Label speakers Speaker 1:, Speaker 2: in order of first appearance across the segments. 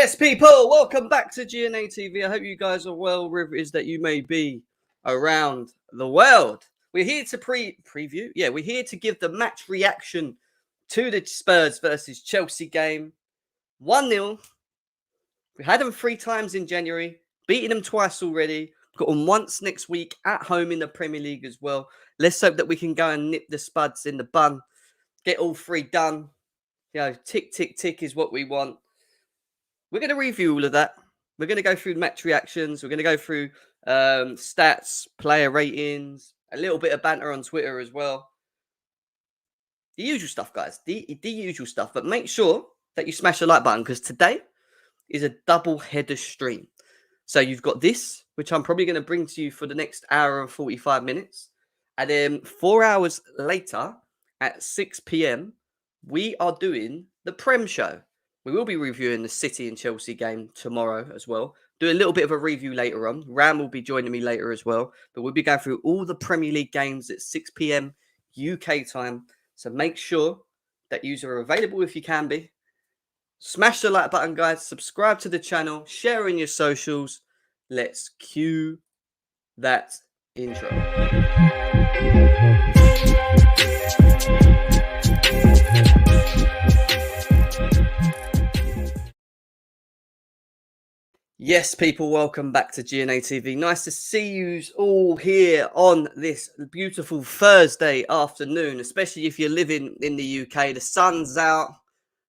Speaker 1: Yes, people, welcome back to GNA TV. I hope you guys are well, wherever it is that you may be around the world. We're here to preview. Yeah, we're here to give the match reaction to the Spurs versus Chelsea game. 1-0. We had them 3 times in January, beating them twice already. Got them once next week at home in the Premier League as well. Let's hope that we can go and nip the spuds in the bun. Get all 3 done. You know, tick, tick, tick is what we want. We're going to review all of that. We're going to go through match reactions. We're going to go through stats, player ratings, a little bit of banter on Twitter as well. The usual stuff, guys. The usual stuff. But make sure that you smash the like button because today is a double header stream. So you've got this, which I'm probably going to bring to you for the next hour and 45 minutes. And then 4 hours later at 6 p.m., we are doing the Prem show. We will be reviewing the City and Chelsea game tomorrow as well. Do a little bit of a review later on. Ram will be joining me later as well. But we'll be going through all the Premier League games at 6 p.m. UK time. So make sure that you are available if you can be. Smash the like button, guys. Subscribe to the channel. Share in your socials. Let's cue that intro. Yes, people, welcome back to GNA TV. Nice to see you all here on this beautiful Thursday afternoon, especially if you're living in the UK. The sun's out.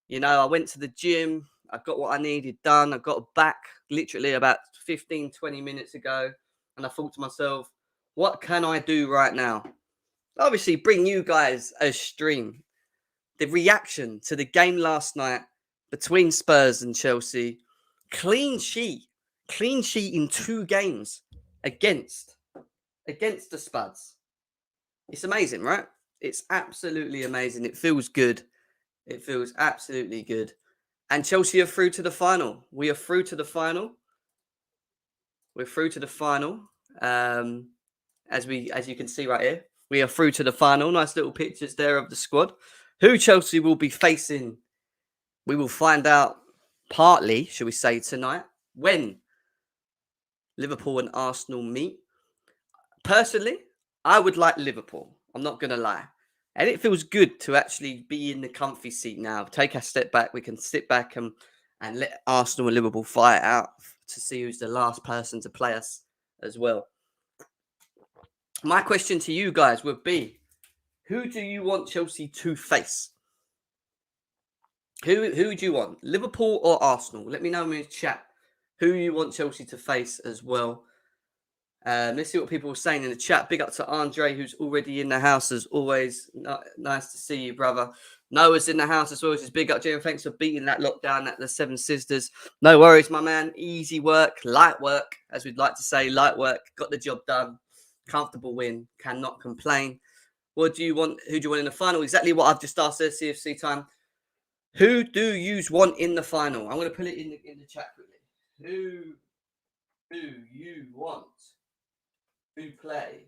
Speaker 1: You know, I went to the gym. I got what I needed done. I got back literally about 15, 20 minutes ago. And I thought to myself, what can I do right now? Obviously, bring you guys a stream. The reaction to the game last night between Spurs and Chelsea. Clean sheet in 2 games against the Spuds. It's amazing, right? It's absolutely amazing. It feels good. It feels absolutely good. And Chelsea are through to the final. We are through to the final. We're through to the final. As you can see right here, we are through to the final. Nice little pictures there of the squad. Who Chelsea will be facing, we will find out partly, shall we say, tonight when Liverpool and Arsenal meet. Personally, I would like Liverpool. I'm not going to lie. And it feels good to actually be in the comfy seat now. Take a step back. We can sit back and let Arsenal and Liverpool fight out to see who's the last person to play us as well. My question to you guys would be, who do you want Chelsea to face? Who do you want? Liverpool or Arsenal? Let me know in the chat who you want Chelsea to face as well. Let's see what people are saying in the chat. Big up to Andre, who's already in the house as always. Nice to see you, brother. Noah's in the house as well. Just big up, Jim. Thanks for beating that lockdown at the Seven Sisters. No worries, my man. Easy work, light work, as we'd like to say. Light work. Got the job done. Comfortable win. Cannot complain. What do you want? Who do you want in the final? Exactly what I've just asked there, CFC time. Who do you want in the final? I'm going to put it in the chat quickly. Who do you want to play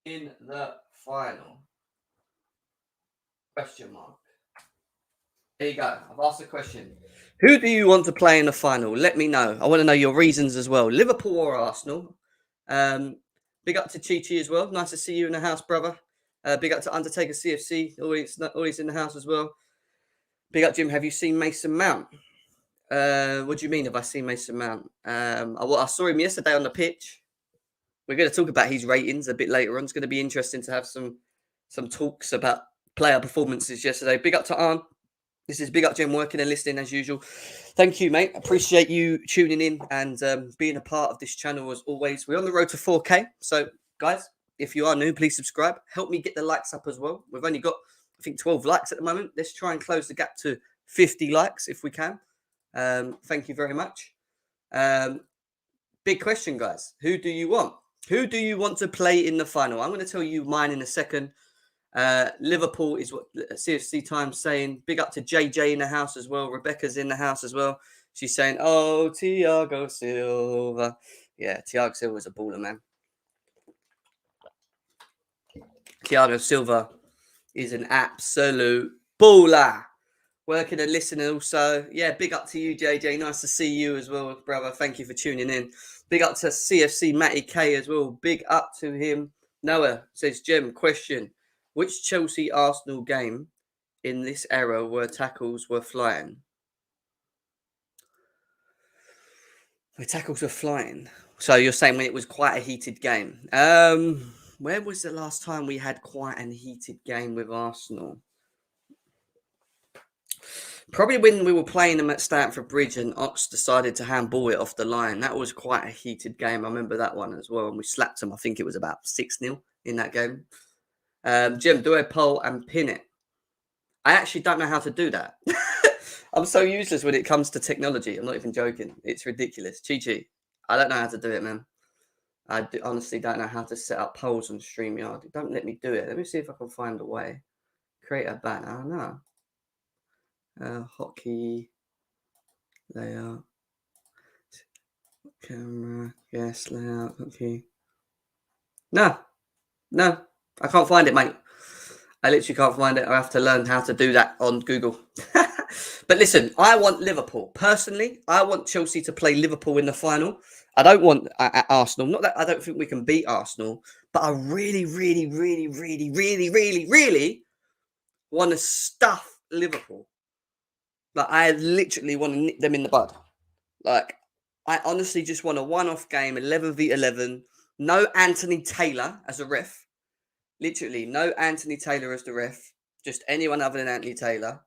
Speaker 1: in the final? Question mark. There you go. I've asked a question. Who do you want to play in the final? Let me know. I want to know your reasons as well. Liverpool or Arsenal? Big up to Chi as well. Nice to see you in the house, brother. Big up to Undertaker CFC. Always in the house as well. Big up, Jim. Have you seen Mason Mount? What do you mean, have I seen Mason Mount? I saw him yesterday on the pitch. We're going to talk about his ratings a bit later on. It's going to be interesting to have some talks about player performances yesterday. Big up to Arn. This is Big Up Jim working and listening as usual. Thank you, mate. Appreciate you tuning in and being a part of this channel as always. We're on the road to 4K. So, guys, if you are new, please subscribe. Help me get the likes up as well. We've only got, I think, 12 likes at the moment. Let's try and close the gap to 50 likes if we can. Thank you very much. Big question, guys. Who do you want? Who do you want to play in the final? I'm going to tell you mine in a second. Liverpool is what CFC Time's saying. Big up to JJ in the house as well. Rebecca's in the house as well. She's saying, oh, Thiago Silva. Yeah, Thiago Silva's a baller, man. Thiago Silva is an absolute baller. working and listening also. Yeah, big up to you, JJ. Nice to see you as well, brother. Thank you for tuning in. Big up to CFC Matty K as well. Big up to him. Noah says, Jem, question. Which Chelsea Arsenal game in this era where tackles were flying? Where tackles were flying. So you're saying when it was quite a heated game. Where was the last time we had quite a heated game with Arsenal? Probably when we were playing them at Stamford Bridge and Ox decided to handball it off the line. That was quite a heated game. I remember that one as well. And we slapped them. I think it was about 6-0 in that game. Jim, do a poll and pin it. I actually don't know how to do that. I'm so useless when it comes to technology. I'm not even joking. It's ridiculous. Chi. I don't know how to do it, man. Honestly don't know how to set up polls on StreamYard. Don't let me do it. Let me see if I can find a way. Create a banner. No. Hotkey layout, camera, yes, layout, hotkey. No, I can't find it, mate. I literally can't find it. I have to learn how to do that on Google. But listen, I want Liverpool. Personally, I want Chelsea to play Liverpool in the final. I don't want Arsenal. Not that I don't think we can beat Arsenal, but I really, really, really, really, really, really, really want to stuff Liverpool. Like, I literally want to nip them in the bud. Like, I honestly just want a one-off game, 11v11. No Anthony Taylor as a ref. Literally, no Anthony Taylor as the ref. Just anyone other than Anthony Taylor.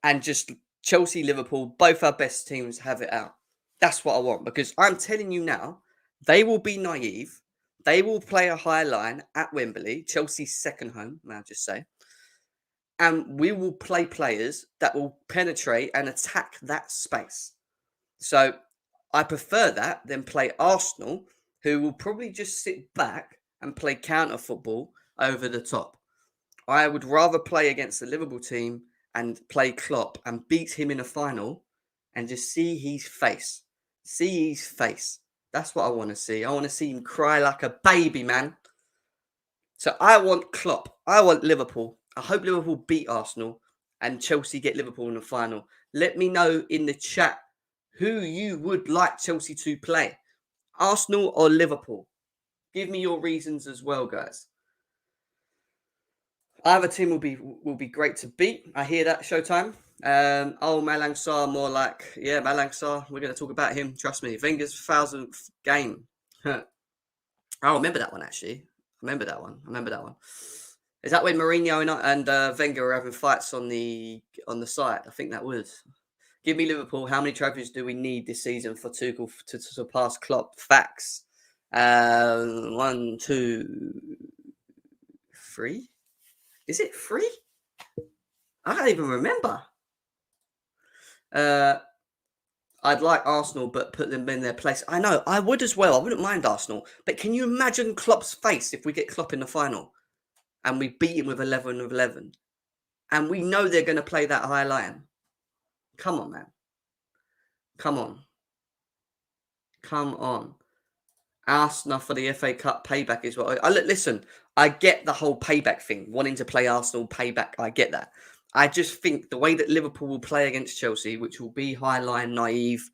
Speaker 1: And just Chelsea, Liverpool, both our best teams have it out. That's what I want. Because I'm telling you now, they will be naive. They will play a high line at Wembley. Chelsea's second home, may I just say. And we will play players that will penetrate and attack that space. So I prefer that than play Arsenal, who will probably just sit back and play counter football over the top. I would rather play against the Liverpool team and play Klopp and beat him in a final and just see his face. See his face. That's what I want to see. I want to see him cry like a baby, man. So I want Klopp. I want Liverpool. I hope Liverpool beat Arsenal and Chelsea get Liverpool in the final. Let me know in the chat who you would like Chelsea to play. Arsenal or Liverpool? Give me your reasons as well, guys. Either team will be great to beat. I hear that, Showtime. Malang Sarr, more like, yeah, Malang Sarr. We're going to talk about him. Trust me. Wenger's 1000th game. I remember that one, actually. I remember that one. Is that when Mourinho and Wenger were having fights on the site? I think that was. Give me Liverpool. How many trophies do we need this season for Tuchel to surpass Klopp? Facts. 1, 2, 3. Is it 3? I don't even remember. I'd like Arsenal, but put them in their place. I know, I would as well. I wouldn't mind Arsenal. But can you imagine Klopp's face if we get Klopp in the final and we beat him with 11 of 11? And we know they're going to play that high line. Come on, man. Come on. Arsenal for the FA Cup payback is what listen, I get the whole payback thing, wanting to play Arsenal payback. I get that. I just think the way that Liverpool will play against Chelsea, which will be high line, naive,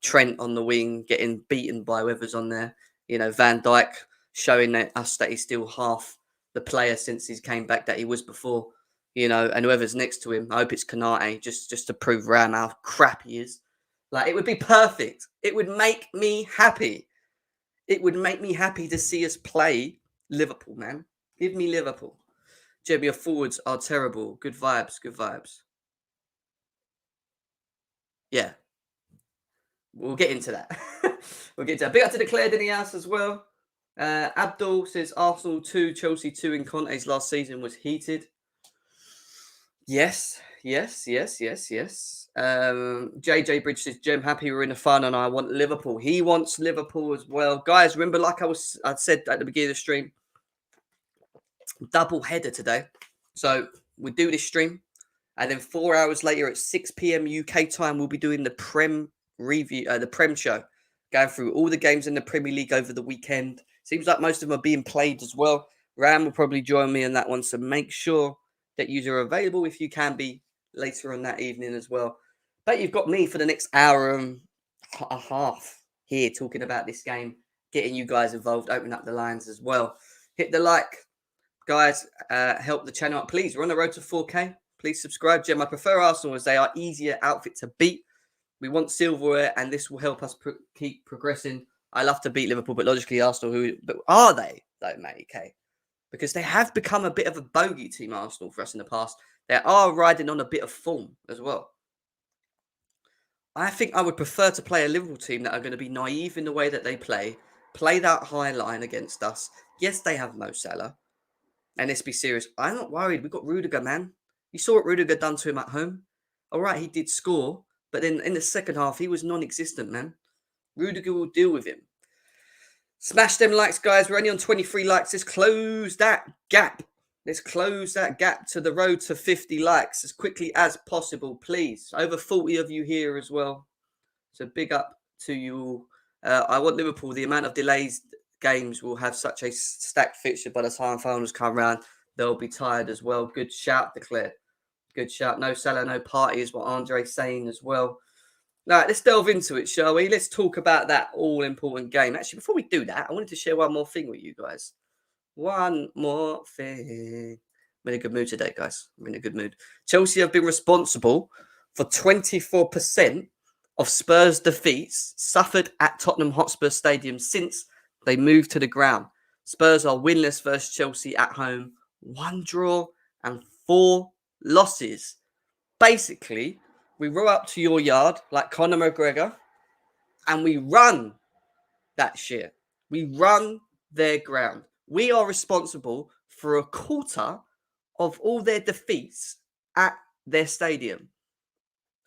Speaker 1: Trent on the wing, getting beaten by whoever's on there. You know, Van Dijk showing us that he's still half the player since he came back that he was before. You know, and whoever's next to him, I hope it's Kanate, just to prove Ram how crap he is. Like, it would be perfect. It would make me happy. It would make me happy to see us play Liverpool, man. Give me Liverpool. Jeb, your forwards are terrible. Good vibes. Yeah. We'll get into that. Big up to Declared in the house as well. Abdul says Arsenal 2, Chelsea 2 in Conte's last season was heated. Yes. JJ Bridge says, Jem, happy we're in the fun and I want Liverpool. He wants Liverpool as well. Guys, remember, like I said at the beginning of the stream, double header today. So we do this stream and then 4 hours later at 6 p.m. UK time, we'll be doing the Prem review, the Prem show, going through all the games in the Premier League over the weekend. Seems like most of them are being played as well. Ram will probably join me in that one. So make sure that you are available if you can be later on that evening as well. But you've got me for the next hour and a half here talking about this game, getting you guys involved, opening up the lines as well. Hit the like, guys. Help the channel out, please. We're on the road to 4K. Please subscribe, Gem. I prefer Arsenal as they are easier outfit to beat. We want silverware, and this will help us keep progressing. I love to beat Liverpool, but logically Arsenal, but are they, though, mate? Okay. Because they have become a bit of a bogey team, Arsenal, for us in the past. They are riding on a bit of form as well. I think I would prefer to play a Liverpool team that are going to be naive in the way that they play that high line against us. Yes, they have Mo Salah. And let's be serious. I'm not worried. We've got Rudiger, man. You saw what Rudiger done to him at home. All right, he did score. But then in the second half, he was non-existent, man. Rudiger will deal with him. Smash them likes, guys. We're only on 23 likes. Let's close that gap. Let's close that gap to the road to 50 likes as quickly as possible, please. Over 40 of you here as well. So big up to you all. I want Liverpool. The amount of delays games will have such a stacked fixture by the time finals come around. They'll be tired as well. Good shout, Declare. Good shout. No Salah, no party is what Andre's saying as well. Right, let's delve into it, shall we? Let's talk about that all-important game. Actually, before we do that, I wanted to share one more thing with you guys. One more thing. I'm in a good mood today, guys. I'm in a good mood. Chelsea have been responsible for 24% of Spurs' defeats suffered at Tottenham Hotspur Stadium since they moved to the ground. Spurs are winless versus Chelsea at home. 1 draw and 4 losses. Basically, we roll up to your yard like Conor McGregor and we run that shit. We run their ground. We are responsible for a quarter of all their defeats at their stadium.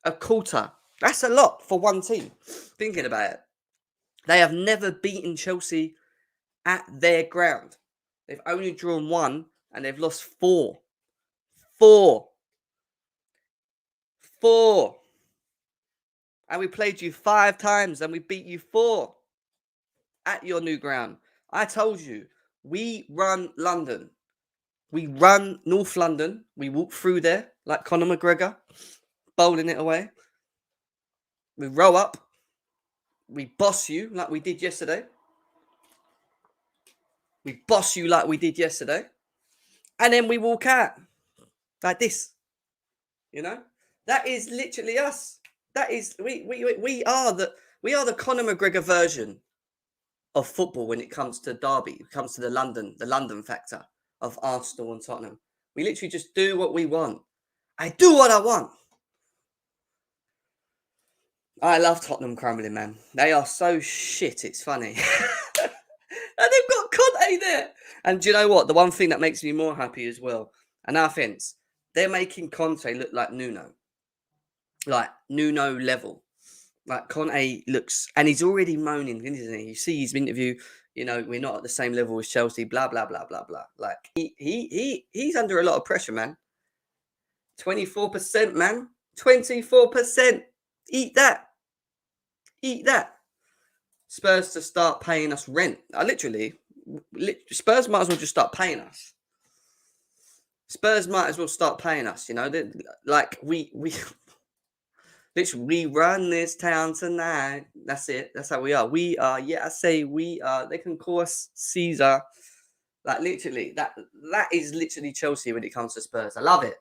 Speaker 1: A quarter. That's a lot for one team. Thinking about it. They have never beaten Chelsea at their ground. They've only drawn 1 and they've lost 4. 4. And we played you 5 times and we beat you 4 at your new ground. I told you, we run London. We run North London. We walk through there like Conor McGregor, bowling it away. We roll up. We boss you like we did yesterday. And then we walk out like this. You know? That is literally us. That is we are the Conor McGregor version of football when it comes to derby. It comes to the London factor of Arsenal and Tottenham. We literally just do what we want. I do what I want. I love Tottenham crumbling, man. They are so shit. It's funny. And they've got Conte there. And do you know what? The one thing that makes me more happy as well, and no offense, they're making Conte look like Nuno. Like Nuno level. Like Conte looks, and he's already moaning, isn't he? You see his interview, you know, we're not at the same level as Chelsea, blah, blah, blah, blah, blah. Like he's under a lot of pressure, man. 24%, man. 24%. Eat that. Spurs to start paying us rent. Spurs might as well just start paying us. Spurs might as well start paying us, you know. Like we literally, we run this town tonight. That's it. That's how we are. We are. Yeah, I say we are. They can call us Caesar. Like literally, that is literally Chelsea when it comes to Spurs. I love it.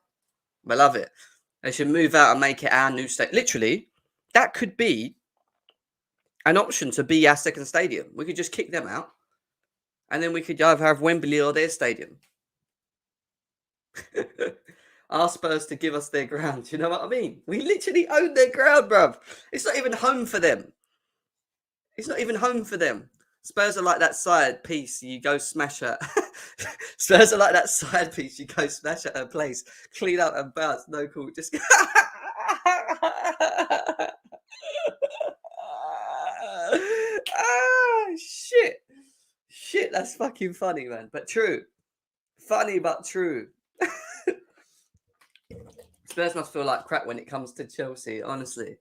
Speaker 1: They should move out and make it our new state. Literally, that could be an option to be our second stadium. We could just kick them out, and then we could either have Wembley or their stadium. Ask Spurs to give us their ground. You know what I mean? We literally own their ground, bruv. It's not even home for them. Spurs are like that side piece. You go smash her. Spurs are like that side piece. You go smash at her place. Clean up and bounce. No cool. Just... Shit, that's fucking funny, man. But true. Funny, but true. Spurs must feel like crap when it comes to Chelsea, honestly.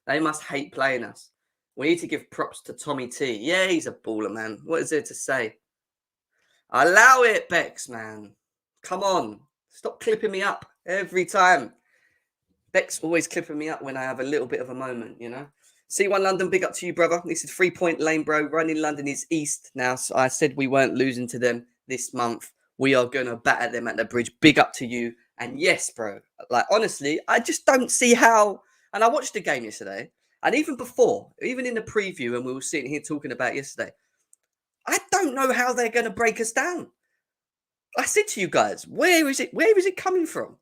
Speaker 1: They must hate playing us. We need to give props to Tommy T. Yeah, he's a baller, man. What is there to say? Allow it, Bex, man. Come on. Stop clipping me up every time. Beck's always clipping me up when I have a little bit of a moment, you know. C1 London, big up to you, brother. This is 3 Point Lane, bro. Running London is east now. So I said we weren't losing to them this month. We are going to batter them at the bridge. Big up to you. And yes, bro, like, honestly, I just don't see how. And I watched the game yesterday. And even before, even in the preview, and we were sitting here talking about yesterday, I don't know how they're going to break us down. I said to you guys, where is it? Where is it coming from?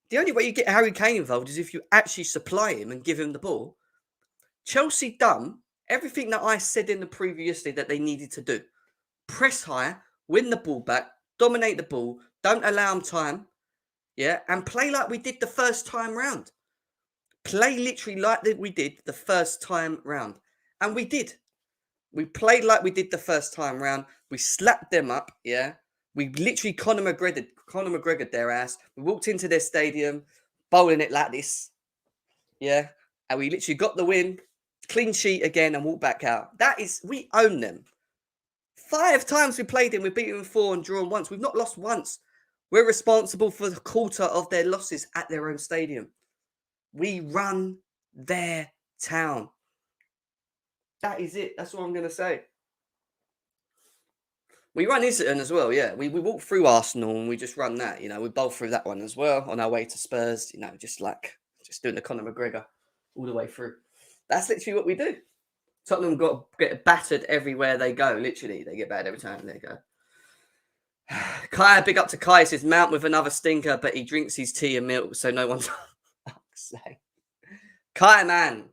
Speaker 1: The only way you get Harry Kane involved is if you actually supply him and give him the ball. Chelsea done everything that I said in the preview yesterday that they needed to do. Press high, win the ball back, dominate the ball, don't allow them time, yeah, and play like we did the first time round. Play literally like we did the first time round. And we did. We played like we did the first time round. We slapped them up, yeah. We literally Conor McGregor their ass. We walked into their stadium, bowling it like this, yeah. And we literally got the win, clean sheet again, and walked back out. That is, we own them. 5 times we played them, we've beaten them 4 and drawn once. We've not lost once. We're responsible for the quarter of their losses at their own stadium. We run their town. That is it. That's what I'm going to say. We run Islington as well, yeah. We walk through Arsenal and we just run that, you know. We bowl through that one as well on our way to Spurs, you know, just doing the Conor McGregor all the way through. That's literally what we do. Tottenham get battered everywhere they go. Literally, they get battered every time they go. Kai, big up to Kai. He says Mount with another stinker, but he drinks his tea and milk, so no one's saying. Kai, man,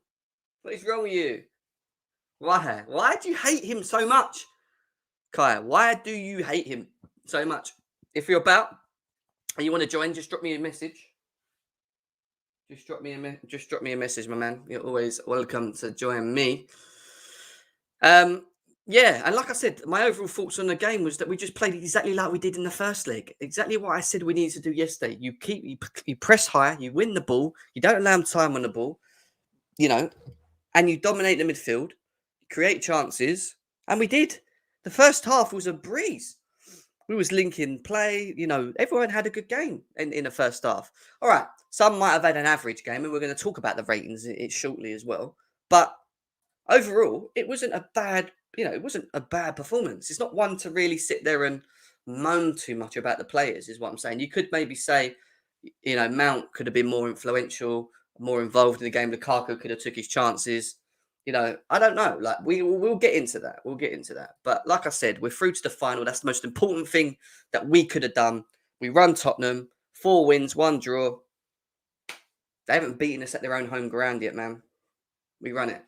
Speaker 1: what is wrong with you? Why? Why do you hate him so much? Kai, why do you hate him so much? If you're about and you want to join, just drop me a message. Just drop me a message, my man. You're always welcome to join me. Yeah, and like I said, my overall thoughts on the game was that we just played exactly like we did in the first leg. Exactly what I said we needed to do yesterday. You press high, you win the ball, you don't allow them time on the ball, you know, and you dominate the midfield, create chances, and we did. The first half was a breeze. We was linking play, you know, everyone had a good game in the first half. All right, some might have had an average game, and we're going to talk about the ratings shortly as well. But overall, it wasn't a bad, it wasn't a bad performance. It's not one to really sit there and moan too much about the players, is what I'm saying. You could maybe say, Mount could have been more influential, more involved in the game. Lukaku could have took his chances. I don't know. Like we'll get into that. We'll get into that. But like I said, we're through to the final. That's the most important thing that we could have done. We run Tottenham, 4 wins, 1 draw. They haven't beaten us at their own home ground yet, man. We run it.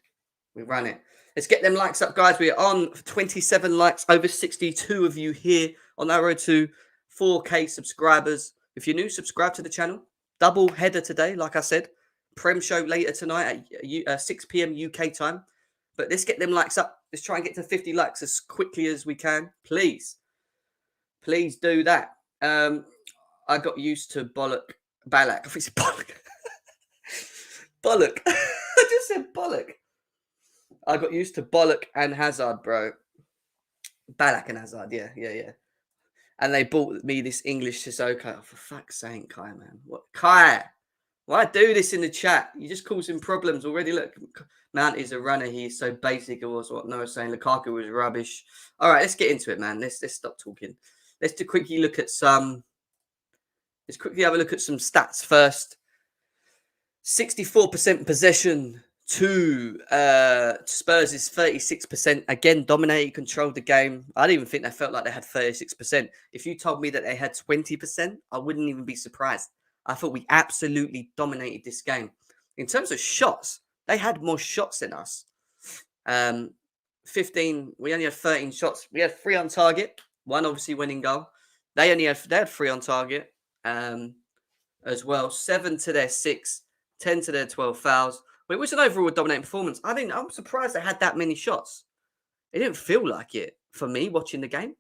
Speaker 1: We run it. Let's get them likes up, guys. We're on 27 likes, over 62 of you here on our road to 4K subscribers. If you're new, subscribe to the channel. Double header today, like I said. Prem show later tonight at 6 p.m. UK time. But let's get them likes up. Let's try and get to 50 likes as quickly as we can. Please. Please do that. I got used to Balak. I think it's Bollock. Bollock. I just said Bollock. I got used to Bollock and Hazard, bro. Balak and Hazard, yeah. And they bought me this English Sissoko. Oh, for fuck's sake, Kai, man. What, Kai? Why do this in the chat? You just causing problems already. Look, Mount is a runner. He's so basic. It was what Noah was saying. Lukaku was rubbish. All right, let's get into it, man. Let's stop talking. Let's quickly look at some. Let's quickly have a look at some stats first. 64% possession to Spurs is 36%. Again, dominated, controlled the game. I didn't even think they felt like they had 36%. If you told me that they had 20%, I wouldn't even be surprised. I thought we absolutely dominated this game. In terms of shots, they had more shots than us. 15, we only had 13 shots. We had 3 on target. 1 obviously winning goal. They had 3 on target as well. 7 to their 6, 10 to their 12 fouls. But it was an overall dominating performance. I'm surprised they had that many shots. It didn't feel like it for me watching the game.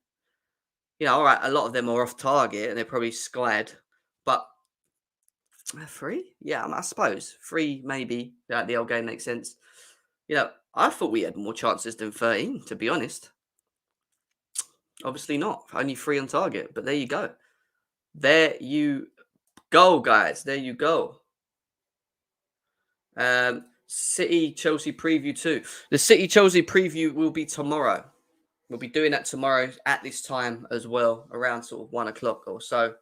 Speaker 1: All right, a lot of them are off target and they're probably skied. But 3? Yeah, I suppose. 3 maybe. Like the old game makes sense. I thought we had more chances than 13, to be honest. Obviously not. Only 3 on target. But there you go. There you go, guys. There you go. City Chelsea preview too. The City Chelsea preview will be tomorrow. We'll be doing that tomorrow at this time as well, around sort of 1 o'clock or so.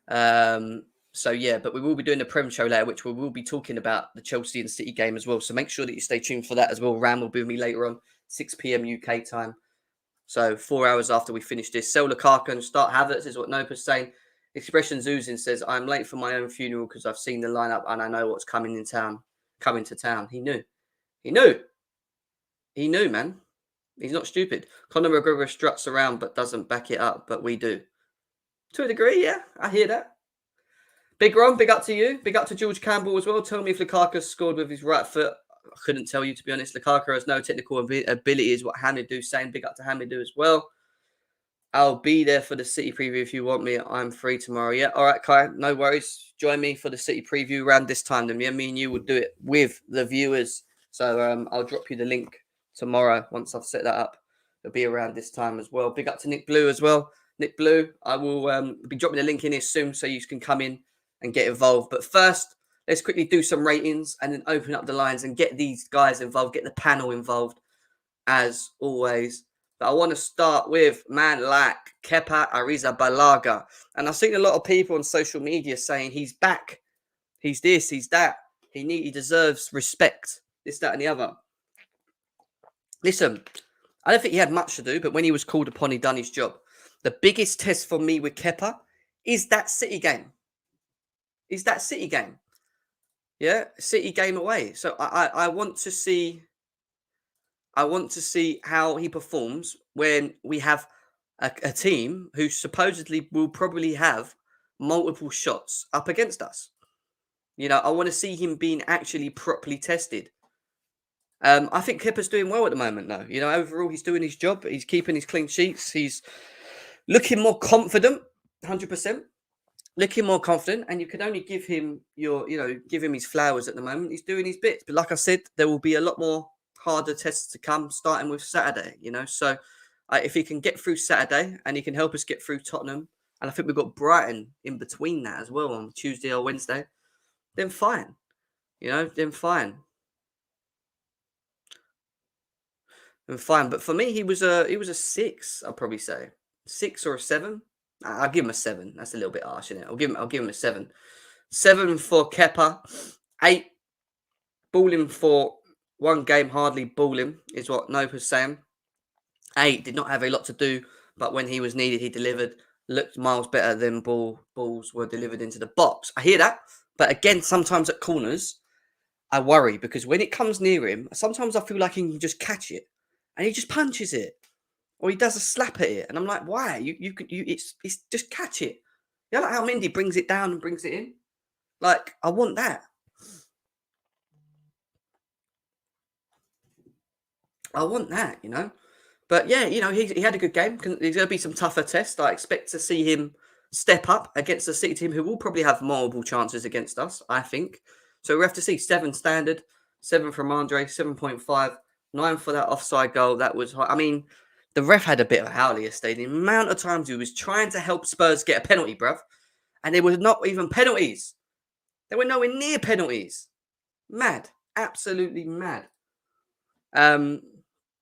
Speaker 1: So yeah, but we will be doing the Prem show later, which we will be talking about the Chelsea and City game as well. So make sure that you stay tuned for that as well. Ram will be with me later on, 6 p.m. UK time. So 4 hours after we finish this. Sell Lukaku and start Havertz is what Nopa's saying. Expression Zuzin says, I'm late for my own funeral because I've seen the lineup and I know what's coming to town. He knew. He knew, man. He's not stupid. Conor McGregor struts around but doesn't back it up, but we do. To a degree, yeah. I hear that. Big Ron, big up to you. Big up to George Campbell as well. Tell me if Lukaku scored with his right foot. I couldn't tell you, to be honest. Lukaku has no technical ability, is what Hamidou's saying. Big up to Hamidou as well. I'll be there for the City preview if you want me. I'm free tomorrow. Yeah, all right, Kai. No worries. Join me for the City preview around this time. Then me and you will do it with the viewers. So I'll drop you the link tomorrow once I've set that up. It'll be around this time as well. Big up to Nick Blue as well. Nick Blue, I will be dropping the link in here soon so you can come in and get involved. But first, let's quickly do some ratings and then open up the lines and get these guys involved, get the panel involved as always. But I want to start with man like Kepa Arrizabalaga. And I've seen a lot of people on social media saying he's back. He's this, he's that. He deserves respect. This, that, and the other. Listen, I don't think he had much to do, but when he was called upon, he done his job. The biggest test for me with Kepa is that City game. Yeah, City game away. So I want to see how he performs when we have a team who supposedly will probably have multiple shots up against us. You know, I want to see him being actually properly tested. I think Kepa's doing well at the moment, though. You know, overall, he's doing his job. He's keeping his clean sheets. He's looking more confident, 100%. Looking more confident, and you can only give him give him his flowers at the moment. He's doing his bits. But like I said, there will be a lot more harder tests to come, starting with Saturday, So if he can get through Saturday and he can help us get through Tottenham, and I think we've got Brighton in between that as well on Tuesday or Wednesday, then fine. Then fine. But for me, he was a 6, I'll probably say. 6 or a 7. I'll give him a 7. That's a little bit harsh, isn't it? I'll give him a 7. 7 for Kepa. 8 balling for one game, hardly balling, is what Nopa's saying. 8 did not have a lot to do, but when he was needed, he delivered. Looked miles better than balls were delivered into the box. I hear that, but again, sometimes at corners, I worry because when it comes near him, sometimes I feel like he can just catch it, and he just punches it. Or he does a slap at it, and I'm like, why? It's just catch it. You know, like how Mendy brings it down and brings it in. Like, I want that. But yeah, he had a good game. There's going to be some tougher tests. I expect to see him step up against the City team, who will probably have multiple chances against us, I think. So we have to see 7 standard, 7 from Andre, 7.5, 9 for that offside goal. That was high. I mean, the ref had a bit of a howler yesterday. The amount of times he was trying to help Spurs get a penalty, bruv. And they were not even penalties. They were nowhere near penalties. Mad. Absolutely mad.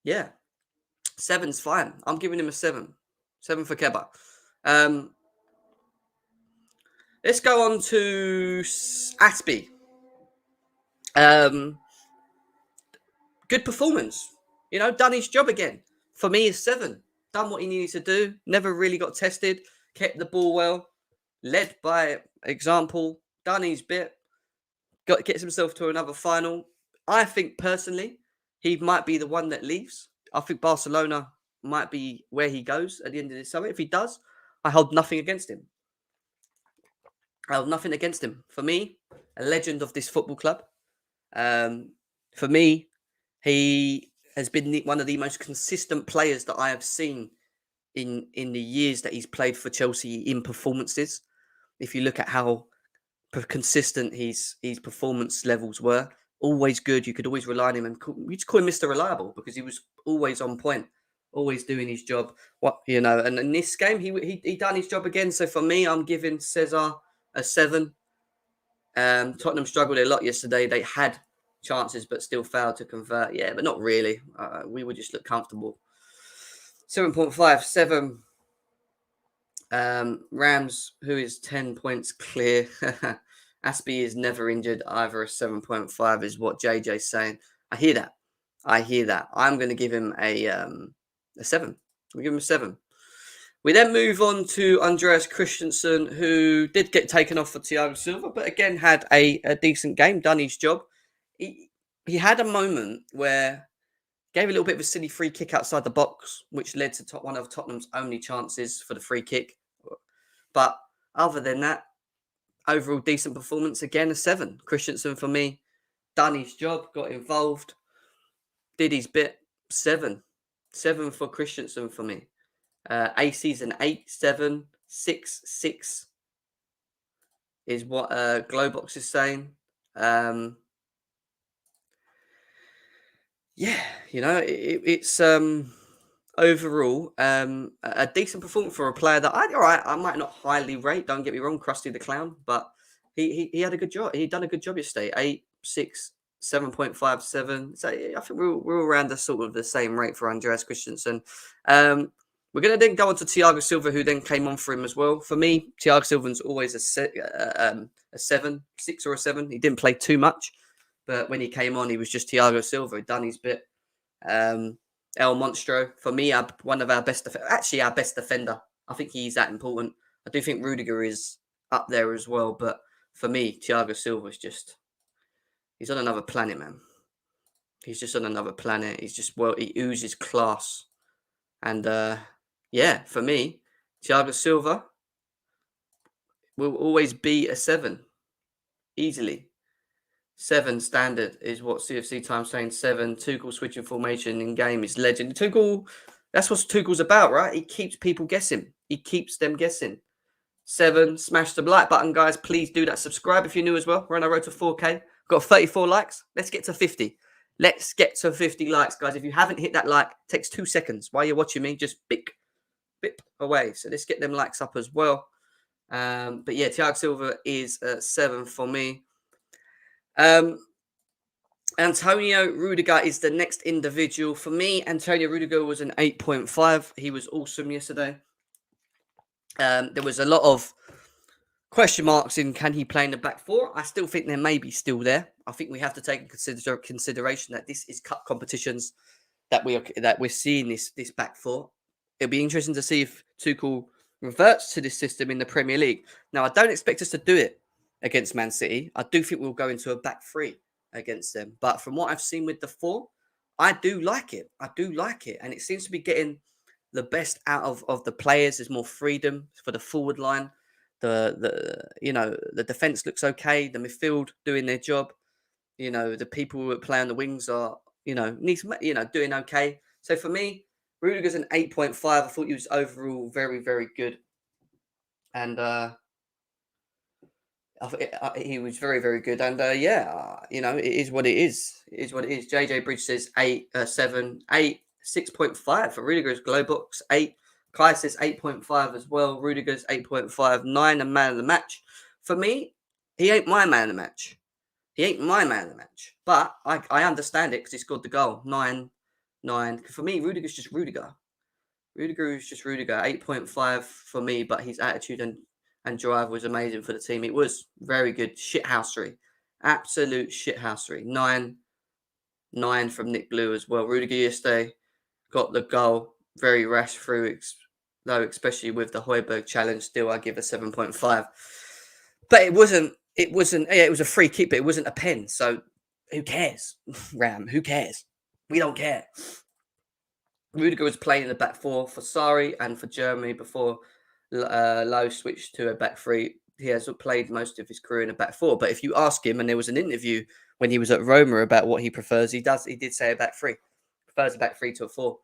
Speaker 1: Yeah. 7's fine. I'm giving him a 7. 7 for Kepa. Let's go on to Aspie. Good performance. Done his job again. For me, it's 7. Done what he needed to do. Never really got tested. Kept the ball well. Led by example. Done his bit. Gets himself to another final. I think, personally, he might be the one that leaves. I think Barcelona might be where he goes at the end of this summer. If he does, I hold nothing against him. For me, a legend of this football club. For me, he has been one of the most consistent players that I have seen in the years that he's played for Chelsea in performances. If you look at how consistent his performance levels were, always good. You could always rely on him, and we just call him Mr. Reliable because he was always on point, always doing his job. And in this game, he done his job again. So for me, I'm giving Cesar a 7. Tottenham struggled a lot yesterday. They had chances but still failed to convert. Yeah, but not really. We would just look comfortable. 7.57. Rams, who is 10 points clear. Aspie is never injured either. A 7.5 is what JJ's saying. I hear that. I'm going to give him a 7. We give him a 7. We then move on to Andreas Christensen, who did get taken off for Thiago Silva, but again had a decent game, done his job. He had a moment where gave a little bit of a silly free kick outside the box, which led to one of Tottenham's only chances for the free kick. But other than that, overall decent performance. Again, a 7. Christensen for me, done his job, got involved, did his bit. 7. 7 for Christensen for me. AC's an 8, 7, 6, 6 is what Glowbox is saying. Yeah, it's overall a decent performance for a player that I might not highly rate. Don't get me wrong, Krusty the Clown, but he had a good job. He done a good job yesterday. 8, 6, 7.57. So I think we're around the sort of the same rate for Andreas Christensen. We're going to then go on to Thiago Silva, who then came on for him as well. For me, Thiago Silva's always a 7, 6 or a 7. He didn't play too much, but when he came on, he was just Thiago Silva. He'd done his bit. El Monstro, for me, one of our best, actually our best defender. I think he's that important. I do think Rudiger is up there as well, but for me, Thiago Silva is he's on another planet, man. He's just on another planet. He oozes class. And yeah, for me, Thiago Silva will always be a 7. Easily. 7 standard is what CFC Time's saying. 7. Tuchel switching formation in game is legend. Tuchel, that's what Tuchel's about, right? He keeps people guessing. He keeps them guessing. 7. Smash the like button, guys. Please do that. Subscribe if you're new as well. We're on our road to 4K. Got 34 likes. Let's get to 50. Let's get to 50 likes, guys. If you haven't hit that like, it takes 2 seconds. While you're watching me, just bip away. So let's get them likes up as well. But yeah, Thiago Silva is 7 for me. Antonio Rudiger is the next individual. For me, Antonio Rudiger was an 8.5. He was awesome yesterday. There was a lot of question marks in can he play in the back four. I still think there may be still there. I think we have to take into consideration that this is cup competitions that we're seeing this back four. It'll be interesting to see if Tuchel reverts to this system in the Premier League. Now, I don't expect us to do it against Man City. I do think we'll go into a back three against them. But from what I've seen with the four, I do like it. And it seems to be getting the best out of the players. There's more freedom for the forward line. The defense looks okay. The midfield doing their job. The people who play on the wings are, doing okay. So for me, Rudiger's an 8.5. I thought he was overall very, very good. And he was very, very good. And it is what it is. It is what it is. JJ Bridge says 8, 7, 8, 6.5 for Rudiger's Glowbox. 8. Kai says 8.5 as well. Rudiger's 8.5. 9, a man of the match. For me, he ain't my man of the match. But I understand it because he scored the goal. 9. For me, Rudiger's just Rudiger. Rudiger is just Rudiger. 8.5 for me, but his attitude and drive was amazing for the team. It was very good. Shithousery. Absolute shithousery. 9 from Nick Blue as well. Rudiger yesterday got the goal. Very rash through, though, especially with the Højbjerg challenge. Still, I give a 7.5. But it was a free kick, but it wasn't a pen. So who cares? Ram, who cares? We don't care. Rudiger was playing in the back four for Sarri and for Germany before Lowe switched to a back three. He has played most of his career in a back four. But if you ask him, and there was an interview when he was at Roma about what he prefers, he did say a back three. Prefers a back three to a 4.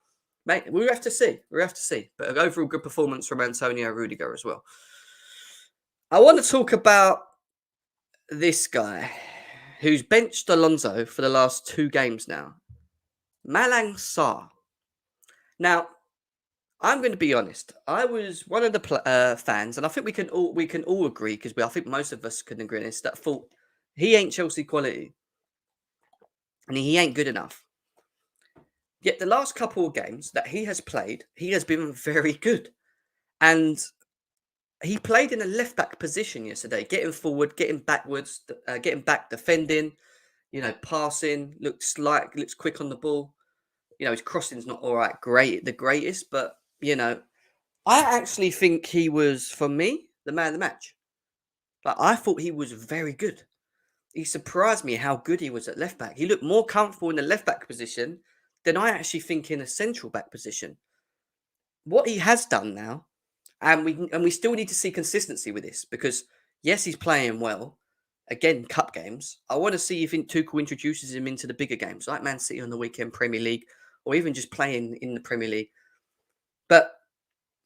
Speaker 1: Mate, we have to see. But an overall good performance from Antonio Rudiger as well. I want to talk about this guy who's benched Alonso for the last 2 games now. Malang Sarr. Now, I'm going to be honest. I was one of the fans, and I think we can all agree, because I think most of us can agree on this, that thought He ain't Chelsea quality, and he ain't good enough. Yet the last couple of games that he has played, he has been very good. And he played in a left back position yesterday, getting forward, getting backwards, getting back, defending, passing, looks quick on the ball. His crossing's not the greatest, but I actually think he was, for me, the man of the match. Like, I thought he was very good. He surprised me how good he was at left back. He looked more comfortable in the left back position than I actually think in a central back position. What he has done now, and we still need to see consistency with this, because yes, he's playing well. Again, cup games. I want to see if Tuchel introduces him into the bigger games, like Man City on the weekend, Premier League, or even just playing in the Premier League. But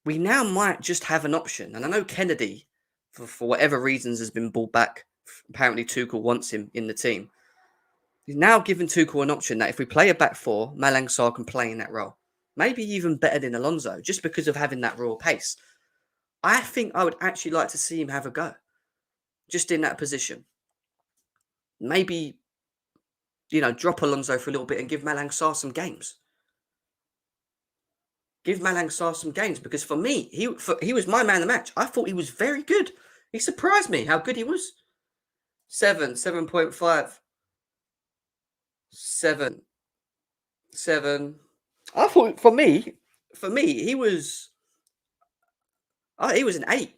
Speaker 1: we now might just have an option. And I know Kennedy, for whatever reasons, has been brought back. Apparently, Tuchel wants him in the team. He's now given Tuchel an option that if we play a back four, Malang Sarr can play in that role. Maybe even better than Alonso, just because of having that raw pace. I think I would actually like to see him have a go, just in that position. Maybe, drop Alonso for a little bit and give Malang Sarr some games. Give Malang Sarr some games, because for me, he was my man of the match. I thought he was very good. He surprised me how good he was. 7.5. 7. I thought for me, he was an 8.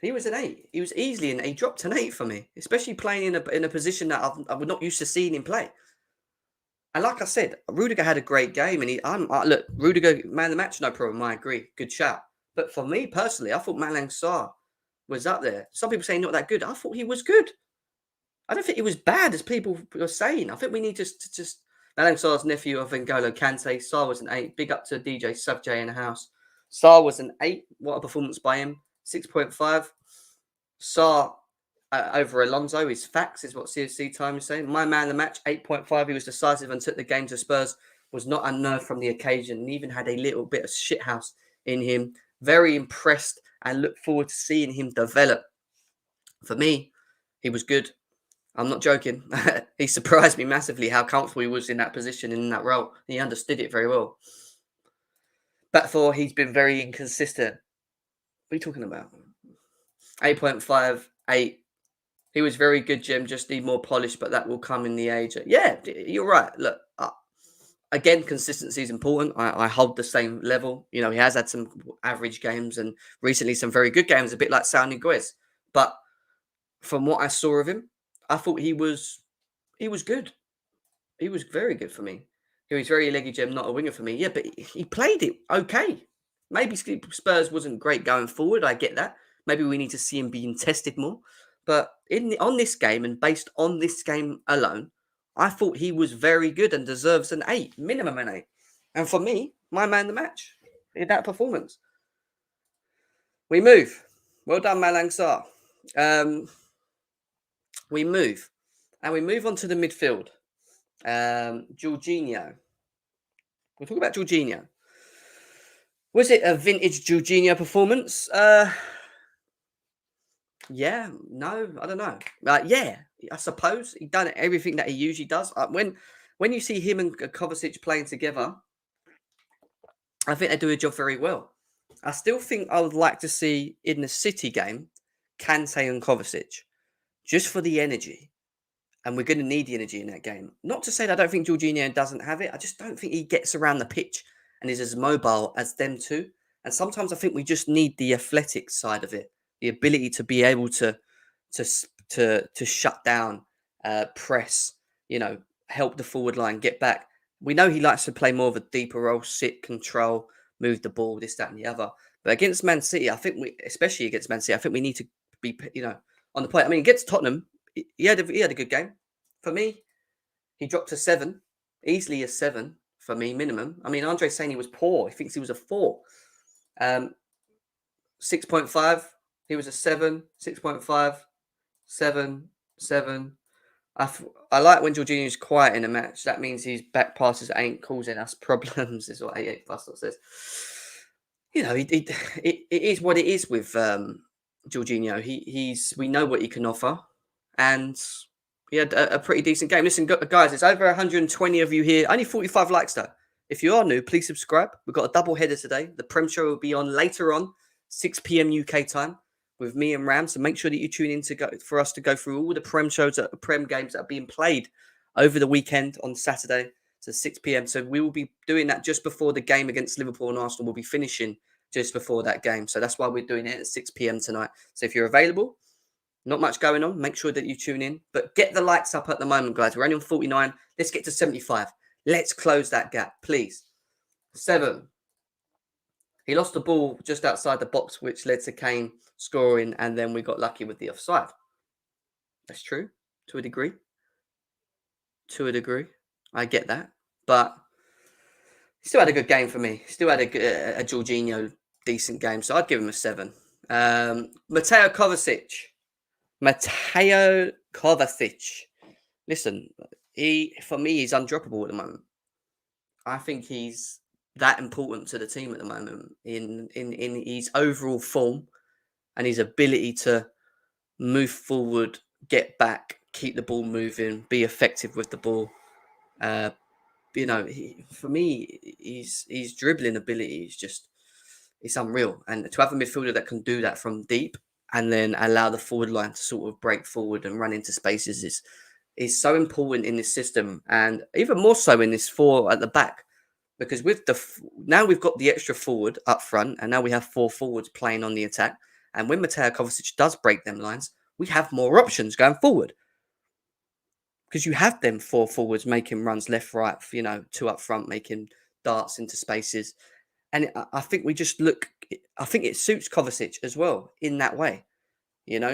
Speaker 1: He was an 8. He was easily an 8. He dropped an 8 for me, especially playing in a position that I was not used to seeing him play. And like I said, Rudiger had a great game, and look, Rudiger, man of the match, no problem. I agree, good shout. But for me personally, I thought Malang Sarr was up there. Some people say not that good. I thought he was good. I don't think he was bad as people are saying. I think we need to just Malang Sarr's nephew of N'Golo Kante. Sarr was an 8. Big up to DJ Subjay in the house. Sarr was an 8. What a performance by him. 6.5. Sarr over Alonso is facts, is what CFC Time is saying. My man of the match, 8.5. He was decisive and took the game to Spurs. Was not unnerved from the occasion and even had a little bit of shithouse in him. Very impressed and look forward to seeing him develop. For me, he was good. I'm not joking. He surprised me massively how comfortable he was in that position and in that role. He understood it very well. Back four, he's been very inconsistent. What are you talking about? 8.5, 8. He was very good, Jim. Just need more polish, but that will come in the age. Yeah, you're right. Look, again, consistency is important. I hold the same level. He has had some average games and recently some very good games, a bit like Saúl Ñíguez. But from what I saw of him, I thought he was good. He was very good for me. He was very leggy, Jim, not a winger for me. Yeah, but he played it okay. Maybe Spurs wasn't great going forward. I get that. Maybe we need to see him being tested more. But on this game, and based on this game alone, I thought he was very good and deserves an 8, minimum an 8. And for me, my man of the match in that performance. We move. Well done, Malang Sarr. We move. And we move on to the midfield. Jorginho. We'll talk about Jorginho. Was it a vintage Jorginho performance? Yeah, no, I don't know. Yeah, I suppose he done everything that he usually does. When you see him and Kovacic playing together, I think they do a job very well. I still think I would like to see in the City game, Kante and Kovacic, just for the energy. And we're going to need the energy in that game. Not to say that I don't think Jorginho doesn't have it. I just don't think he gets around the pitch and is as mobile as them two. And sometimes I think we just need the athletic side of it, the ability to be able to shut down, press, help the forward line get back. We know he likes to play more of a deeper role, sit, control, move the ball, this, that, and the other. But against Man City, I think especially against Man City, I think we need to be, on the point. I mean, against Tottenham, he had a good game. For me, he dropped a 7. Easily a 7 for me, minimum. I mean, Andre's saying he was poor. He thinks he was a 4. 6.5. He was a 7. 6.5. 7. 7. I like when Jorginho's quiet in a match. That means his back passes ain't causing us problems, is what 88 Bustle says. It is what it is with Jorginho. We know what he can offer. and he had a pretty decent game. Listen, guys, it's over 120 of you here. Only 45 likes though. If you are new, please subscribe. We've got a double header today. The Prem show will be on later on, 6 p.m. UK time, with me and Ram. So make sure that you tune in for us to go through all the Prem Prem games that are being played over the weekend on Saturday. So 6 p.m. So we will be doing that just before the game against Liverpool and Arsenal. We'll be finishing just before that game. So that's why we're doing it at 6 p.m. tonight. So if you're available, not much going on, make sure that you tune in. But get the lights up at the moment, guys. We're only on 49. Let's get to 75. Let's close that gap, please. 7. He lost the ball just outside the box, which led to Kane scoring, and then we got lucky with the offside. That's true, to a degree. To a degree. I get that. But he still had a good game for me. Still had a Jorginho decent game, so I'd give him a 7. Mateo Kovacic. Listen, for me, he's undroppable at the moment. I think he's that important to the team at the moment in his overall form and his ability to move forward, get back, keep the ball moving, be effective with the ball. For me, his dribbling ability is just, it's unreal. And to have a midfielder that can do that from deep and then allow the forward line to sort of break forward and run into spaces is so important in this system, and even more so in this 4 at the back, because with now we've got the extra forward up front, and now we have 4 forwards playing on the attack. And when Mateo Kovacic does break them lines, we have more options going forward, because you have them 4 forwards making runs left, right, 2 up front making darts into spaces. And I think I think it suits Kovacic as well in that way,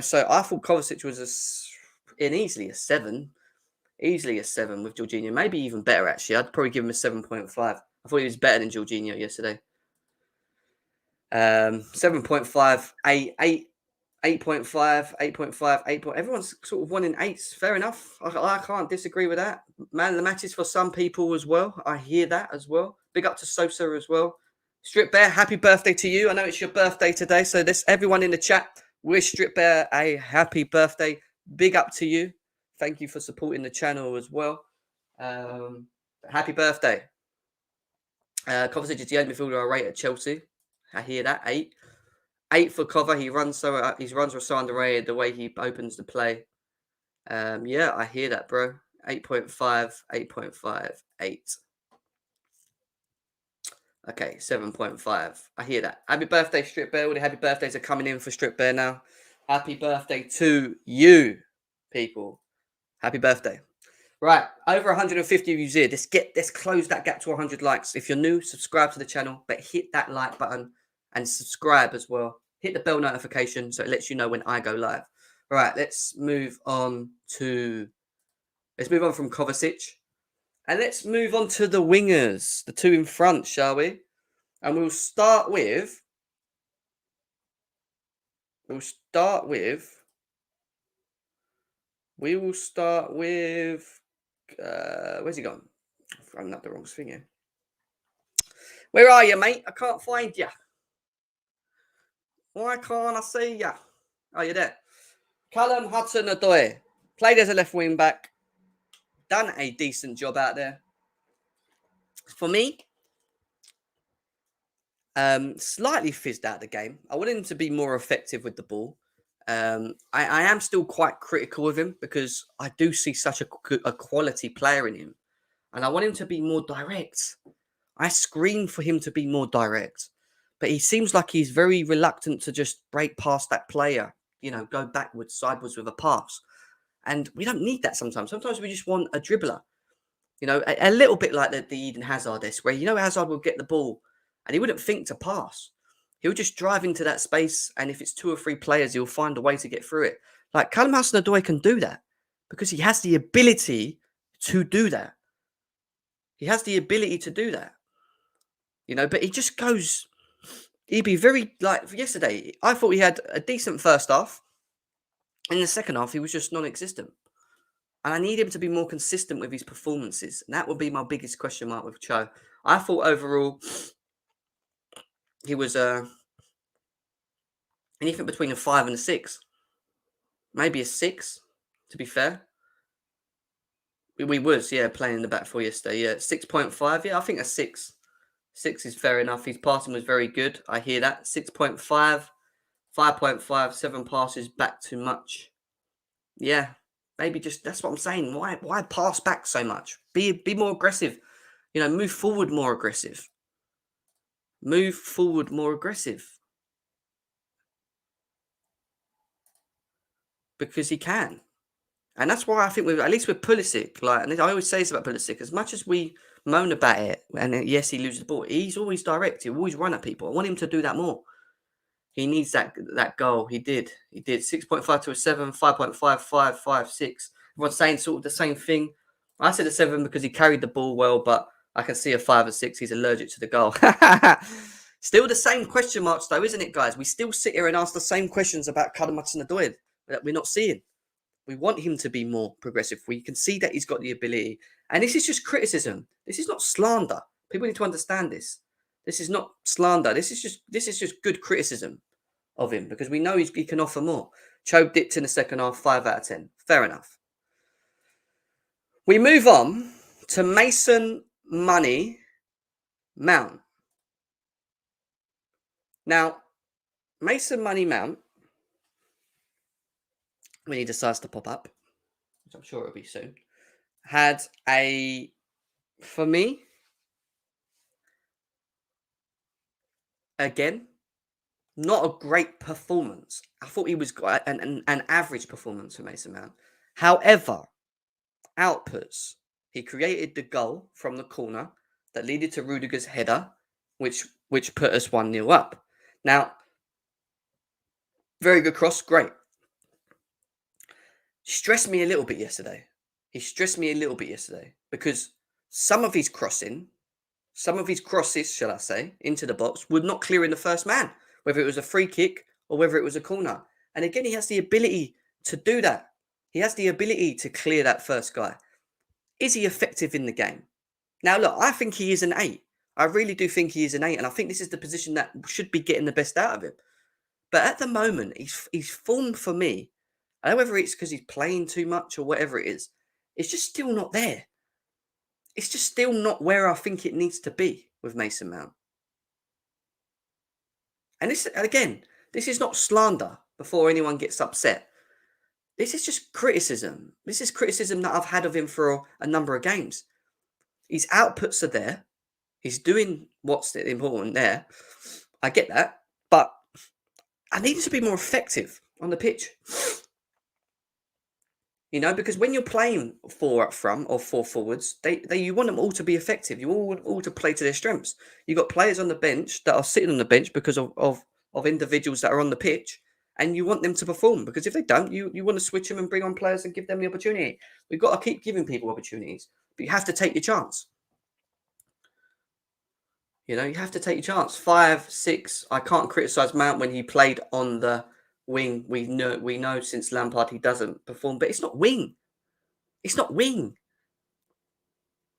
Speaker 1: So I thought Kovacic was easily a 7 with Jorginho. Maybe even better, actually. I'd probably give him a 7.5. I thought he was better than Jorginho yesterday. 7.5, 8, 8.5, 8.5, 8. Everyone's sort of wanting 8s. Fair enough. I can't disagree with that. Man of the matches for some people as well. I hear that as well. Big up to Sosa as well. Strip Bear, happy birthday to you. I know it's your birthday today, so everyone in the chat, wish Strip Bear a happy birthday. Big up to you. Thank you for supporting the channel as well. Happy birthday. Kovacic is the only midfielder I rate at Chelsea. I hear that. 8. 8 for Kova. His runs were so underrated, the way he opens the play. Yeah, I hear that, bro. 8.5, 8.5, 8. Okay, 7.5. I hear that. Happy birthday, Strip Bear. All the happy birthdays are coming in for Strip Bear now. Happy birthday to you, people. Happy birthday. Right, over 150 views here. Let's close that gap to 100 likes. If you're new, subscribe to the channel, but hit that like button and subscribe as well. Hit the bell notification so it lets you know when I go live. All right, let's move on from Kovacic. And let's move on to the wingers, the 2 in front, shall we? And we will start with. Where's he gone? I'm not the wrong thing here. Where are you, mate? I can't find you. Why can't I see you? Oh, you're there. Callum Hudson-Odoi played as a left wing back. Done a decent job out there. For me, slightly fizzed out the game. I wanted him to be more effective with the ball. I am still quite critical of him because I do see such a quality player in him. And I want him to be more direct. I scream for him to be more direct. But he seems like he's very reluctant to just break past that player, go backwards, sideways with a pass. And we don't need that sometimes. Sometimes we just want a dribbler. A little bit like the Eden Hazard-esque, where Hazard will get the ball and he wouldn't think to pass. He'll just drive into that space, and if it's 2 or 3 players, he'll find a way to get through it. Like Callum Hudson-Odoi can do that because he has the ability to do that. He has the ability to do that. But he just goes. He'd be very, like yesterday, I thought he had a decent first half. In the second half, he was just non-existent. And I need him to be more consistent with his performances. And that would be my biggest question mark with Cho. I thought overall, he was anything between a 5 and a 6. Maybe a 6. to be fair. We was, yeah, playing in the back four yesterday. Yeah, 6.5. Yeah, I think a 6. 6 is fair enough. His passing was very good. I hear that. 6.5, 5.5, 7 passes back too much. Yeah, maybe just that's what I'm saying. Why pass back so much? Be more aggressive. Move forward more aggressive. Move forward more aggressive. Because he can. And that's why I think at least with Pulisic, and I always say this about Pulisic, as much as we moan about it, and yes, he loses the ball, he's always direct. He'll always run at people. I want him to do that more. He needs that goal. He did. 6.5 to a 7, 5.5, 5, 5, 6. Everyone's saying sort of the same thing. I said a 7 because he carried the ball well, but I can see a 5 or 6. He's allergic to the goal. Still the same question marks, though, isn't it, guys? We still sit here and ask the same questions about Callum Hudson-Odoi that we're not seeing. We want him to be more progressive. We can see that he's got the ability. And this is just criticism. This is not slander. People need to understand this. This is not slander. This is just good criticism of him because we know he can offer more. Cho dipped in the second half, 5 out of 10. Fair enough. We move on to Mason Money Mount. Now, Mason Money Mount, when he decides to pop up, which I'm sure it'll be soon, had for me, again, not a great performance. I thought he was an average performance for Mason Mount. However, outputs. He created the goal from the corner that led to Rudiger's header, which put us 1-0 up. Now, very good cross, great. Stressed me a little bit yesterday. He stressed me a little bit yesterday because some of his crosses, shall I say, into the box would not clear in the first man, whether it was a free kick or whether it was a corner. And again, he has the ability to do that. He has the ability to clear that first guy. Is he effective in the game? Now, look, I think he is an 8. I really do think he is an 8. And I think this is the position that should be getting the best out of him. But at the moment, he's formed for me. I don't know whether it's because he's playing too much or whatever it is. It's just still not there. It's just still not where I think it needs to be with Mason Mount. And this is not slander before anyone gets upset. This is just criticism. This is criticism that I've had of him for a number of games. His outputs are there. He's doing what's important there. I get that. But I need him to be more effective on the pitch. Because when you're playing 4 up front or 4 forwards, you want them all to be effective. You want all to play to their strengths. You've got players on the bench that are sitting on the bench because of individuals that are on the pitch. And you want them to perform because if they don't, you want to switch them and bring on players and give them the opportunity. We've got to keep giving people opportunities, but you have to take your chance. You have to take your chance. 5, 6. I can't criticize Mount when he played on the wing. We know since Lampard he doesn't perform, but it's not wing. It's not wing.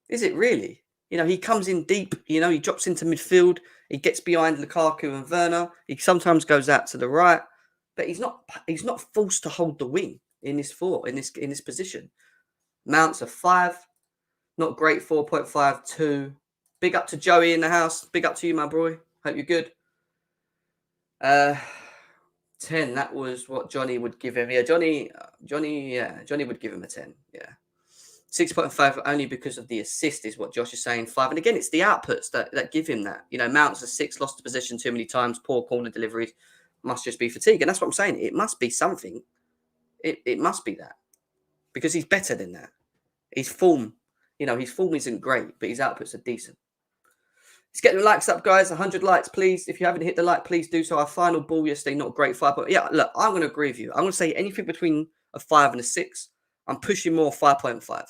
Speaker 1: Is it really? He comes in deep. He drops into midfield. He gets behind Lukaku and Werner. He sometimes goes out to the right. But he's not forced to hold the wing in this position. Mount's a 5, not great. 4.5, 2. Big up to Joey in the house. Big up to you, my boy. Hope you're good. 10. That was what Johnny would give him. Yeah, Johnny would give him a 10. Yeah, 6.5 only because of the assist is what Josh is saying. 5, and again, it's the outputs that give him that. Mount's a 6, lost the possession too many times, poor corner deliveries. Must just be fatigue. And that's what I'm saying. It must be something. It must be that. Because he's better than that. His form, his form isn't great, but his outputs are decent. Let's get the likes up, guys. 100 likes, please. If you haven't hit the like, please do so. Our final ball yesterday, not great. 5. But yeah, look, I'm going to agree with you. I'm going to say anything between a 5 and a 6. I'm pushing more 5.5.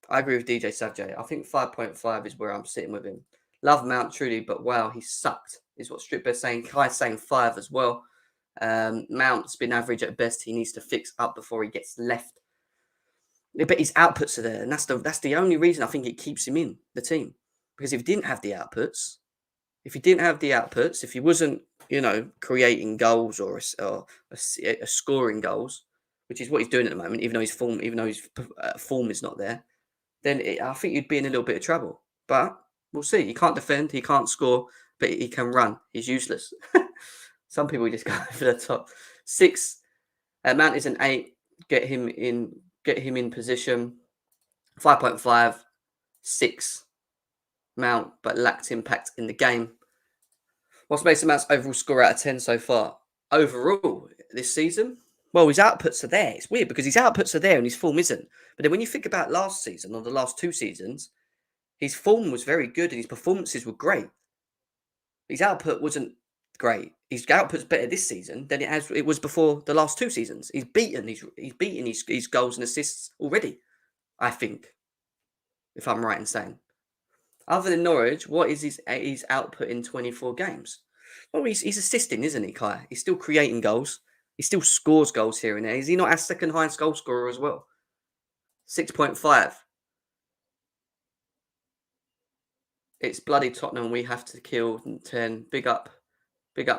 Speaker 1: I agree with DJ Savjay. I think 5.5 is where I'm sitting with him. Love Mount, truly, but wow, he sucked, is what Stripbear's saying. Kai's saying 5 as well. Mount's been average at best. He needs to fix up before he gets left. But his outputs are there, and that's the only reason I think it keeps him in the team. Because if he didn't have the outputs, if he wasn't, creating goals or scoring goals, which is what he's doing at the moment, even though his form is not there, then I think you'd be in a little bit of trouble. But we'll see. He can't defend, he can't score, but he can run. He's useless. Some people just go for the top. 6, Mount is an 8. Get him in position. 5.5, 6, Mount, but lacked impact in the game. What's Mason Mount's overall score out of 10 so far? Overall, this season? Well, his outputs are there. It's weird because his outputs are there and his form isn't. But then when you think about last season or the last 2 seasons, his form was very good and his performances were great. His output wasn't great. His output's better this season than it was before the last 2 seasons. He's beaten his goals and assists already, I think, if I'm right in saying. Other than Norwich, what is his output in 24 games? Well, he's assisting, isn't he, Kai? He's still creating goals. He still scores goals here and there. Is he not our second highest goal scorer as well? 6.5. It's bloody Tottenham. We have to kill 10. Big up,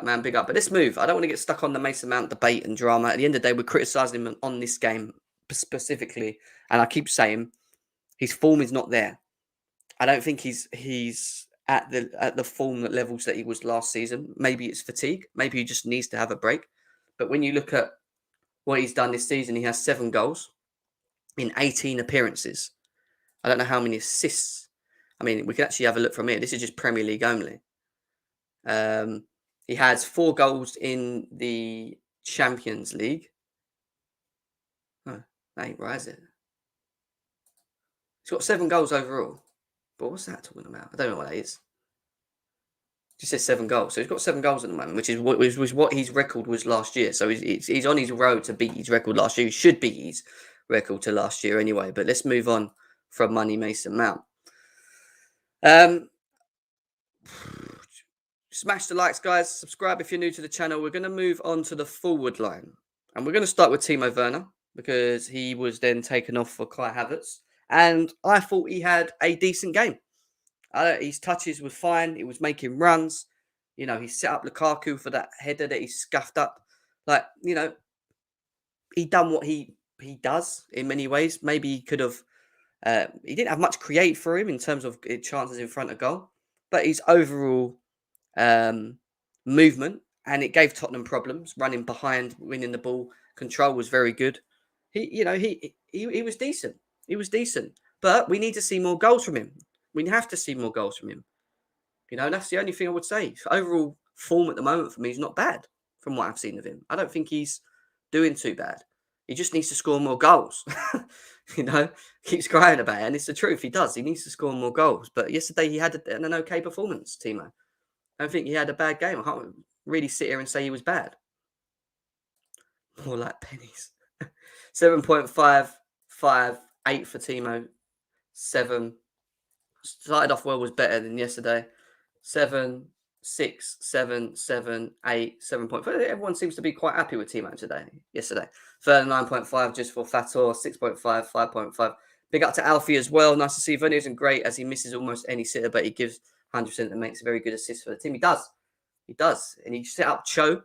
Speaker 1: man, big up. But let's move. I don't want to get stuck on the Mason Mount debate and drama. At the end of the day, we're criticising him on this game specifically. And I keep saying his form is not there. I don't think he's at the form levels that he was last season. Maybe it's fatigue. Maybe he just needs to have a break. But when you look at what he's done this season, he has 7 goals in 18 appearances. I don't know how many assists. I mean, we can actually have a look from here. This is just Premier League only. He has 4 goals in the Champions League. Oh, that ain't right, is it? He's got 7 goals overall. But what's that talking about? I don't know what that is. It just says 7 goals. So he's got 7 goals at the moment, which is what his record was last year. So he's on his road to beat his record last year. He should beat his record to last year anyway. But let's move on from Money Mason Mount. Smash the likes, guys. Subscribe if you're new to the channel. We're going to move on to the forward line. And we're going to start with Timo Werner because he was then taken off for Kai Havertz. And I thought he had a decent game. His touches were fine. He was making runs. You know, he set up Lukaku for that header that he scuffed up. Like, you know, he done what he does in many ways. Maybe he could have... he didn't have much create for him in terms of chances in front of goal. But his overall movement, and it gave Tottenham problems, running behind, winning the ball. Control was very good. He was decent. He was decent. But we need to see more goals from him. We have to see more goals from him. You know, that's the only thing I would say. Overall form at the moment for me is not bad from what I've seen of him. I don't think he's doing too bad. He just needs to score more goals. You know, keeps crying about it. And it's the truth. He does. He needs to score more goals. But yesterday he had an okay performance, Timo. I don't think he had a bad game. I can't really sit here and say he was bad. More like pennies. 7.55, 8 for Timo. 7. Started off well, was better than yesterday. 7, 6, 7, 7, 8, 7.5. Everyone seems to be quite happy with Timo yesterday. Further 9.5 just for Fator, 6.5, 5.5. Big up to Alfie as well. Nice to see. Werner isn't great as he misses almost any sitter, but he gives 100% and makes a very good assist for the team. He does. And he set up Cho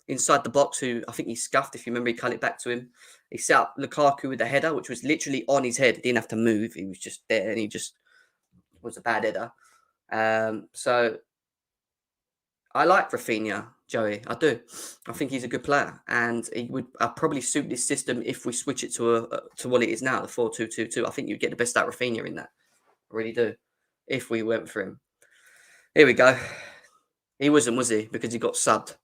Speaker 1: inside the box, who I think he scuffed. If you remember, he cut it back to him. He set up Lukaku with the header, which was literally on his head. He didn't have to move. He was just there, and he just was a bad header. So I like Rafinha, Joey. I do. I think he's a good player, and he would probably suit this system if we switch it to what it is now, the 4-2-2-2. I think you'd get the best out of Rafinha in that. I really do. If we went for him. Here we go. He wasn't, was he? Because he got subbed.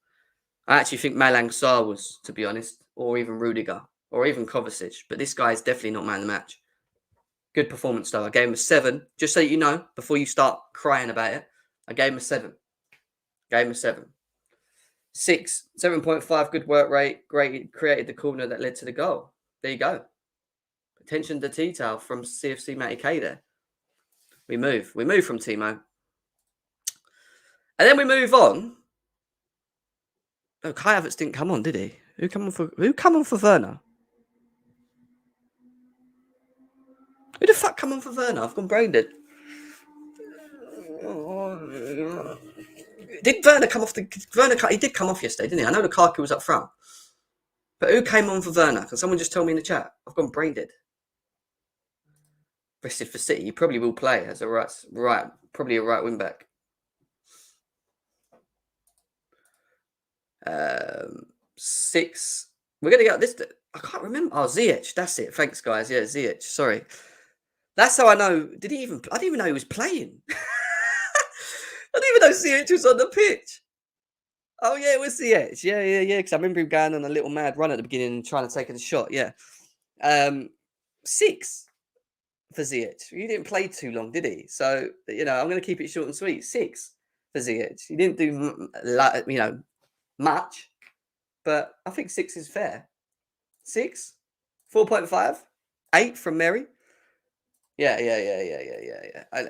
Speaker 1: I actually think Malang Sarr was, to be honest, or even Rudiger, or even Kovacic. But this guy is definitely not man of the match. Good performance, though. I gave him a 7. Just so you know, before you start crying about it, I gave him a 7. 6, 7.5, good work rate. Great, created the corner that led to the goal. There you go. Attention to detail from CFC Matty K there. We move from Timo. And then we move on. Oh, Kai Havertz didn't come on, did he? Who come on for Werner? Who the fuck come on for Werner? I've gone brain dead. Did Werner come off he did come off yesterday, didn't he? I know Lukaku was up front. But who came on for Werner? Can someone just tell me in the chat? I've gone brain dead. Rested for City. He probably will play as a probably a right wing back. 6. We're gonna get this. I can't remember. Oh, Ziyech. That's it. Thanks, guys. Yeah, Ziyech. Sorry. That's how I know. I didn't even know he was playing. I didn't even know Ziyech was on the pitch. Oh yeah, it was Ziyech. Yeah. Because I remember him going on a little mad run at the beginning and trying to take a shot. Yeah. 6 for Ziyech. He didn't play too long, did he? So I'm going to keep it short and sweet. 6 for Ziyech. He didn't do much, but I think 6 is fair. 6, 4.5, 8 from Mary. Yeah.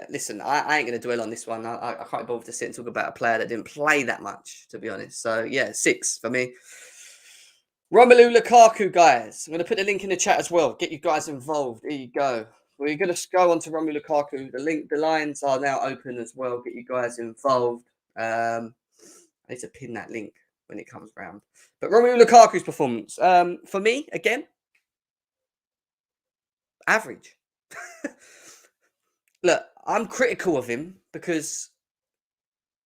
Speaker 1: Listen, I ain't going to dwell on this one. I can't bother to sit and talk about a player that didn't play that much, to be honest. So, yeah, 6 for me. Romelu Lukaku, guys. I'm going to put the link in the chat as well. Get you guys involved. Here you go. We're going to go on to Romelu Lukaku. The lines are now open as well. Get you guys involved. I need to pin that link when it comes round. But Romelu Lukaku's performance. For me, again, average. Look, I'm critical of him because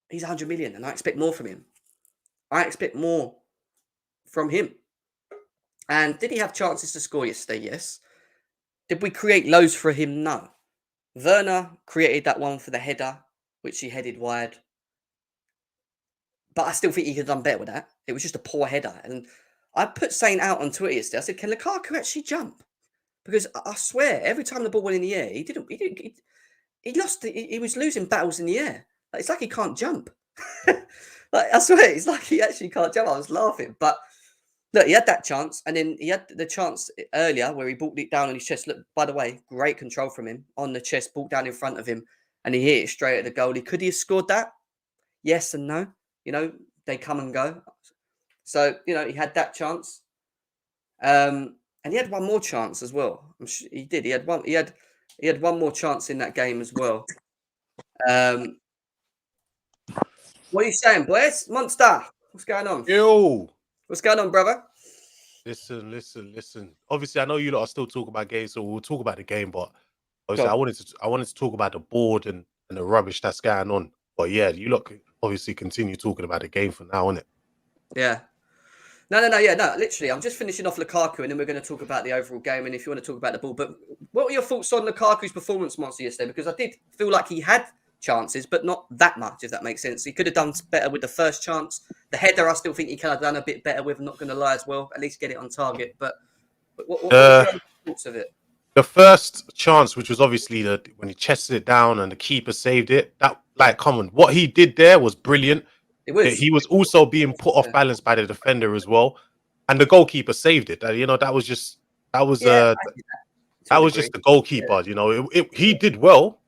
Speaker 1: he's 100 million and I expect more from him. I expect more from him. And did he have chances to score yesterday? Yes. Did we create loads for him? No. Werner created that one for the header, which he headed wide. But I still think he could have done better with that. It was just a poor header. And I put saying out on Twitter yesterday, I said, can Lukaku actually jump? Because I swear, every time the ball went in the air, he was losing battles in the air. It's like he can't jump. I swear, it's like he actually can't jump. I was laughing. But look, he had that chance. And then he had the chance earlier where he brought it down on his chest. Look, by the way, great control from him on the chest, brought down in front of him. And he hit it straight at the goalie. Could he have scored that? Yes and no. They come and go. So, he had that chance. And he had one more chance as well. I'm sure he did. He had one more chance in that game as well. What are you saying, boys? Monster, what's going on?
Speaker 2: Yo.
Speaker 1: What's going on, brother?
Speaker 2: Listen. Obviously, I know you lot are still talking about games, so we'll talk about the game. But obviously, I wanted to talk about the board and the rubbish that's going on. But yeah, you lot can obviously continue talking about the game for now, innit?
Speaker 1: Yeah. No. Literally, I'm just finishing off Lukaku, and then we're going to talk about the overall game. And if you want to talk about the ball, but what were your thoughts on Lukaku's performance, Monster, yesterday? Because I did feel like he had chances, but not that much, if that makes sense. He could have done better with the first chance. The header, I still think he could have done a bit better with. I'm not going to lie as well. At least get it on target. But what were your thoughts of it?
Speaker 2: The first chance, which was obviously when he chested it down and the keeper saved it, what he did there was brilliant. He was also being put off balance by the defender as well, and the goalkeeper saved it. That was just the goalkeeper. He did well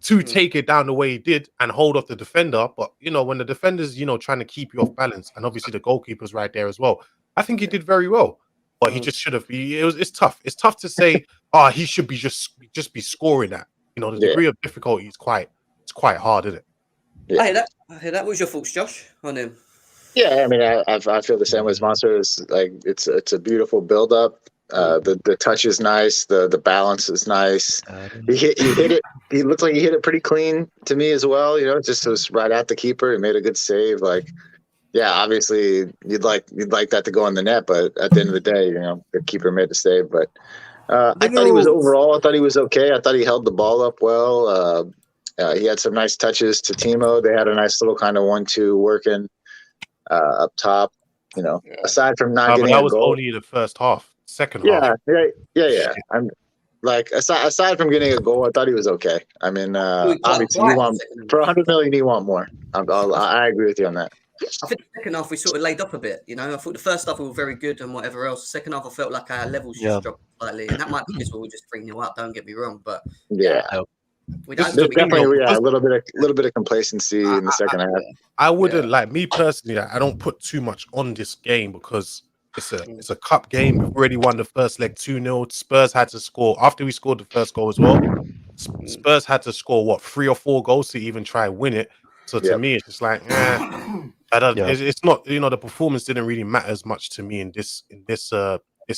Speaker 2: to take it down the way he did and hold off the defender. But when the defender's trying to keep you off balance, and obviously the goalkeeper's right there as well, I think he did very well. But he just should have. It's tough. It's tough to say. He should be just be scoring that. The degree of difficulty is quite hard, isn't it?
Speaker 1: Yeah. I hear that. What was your thoughts, Josh, on him?
Speaker 3: Yeah, I mean, I feel the same way as Monster. It's a beautiful build up. The touch is nice. The balance is nice. He hit it. He looked like he hit it pretty clean to me as well. It just was right at the keeper. He made a good save. Obviously you'd like that to go in the net, but at the end of the day, the keeper made the save. But I thought he was okay. I thought he held the ball up well. He had some nice touches to Timo. They had a nice little kind of 1-2 working up top. Aside from not getting
Speaker 2: that
Speaker 3: a
Speaker 2: was
Speaker 3: goal.
Speaker 2: only the first half. Second half.
Speaker 3: Yeah. I'm aside from getting a goal, I thought he was okay. I mean, obviously you want for 100 million, you want more. I agree with you on that.
Speaker 1: I think the second half we sort of laid up a bit. I thought the first half we were very good and whatever else. The second half I felt like our levels just dropped slightly, and that might be because we were just 3-0 up. Don't get me wrong, but
Speaker 3: there's definitely a little bit of complacency in the second half.
Speaker 2: I wouldn't me personally. I don't put too much on this game because it's a cup game. We've already won the first leg 2-0. Spurs had to score after we scored the first goal as well. Spurs had to score 3 or 4 goals to even try and win it. So to me, it's just like, I don't. It's not. The performance didn't really matter as much to me in this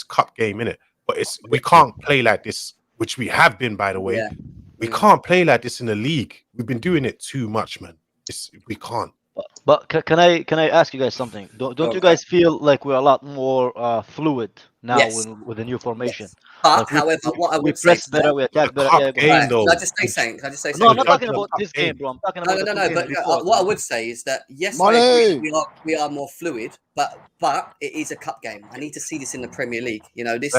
Speaker 2: cup game, innit? But we can't play like this, which we have been, by the way.
Speaker 1: Yeah.
Speaker 2: We can't play like this in the league. We've been doing it too much, man. We can't.
Speaker 4: But can I ask you guys something? Don't you guys feel like we're a lot more fluid now with the new formation?
Speaker 1: Yes. But
Speaker 4: like
Speaker 1: however, what I would
Speaker 4: we
Speaker 1: say
Speaker 4: press better, we attack better.
Speaker 2: Cup game, though.
Speaker 1: Can I just say something?
Speaker 4: No, I'm not talking about this game, bro. I'm talking about
Speaker 1: No. But what I would say is that yes, I agree, we are more fluid, but it is a cup game. I need to see this in the Premier League. You know, this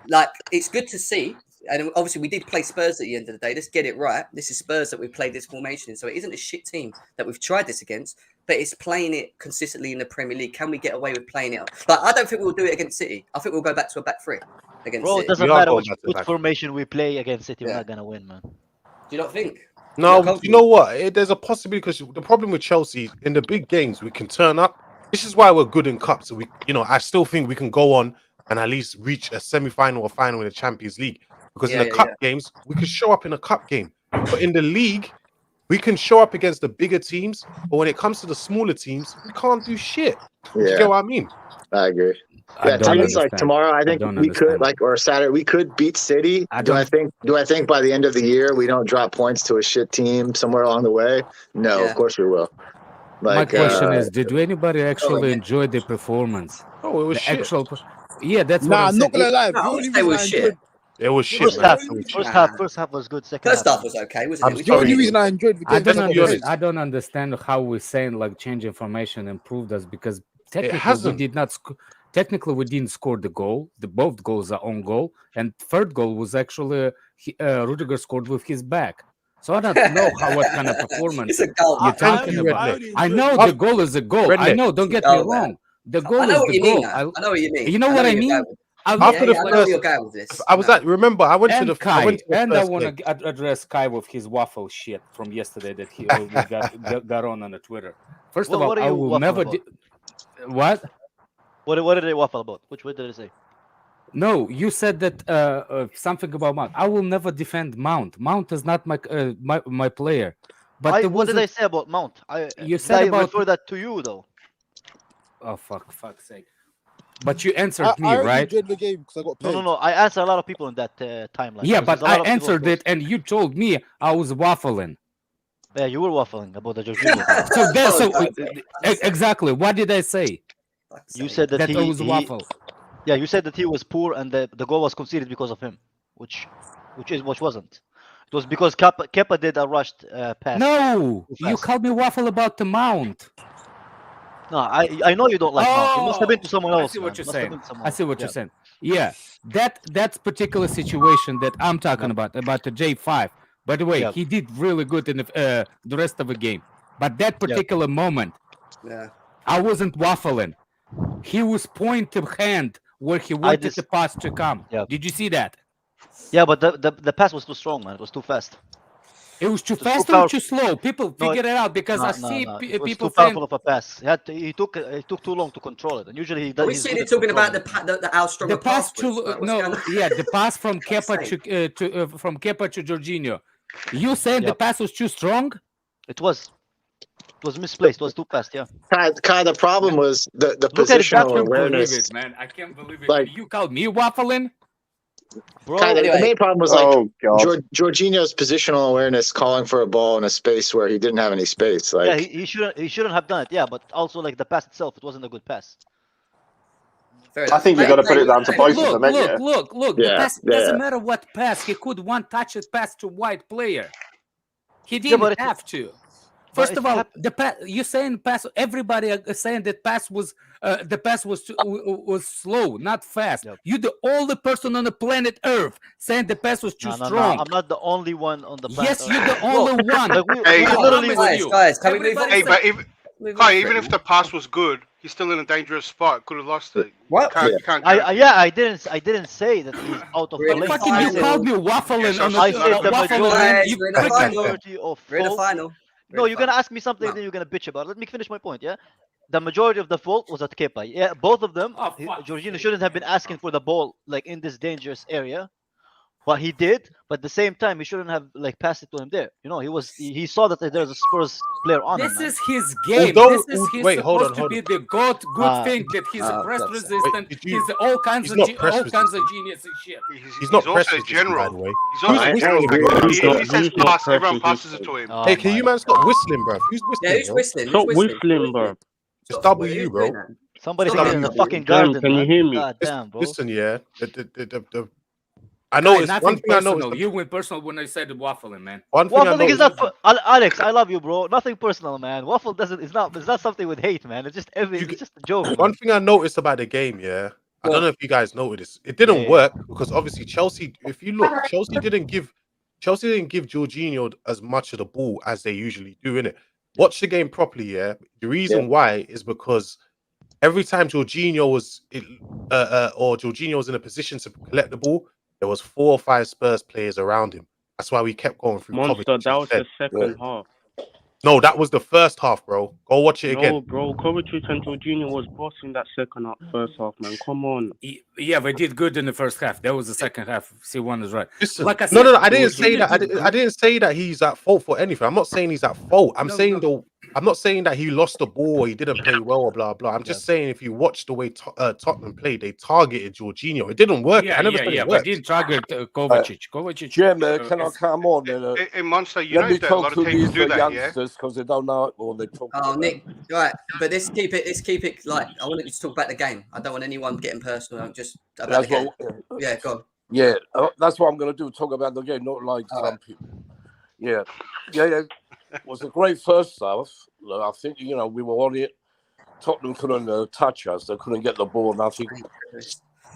Speaker 1: like it's good to see. And obviously, we did play Spurs at the end of the day. Let's get it right. This is Spurs that we played this formation in. So it isn't a shit team that we've tried this against, but it's playing it consistently in the Premier League. Can we get away with playing it? But I don't think we'll do it against City. I think we'll go back to a back three against City.
Speaker 4: It doesn't matter which formation we play against City. We're not going to win, man.
Speaker 1: Do you not think?
Speaker 2: No, you know what? There's a possibility because the problem with Chelsea, in the big games, we can turn up. This is why we're good in cups. So I still think we can go on and at least reach a semi-final or final in the Champions League. Because in the cup games, we can show up in a cup game. But in the league, we can show up against the bigger teams. But when it comes to the smaller teams, we can't do shit. You get what I mean?
Speaker 3: I agree. Times like tomorrow, I think we could, or Saturday, we could beat City. Do I think by the end of the year we don't drop points to a shit team somewhere along the way? No, of course we will.
Speaker 5: My question is, did anybody actually enjoy the performance?
Speaker 2: Oh, it was shit.
Speaker 5: That's what I'm
Speaker 6: not gonna lie.
Speaker 1: It was shit.
Speaker 2: It was shit.
Speaker 4: First half was good.
Speaker 1: First half was okay, wasn't it?
Speaker 6: The only reason I enjoyed the game.
Speaker 5: I don't understand how we're saying like changing formation improved us because technically we didn't score the goal. Both goals are on goal, and third goal was actually Rudiger scored with his back. So I don't know what kind of performance
Speaker 1: it's a goal.
Speaker 5: you're talking about. I know the goal is a goal. I know. Don't get me wrong. The goal is the goal.
Speaker 1: I know what you mean.
Speaker 5: You know what I mean?
Speaker 2: After the first, I was at. Remember, I went to the.
Speaker 5: Kai, I want to address Kai with his waffle shit from yesterday that he got on the Twitter. First of all, I will never. What?
Speaker 4: What did they waffle about? What did they say?
Speaker 5: No, you said that something about Mount. I will never defend Mount. Mount is not my player. But
Speaker 4: what did I say about Mount?
Speaker 5: You said
Speaker 4: I refer that to you though.
Speaker 5: Oh fuck's sake! But you answered me, right?
Speaker 6: Enjoyed the game because I got paid.
Speaker 4: No. I answered a lot of people in that timeline.
Speaker 5: Yeah, but I answered it, and you told me I was waffling.
Speaker 4: Yeah, you were waffling about the Jorginho.
Speaker 5: Exactly. What did I say?
Speaker 4: You said that
Speaker 5: he was waffle.
Speaker 4: Yeah, you said that he was poor and the goal was conceded because of him, which wasn't. It was because Kepa did a rushed pass.
Speaker 5: No, you called me waffle about the Mount.
Speaker 4: No, I know you don't like Mount. You must have been to someone else.
Speaker 5: I see what you're saying. I see what you're saying. Yeah, that particular situation that I'm talking about the J5. By the way, he did really good in the rest of the game. But that particular moment, I wasn't waffling. He was pointing hand where he wanted the pass to come. Yeah. Did you see that?
Speaker 4: Yeah, but the pass was too strong, man. It was too fast.
Speaker 5: It was too fast or too slow? People figure it out because I see people
Speaker 4: too powerful of a pass. It took too long to control it, and usually he does.
Speaker 1: Are we seeing it talking about the how strong the pass to
Speaker 5: the pass from Kepa to Jorginho. You saying the pass was too strong?
Speaker 4: It was misplaced. It was too fast. Yeah.
Speaker 3: Kai, the problem was the positional awareness.
Speaker 5: I can't believe it, man. I can't believe it. Like, you called me waffling?
Speaker 3: Bro, the main problem was Jorginho's positional awareness, calling for a ball in a space where he didn't have any space. Like,
Speaker 4: yeah, he shouldn't have done it. Yeah, but also like the pass itself, it wasn't a good pass.
Speaker 7: I think you got to put it down to both of them.
Speaker 5: Look. The pass doesn't matter what pass. He could one-touch it pass to white player. He didn't have to. First of all, the pass you're saying pass. Everybody is saying that pass was was slow, not fast. Yep. You're the only person on the planet Earth saying the pass was too strong.
Speaker 4: No, I'm not the only one on the planet.
Speaker 5: Yes, you're the only one.
Speaker 1: Guys, can we move on?
Speaker 7: Hey, but even if the pass was good, he's still in a dangerous spot. Could have lost it.
Speaker 1: What?
Speaker 4: I didn't say that he's out of
Speaker 5: position. You called me waffling on the
Speaker 4: majority of fault. No, you're gonna ask me something, then you're gonna bitch about it. Let me finish my point. Yeah, the majority of the fault was at Kepa. Yeah, both of them. Jorginho shouldn't have been asking for the ball like in this dangerous area. what he did. But at the same time, he shouldn't have like passed it to him there. You know, he saw that there's a Spurs player on him.
Speaker 5: This
Speaker 4: Man.
Speaker 5: is his game.
Speaker 2: Although-
Speaker 5: This is he's
Speaker 2: wait, hold
Speaker 5: supposed
Speaker 2: on,
Speaker 5: to
Speaker 2: hold
Speaker 5: be
Speaker 2: on.
Speaker 5: the good thing that he's press
Speaker 1: God,
Speaker 5: resistant.
Speaker 2: Wait, did you-
Speaker 5: He's all kinds
Speaker 2: he's
Speaker 5: of
Speaker 2: not press
Speaker 5: all kinds of
Speaker 2: resistant.
Speaker 5: genius and shit.
Speaker 2: He's not press
Speaker 7: also a
Speaker 2: resistant, by
Speaker 7: general.
Speaker 2: the way.
Speaker 7: He's also a
Speaker 2: Who's
Speaker 7: general.
Speaker 3: whistling?
Speaker 7: Like,
Speaker 3: Who's
Speaker 7: if he says
Speaker 8: Who's not
Speaker 7: pass,
Speaker 8: press
Speaker 7: everyone passes it
Speaker 8: resistant?
Speaker 7: to him.
Speaker 4: Oh
Speaker 2: Hey, can
Speaker 4: my
Speaker 2: you man stop whistling, bro? Who's
Speaker 1: Yeah,
Speaker 2: whistling,
Speaker 1: who's
Speaker 2: bro?
Speaker 1: whistling?
Speaker 8: Stop
Speaker 1: Who's whistling?
Speaker 8: whistling, bro.
Speaker 2: It's
Speaker 1: Stop-
Speaker 2: W,
Speaker 1: who's
Speaker 2: bro.
Speaker 1: doing that?
Speaker 4: Somebody
Speaker 1: Stop
Speaker 4: did it in
Speaker 1: it.
Speaker 4: the fucking
Speaker 8: Jam,
Speaker 4: garden,
Speaker 8: can you
Speaker 4: man.
Speaker 8: hear me?
Speaker 4: God damn, bro.
Speaker 2: Listen, yeah. I
Speaker 5: Guy,
Speaker 2: noticed
Speaker 5: nothing
Speaker 2: one thing. I
Speaker 5: personal.
Speaker 2: noticed.
Speaker 5: You went personal when I said waffling, man.
Speaker 2: One thing I
Speaker 4: Waffling is
Speaker 2: noticed.
Speaker 4: not Alex. I love you, bro. Nothing personal, man. Waffle doesn't. It's not something with hate, man. It's just it's just a joke.
Speaker 2: One
Speaker 4: Man.
Speaker 2: thing I noticed about the game, yeah. I don't know if you guys noticed this. It didn't
Speaker 4: Yeah.
Speaker 2: work because obviously Chelsea. If you look, Chelsea didn't give Jorginho as much of the ball as they usually do in it. Watch the game properly, yeah. The reason why is because every time Jorginho was in a position to collect the ball, there was 4 or 5 Spurs players around him. That's why we kept going through
Speaker 8: Monster,
Speaker 2: Kovacic
Speaker 8: that was
Speaker 2: instead.
Speaker 8: the second half.
Speaker 2: No, that was the first half, bro. Go watch it
Speaker 8: No,
Speaker 2: again.
Speaker 8: bro, Kovacic and Jorginho was bossing that first half, man. Come on.
Speaker 5: Yeah, they did good in the first half. That was the second half. C1 is right.
Speaker 2: Listen,
Speaker 5: Like I
Speaker 2: no,
Speaker 5: said,
Speaker 2: I didn't
Speaker 5: he
Speaker 2: say that.
Speaker 5: did
Speaker 2: I didn't say that he's at fault for anything. I'm not saying he's at fault. I'm
Speaker 5: No,
Speaker 2: saying
Speaker 5: no.
Speaker 2: I'm not saying that he lost the ball or he didn't play well or blah blah. I'm just saying if you watch the way Tottenham played, they targeted Jorginho. It didn't work.
Speaker 5: Yeah,
Speaker 2: I never
Speaker 5: yeah,
Speaker 2: said
Speaker 5: yeah.
Speaker 2: it
Speaker 5: But
Speaker 2: worked.
Speaker 5: didn't target Kovacic. Kovacic.
Speaker 6: Jim, can I come on?
Speaker 7: In Monster, you
Speaker 6: Let
Speaker 7: know
Speaker 6: me
Speaker 7: that a lot
Speaker 6: talk
Speaker 7: of
Speaker 6: to
Speaker 7: teams
Speaker 6: these
Speaker 7: do that, yeah?
Speaker 6: youngsters because they don't know what they're talking
Speaker 1: Oh,
Speaker 6: about.
Speaker 1: Nick, right. But let's keep it like I want you to talk about the game. I don't want anyone getting personal. Just about
Speaker 6: That's
Speaker 1: the game.
Speaker 6: what.
Speaker 1: Yeah, go on.
Speaker 6: Yeah, that's what I'm going to do. Talk about the game, not like some people. Yeah. It was a great first half. I think we were on it. Tottenham couldn't touch us. They couldn't get the ball. Nothing.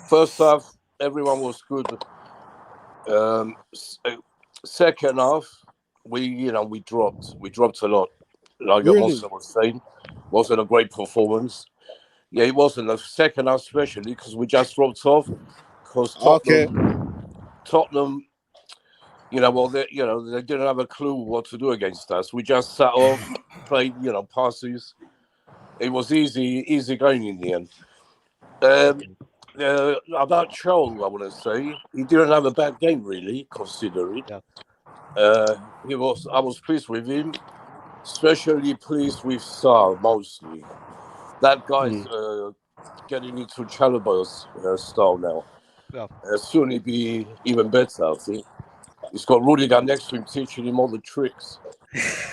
Speaker 6: First half, everyone was good. Second half, we dropped. We dropped a lot. Like Really? Monster was saying, wasn't a great performance. Yeah, it wasn't. The second half, especially because we just dropped off. Because Tottenham, they didn't have a clue what to do against us. We just sat off, played, passes. It was easy going in the end. About Chol, I want to say he didn't have a bad game really, considering.
Speaker 4: Yeah.
Speaker 6: I was pleased with him, especially pleased with Sarr mostly. That guy's getting into Chalobah's style now.
Speaker 4: Yeah.
Speaker 6: Soon he'll be even better, I think. He's got Rudiger next to him teaching him all the tricks.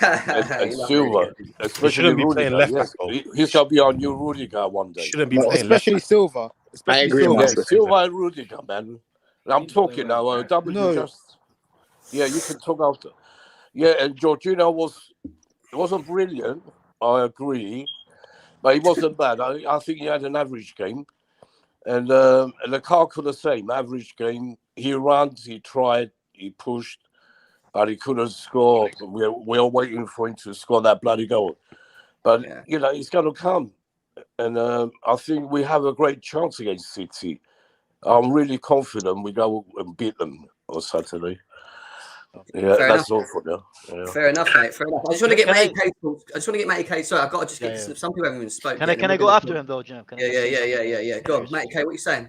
Speaker 6: And Silva, especially
Speaker 2: be playing
Speaker 6: Rudiger.
Speaker 2: left
Speaker 6: Yes.
Speaker 2: back,
Speaker 6: he's going to be our new Rudiger one day.
Speaker 2: Shouldn't be playing left.
Speaker 6: Especially Silva.
Speaker 3: I agree,
Speaker 6: Yeah,
Speaker 3: Monster.
Speaker 6: Silva and Rudiger, man. I'm talking now. W yeah, you can talk after. Yeah, and Jorginho wasn't brilliant. I agree, but he wasn't bad. I think he had an average game, and Lukaku the same average game. He ran, he tried, he pushed, but he couldn't score. We're waiting for him to score that bloody goal, but he's going to come, and I think we have a great chance against City. I'm really confident we go and beat them on Saturday. Yeah,
Speaker 1: Fair
Speaker 6: that's
Speaker 1: enough.
Speaker 6: all for now. Yeah.
Speaker 1: Fair enough, mate. Fair enough. I just want to get Matty K. Sorry, I've got to just get some people haven't even spoken.
Speaker 4: Can I go after him though, Jim?
Speaker 1: Yeah. Go on, Matty K. What are you saying?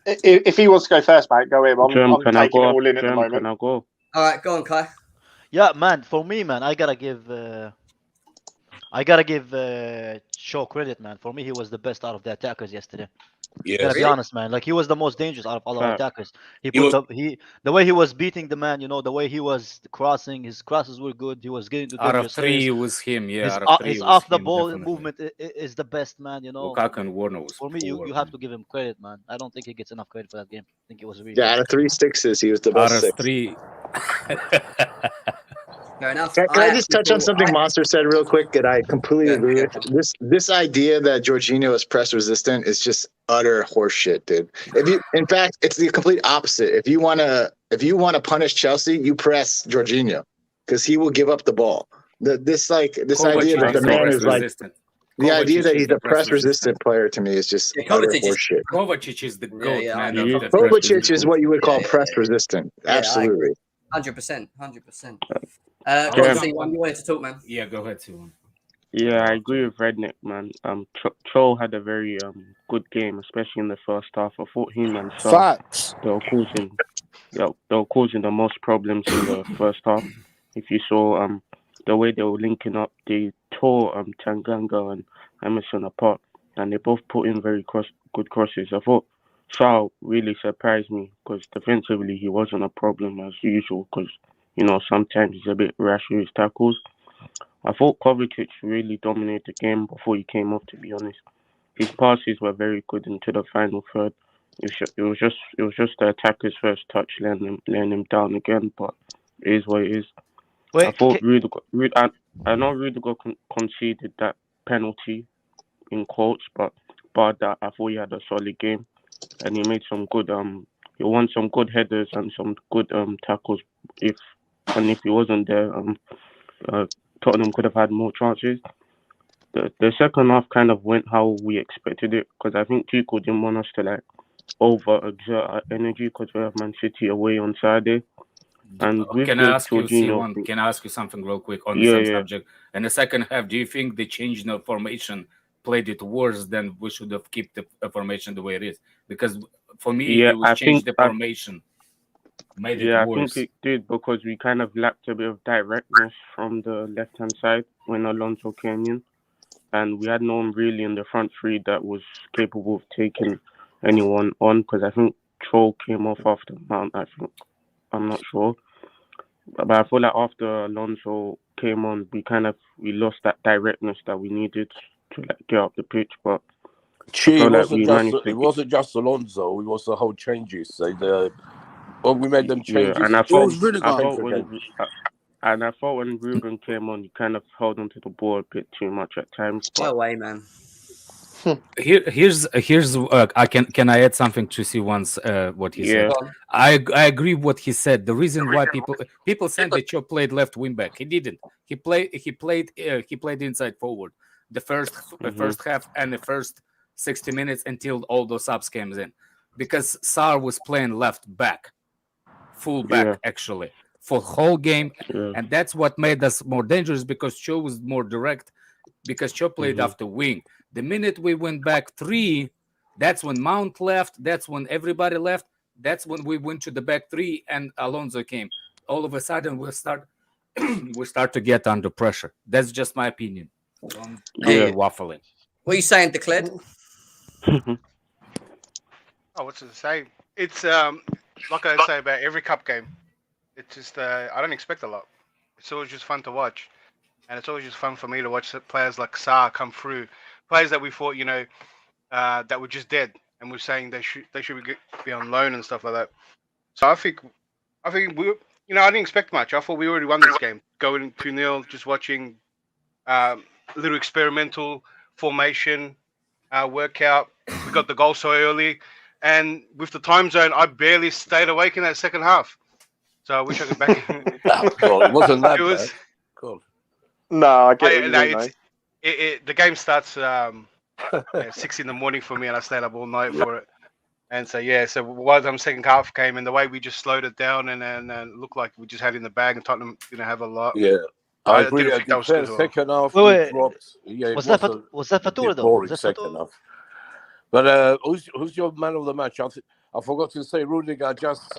Speaker 9: If he wants to go first, mate, go in. I'm taking it all in at the moment.
Speaker 8: Can I go?
Speaker 1: All right, go on, Kai.
Speaker 4: Yeah, man. For me, man, I gotta give Shaw credit, man. For me, he was the best out of the attackers yesterday.
Speaker 6: Yeah,
Speaker 4: Gotta be honest, man. Like he was the most dangerous out of all our attackers. The way he was beating the man, the way he was crossing, his crosses were good. He was getting to
Speaker 5: Out of
Speaker 4: dangerous
Speaker 5: 3
Speaker 4: areas.
Speaker 5: it was him. Yeah,
Speaker 4: His off the ball movement is the best, man.
Speaker 5: Lukaku and Warner was
Speaker 4: for me,
Speaker 5: poor,
Speaker 4: you have to give him credit, man. I don't think he gets enough credit for that game. I think it was really
Speaker 3: Yeah, out of 3 sixes, he was the best.
Speaker 5: out of 3.
Speaker 1: Fair enough.
Speaker 3: Can I just touch on something Monster said real quick that I completely agree with? This idea that Jorginho is press resistant is just utter horseshit, dude. In fact, it's the complete opposite. If you wanna punish Chelsea, you press Jorginho because he will give up the ball. This idea that the man is like the idea that he's a press resistant player to me is just utter horseshit.
Speaker 5: Kovacic is the goat, man.
Speaker 3: Kovacic is what you would call press resistant. Absolutely.
Speaker 1: 100%. Go on, C1, you wanted to talk, man.
Speaker 5: Yeah, go ahead, C1.
Speaker 8: Yeah, I agree with Redneck, man. Troll had a very good game, especially in the first half. I thought him and Sarr, they were causing they were causing the most problems in the first half. If you saw the way they were linking up, they tore Tanganga and Emerson apart, and they both put in very good crosses. I thought Sal really surprised me because defensively he wasn't a problem as usual because, you know, sometimes he's a bit rash with his tackles. I thought Kovacic really dominated the game before he came off, to be honest. His passes were very good into the final third. It was just the attacker's first touch, laying him down again, but it is what it is. I thought I know Rudiger conceded that penalty in quotes, but that I thought he had a solid game, and he made some good he won some good headers and some good tackles. If he wasn't there, Tottenham could have had more chances. The second half kind of went how we expected it because I think Tuchel didn't want us to over-exert our energy because we have Man City away on Saturday. And
Speaker 5: can I ask you something real quick on the same subject? In the second half, do you think the change in the formation played it worse than we should have kept the formation the way it is? Because for me, it was changed the formation. Made it worse.
Speaker 8: I think it did because we kind of lacked a bit of directness from the left-hand side when Alonso came in. And we had no one really in the front three that was capable of taking anyone on because I think Troll came off after Mount, I'm not sure. But I feel like after Alonso came on, we lost that directness that we needed to get up the pitch. But
Speaker 6: it wasn't just Alonso, it was the whole changes. We made them changes.
Speaker 8: Yeah, and I thought when Ruben came on, he kind of held onto the ball a bit too much at times.
Speaker 1: No way, man.
Speaker 5: Here's can I add something to see once what he said? I agree with what he said. The reason why people said that Cho played left wing back, he didn't. He played inside forward the first half and the first 60 minutes until all those subs came in, because Sarr was playing left back, full back actually for whole game, and that's what made us more dangerous because Cho was more direct because Cho played after wing. The minute we went back 3, that's when Mount left. That's when everybody left. That's when we went to the back 3 and Alonso came. All of a sudden, we start to get under pressure. That's just my opinion. Waffling.
Speaker 1: What are you saying, Declared?
Speaker 7: What's to say? It's like I say about every cup game. It's just I don't expect a lot. It's always just fun to watch, and it's always just fun for me to watch players like Sarr come through. Players that we thought, that were just dead, and we're saying they should be on loan and stuff like that. So I think we, I didn't expect much. I thought we already won this game, going 2-0, just watching little experimental formation workout. We got the goal so early, and with the time zone, I barely stayed awake in that second half. So I wish I could back.
Speaker 6: It wasn't that bad. Cool.
Speaker 9: No, I get it.
Speaker 7: The game starts 6 a.m. for me, and I stayed up all night for it. And so by the time second half came, and the way we just slowed it down and looked like we just had it in the bag, and Tottenham didn't have a lot.
Speaker 6: Yeah, I agree. I think second half dropped. Yeah,
Speaker 4: was that Fatura though?
Speaker 6: Boring second half. But who's your man of the match? I forgot to say Rudiger just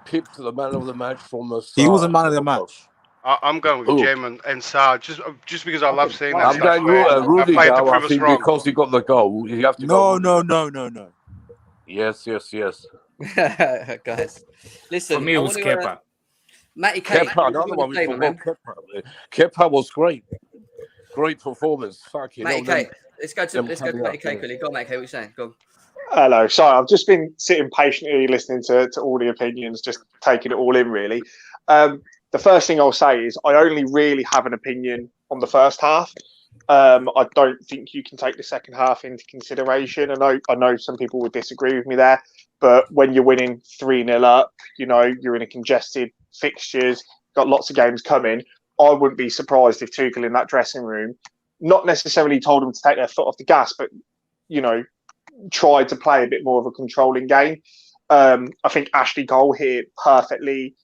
Speaker 6: pipped the man of the match from the start.
Speaker 10: He was a man of the match.
Speaker 7: I'm going with Jem and Sarr just because I love seeing that.
Speaker 6: I'm going Rudiger, I think, because he got the goal. You have to
Speaker 10: No.
Speaker 6: Yes.
Speaker 1: Guys, listen.
Speaker 5: For me, it was Kepa.
Speaker 1: Matty K.
Speaker 6: Kepa, another one we forgot. Kepa was great. Great performance. Fucking
Speaker 1: Matty K. Let's go to Matty K quickly. Go on, Matty K. What are you saying? Go on.
Speaker 9: Hello. Sorry, I've just been sitting patiently listening to all the opinions, just taking it all in, really. The first thing I'll say is I only really have an opinion on the first half. I don't think you can take the second half into consideration. I know some people would disagree with me there, but when you're winning 3-0 up, you're in a congested fixtures, got lots of games coming. I wouldn't be surprised if Tuchel in that dressing room not necessarily told them to take their foot off the gas, but tried to play a bit more of a controlling game. I think Ashley Cole hit it perfectly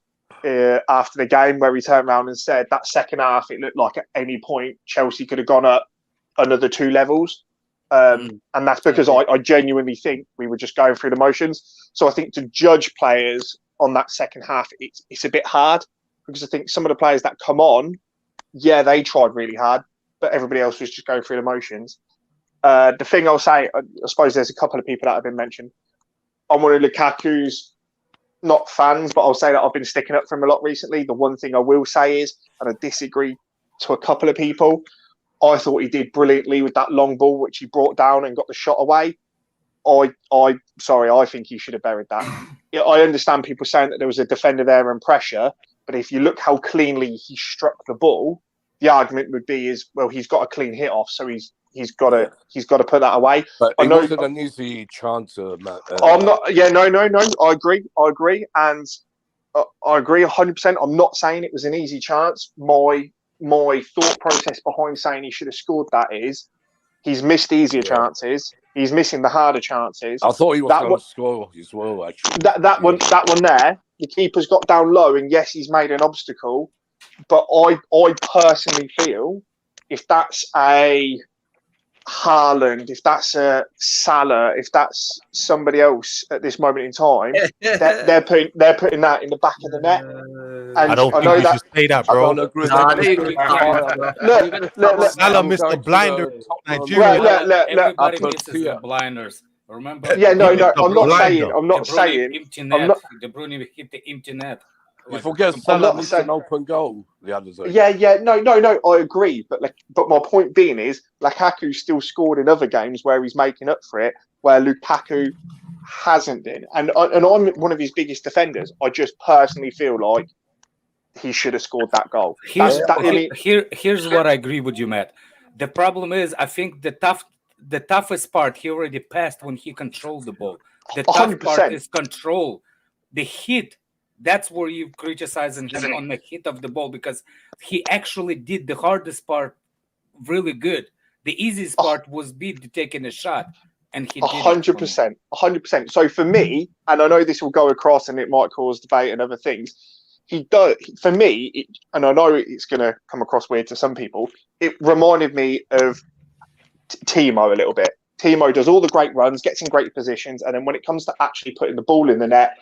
Speaker 9: after the game, where he turned around and said that second half it looked like at any point Chelsea could have gone up another 2 levels, and that's because I genuinely think we were just going through the motions. So I think to judge players on that second half, it's a bit hard because I think some of the players that come on, yeah, they tried really hard, but everybody else was just going through the motions. The thing I'll say, I suppose there's a couple of people that have been mentioned. I'm one of Lukaku's not fans, but I'll say that I've been sticking up for him a lot recently. The one thing I will say is, and I disagree to a couple of people, I thought he did brilliantly with that long ball, which he brought down and got the shot away. I think he should have buried that. I understand people saying that there was a defender there and pressure, but if you look how cleanly he struck the ball, the argument would be well, he's got a clean hit off, so he's got to put that away.
Speaker 6: But it wasn't an easy chance, Matt.
Speaker 9: I'm not. Yeah, no. I agree, and I agree 100%. I'm not saying it was an easy chance. My thought process behind saying he should have scored that is he's missed easier chances. He's missing the harder chances.
Speaker 6: I thought he was going to score as well. Actually,
Speaker 9: that one there, the keeper's got down low, and yes, he's made an obstacle. But I personally feel if that's a Haaland, if that's a Salah, if that's somebody else at this moment in time, they're putting that in the back of the net. And
Speaker 2: I don't think you should say that, bro.
Speaker 9: Salah
Speaker 2: missed the blinder.
Speaker 5: Everybody misses the blinders. Remember?
Speaker 9: Yeah, no. I'm not saying.
Speaker 5: De Bruyne hit the empty net.
Speaker 6: You forget Salah missed an open goal the other day.
Speaker 9: Yeah. No. I agree, but my point being is Lukaku still scored in other games where he's making up for it, where Lukaku hasn't been. And I'm one of his biggest defenders. I just personally feel like he should have scored that goal.
Speaker 5: Here's what I agree with you, Matt. The problem is, I think the toughest part he already passed when he controlled the ball. The tough
Speaker 9: 100%.
Speaker 5: part is control. The hit. That's where you criticizing him on the hit of the ball, because he actually did the hardest part really good. The easiest part was taking a shot, and he did
Speaker 9: 100%. 100%. So for me, and I know this will go across and it might cause debate and other things, he does. For me, and I know it's going to come across weird to some people, it reminded me of Timo a little bit. Timo does all the great runs, gets in great positions, and then when it comes to actually putting the ball in the net,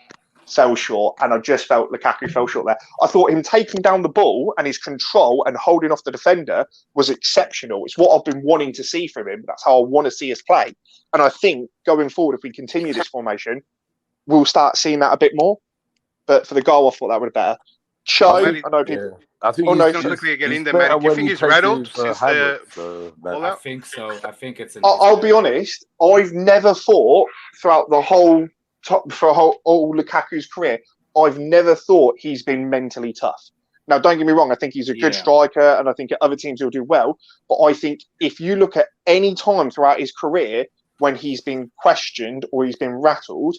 Speaker 9: fell short. And I just felt Lukaku fell short there. I thought him taking down the ball and his control and holding off the defender was exceptional. It's what I've been wanting to see from him. That's how I want to see us play. And I think going forward, if we continue this formation, we'll start seeing that a bit more. But for the goal, I thought that would be better. I know people.
Speaker 6: I think
Speaker 7: he's going to quickly get in there, man. Do you think he's rattled since the
Speaker 5: I think so. I think it's.
Speaker 9: I'll be honest. I've never thought throughout the whole all Lukaku's career, I've never thought he's been mentally tough. Now, don't get me wrong. I think he's a good striker, and I think at other teams he'll do well. But I think if you look at any time throughout his career when he's been questioned or he's been rattled,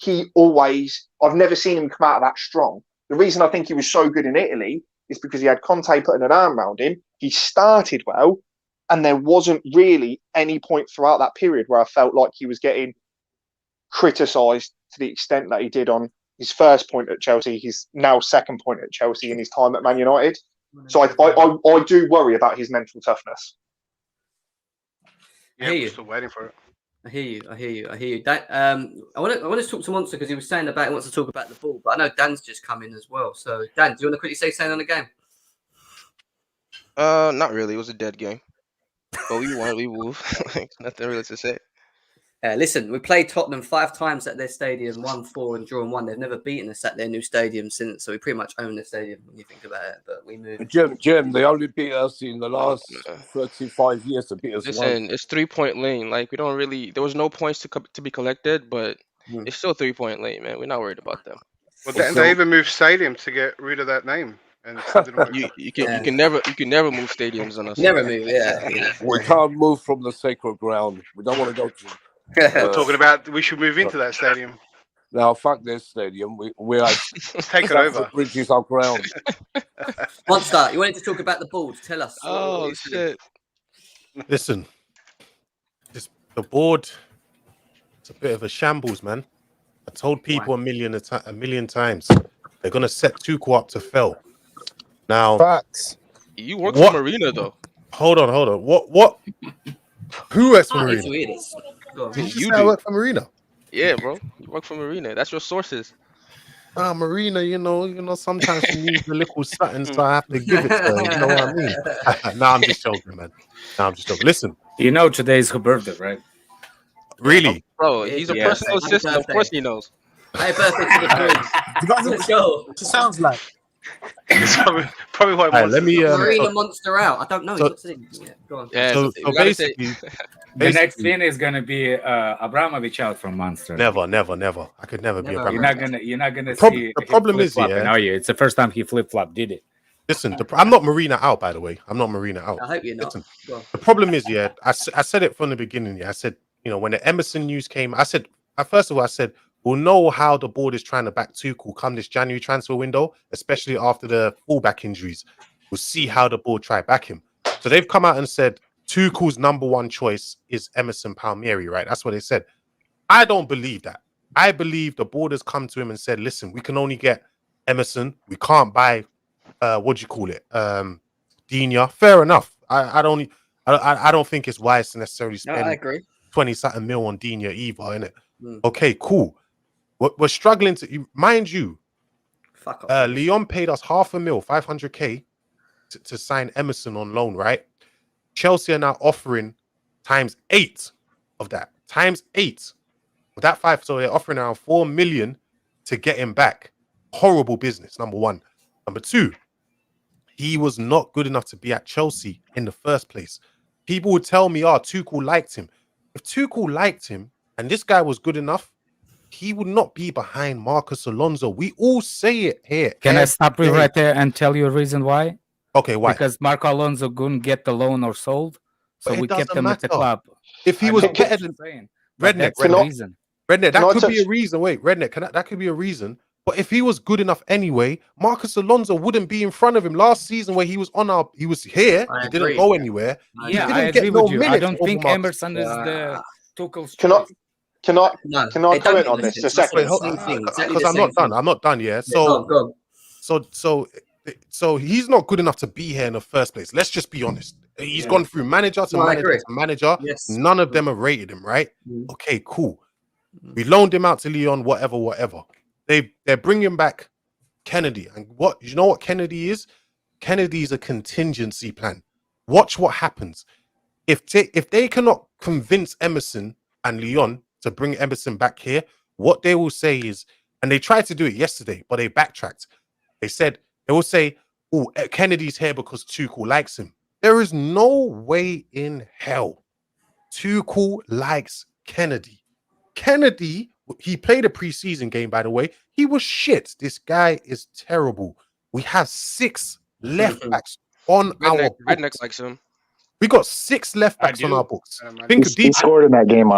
Speaker 9: I've never seen him come out of that strong. The reason I think he was so good in Italy is because he had Conte putting an arm around him. He started well, and there wasn't really any point throughout that period where I felt like he was getting criticised to the extent that he did on his first point at Chelsea, his now second point at Chelsea in his time at Man United. So I do worry about his mental toughness.
Speaker 7: Yeah, I'm still waiting for it.
Speaker 1: I hear you. Dan, I want to talk to Monster because he was saying about he wants to talk about the ball, but I know Dan's just come in as well. So Dan, do you want to quickly say something on the game?
Speaker 11: Not really. It was a dead game, but we won. We moved. Nothing really to say.
Speaker 1: Listen, we played Tottenham 5 times at their stadium, won 4 and drawn 1. They've never beaten us at their new stadium since, so we pretty much own the stadium when you think about it. But we moved.
Speaker 6: Jim, they only beat us in the last 35 years to beat us.
Speaker 11: Listen, it's 3-point lane. Like, we don't really. There was no points to be collected, but it's still 3-point lane, man. We're not worried about them.
Speaker 7: Well, they even moved stadium to get rid of that name. And
Speaker 11: you can never move stadiums on us.
Speaker 1: Never move, yeah.
Speaker 6: We can't move from the sacred ground. We don't want to go to.
Speaker 7: We're talking about we should move into that stadium.
Speaker 6: Now, fuck this stadium. We are
Speaker 7: take it over.
Speaker 6: Bridge is our ground.
Speaker 1: Monster, you wanted to talk about the board. Tell us.
Speaker 11: Oh shit!
Speaker 2: Listen, the board. It's a bit of a shambles, man. I told people a million times they're gonna set Tuchel up to fail. Now,
Speaker 12: facts.
Speaker 11: You work for Marina though.
Speaker 2: Hold on. What? Who works for Marina?
Speaker 11: You
Speaker 2: I work for Marina.
Speaker 11: Yeah, bro. You work for Marina. That's your sources.
Speaker 2: Marina, sometimes she needs a little something, so I have to give it to her. You know what I mean? Nah, I'm just joking, man. Nah, I'm just joking. Listen,
Speaker 5: Today is her birthday, right?
Speaker 2: really?
Speaker 11: Bro, he's a
Speaker 5: Yeah.
Speaker 11: personal
Speaker 1: Happy
Speaker 11: assistant. Of
Speaker 1: birthday.
Speaker 11: course he knows.
Speaker 1: Happy birthday to the twins.
Speaker 10: You guys know
Speaker 1: Let's
Speaker 10: what
Speaker 1: go.
Speaker 10: she sounds like?
Speaker 7: It's probably why
Speaker 2: All right, let
Speaker 7: Monsters
Speaker 2: me.
Speaker 7: not
Speaker 1: Marina
Speaker 7: saying.
Speaker 1: Monster out. I don't know. He's
Speaker 2: So,
Speaker 1: not saying it yet. Go on.
Speaker 11: Yeah,
Speaker 2: so,
Speaker 11: we
Speaker 2: so
Speaker 11: gotta say.
Speaker 2: basically,
Speaker 5: The next
Speaker 2: basically,
Speaker 5: thing is gonna be Abramovich out from Monster.
Speaker 2: never. I could never be a
Speaker 1: Never.
Speaker 2: Abramovich.
Speaker 5: You're not gonna
Speaker 2: The
Speaker 5: see
Speaker 2: problem
Speaker 5: him
Speaker 2: is,
Speaker 5: flip-flopping,
Speaker 2: yeah.
Speaker 5: are you? It's the first time he flip-flop did it.
Speaker 2: Listen, I'm not Marina out, by the way. I'm not Marina out.
Speaker 1: I hope you're not.
Speaker 2: Listen,
Speaker 1: Go on.
Speaker 2: the problem is, yeah, I said it from the beginning. Yeah, I said, when the Emerson news came, I said, first of all, I said, we'll know how the board is trying to back Tuchel come this January transfer window, especially after the fullback injuries. We'll see how the board try back him. So they've come out and said Tuchel's number one choice is Emerson Palmieri, right? That's what they said. I don't believe that. I believe the board has come to him and said, listen, we can only get Emerson. We can't buy what do you call it? Digne. Fair enough. I don't think it's wise to necessarily
Speaker 1: No, I
Speaker 2: spend
Speaker 1: agree.
Speaker 2: 20-something mil on Digne either, innit?
Speaker 1: Mm.
Speaker 2: Okay, cool. We're struggling to, mind you,
Speaker 1: Fuck off.
Speaker 2: Lyon paid us $500,000, 500K to sign Emerson on loan, right? Chelsea are now offering times 8 of that. Times 8 of that 5. So they're offering around 4 million to get him back. Horrible business, number one. Number two, he was not good enough to be at Chelsea in the first place. People would tell me, Tuchel liked him. If Tuchel liked him and this guy was good enough, he would not be behind Marcus Alonso. We all say it here.
Speaker 5: Can I stop you right there and tell you a reason why?
Speaker 2: Okay, why?
Speaker 5: Because Marco Alonso couldn't get the loan or sold, so we kept him at the club.
Speaker 2: If he was better than Redneck,
Speaker 5: that's the reason.
Speaker 2: Redneck, that could be a reason. Wait, Redneck, that could be a reason. But if he was good enough anyway, Marcus Alonso wouldn't be in front of him last season where he was he was here. He didn't go anywhere.
Speaker 5: Yeah, I agree with you. I don't think Emerson is the Tuchel's choice.
Speaker 9: Can I comment on this a second?
Speaker 2: Because I'm not done. I'm not done. Yeah. So he's not good enough to be here in the first place. Let's just be honest. He's gone through manager to manager to manager. Yes. None of them have rated him, right? Okay, cool. We loaned him out to Lyon, whatever. They're bringing back Kennedy. And you know what Kennedy is? Kennedy's a contingency plan. Watch what happens. If they cannot convince Emerson and Lyon to bring Emerson back here, what they will say is, and they tried to do it yesterday, but they backtracked. They will say, Kennedy's here because Tuchel likes him. There is no way in hell Tuchel likes Kennedy. Kennedy, he played a preseason game, by the way. He was shit. This guy is terrible. We have 6 left backs on our books.
Speaker 11: Redneck likes him.
Speaker 2: We got 6 left backs on our books.
Speaker 3: He scored in that game.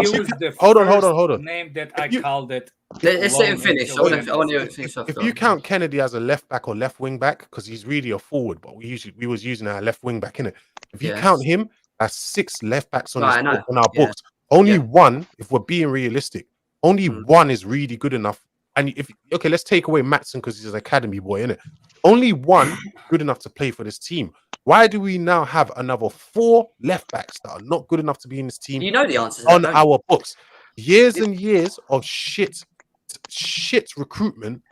Speaker 2: Hold on.
Speaker 5: Name that I called it.
Speaker 1: Let's let him finish. I want to finish off.
Speaker 2: If you count Kennedy as a left back or left wing back, because he's really a forward, but we was using our left wing back in it. If you count him, that's 6 left backs on our books. Only one, if we're being realistic, only one is really good enough. And let's take away Matson because he's an academy boy, innit? Only one good enough to play for this team. Why do we now have another 4 left backs that are not good enough to be in this team?
Speaker 1: You know the answers
Speaker 2: on our books. Years and years of shit recruitment.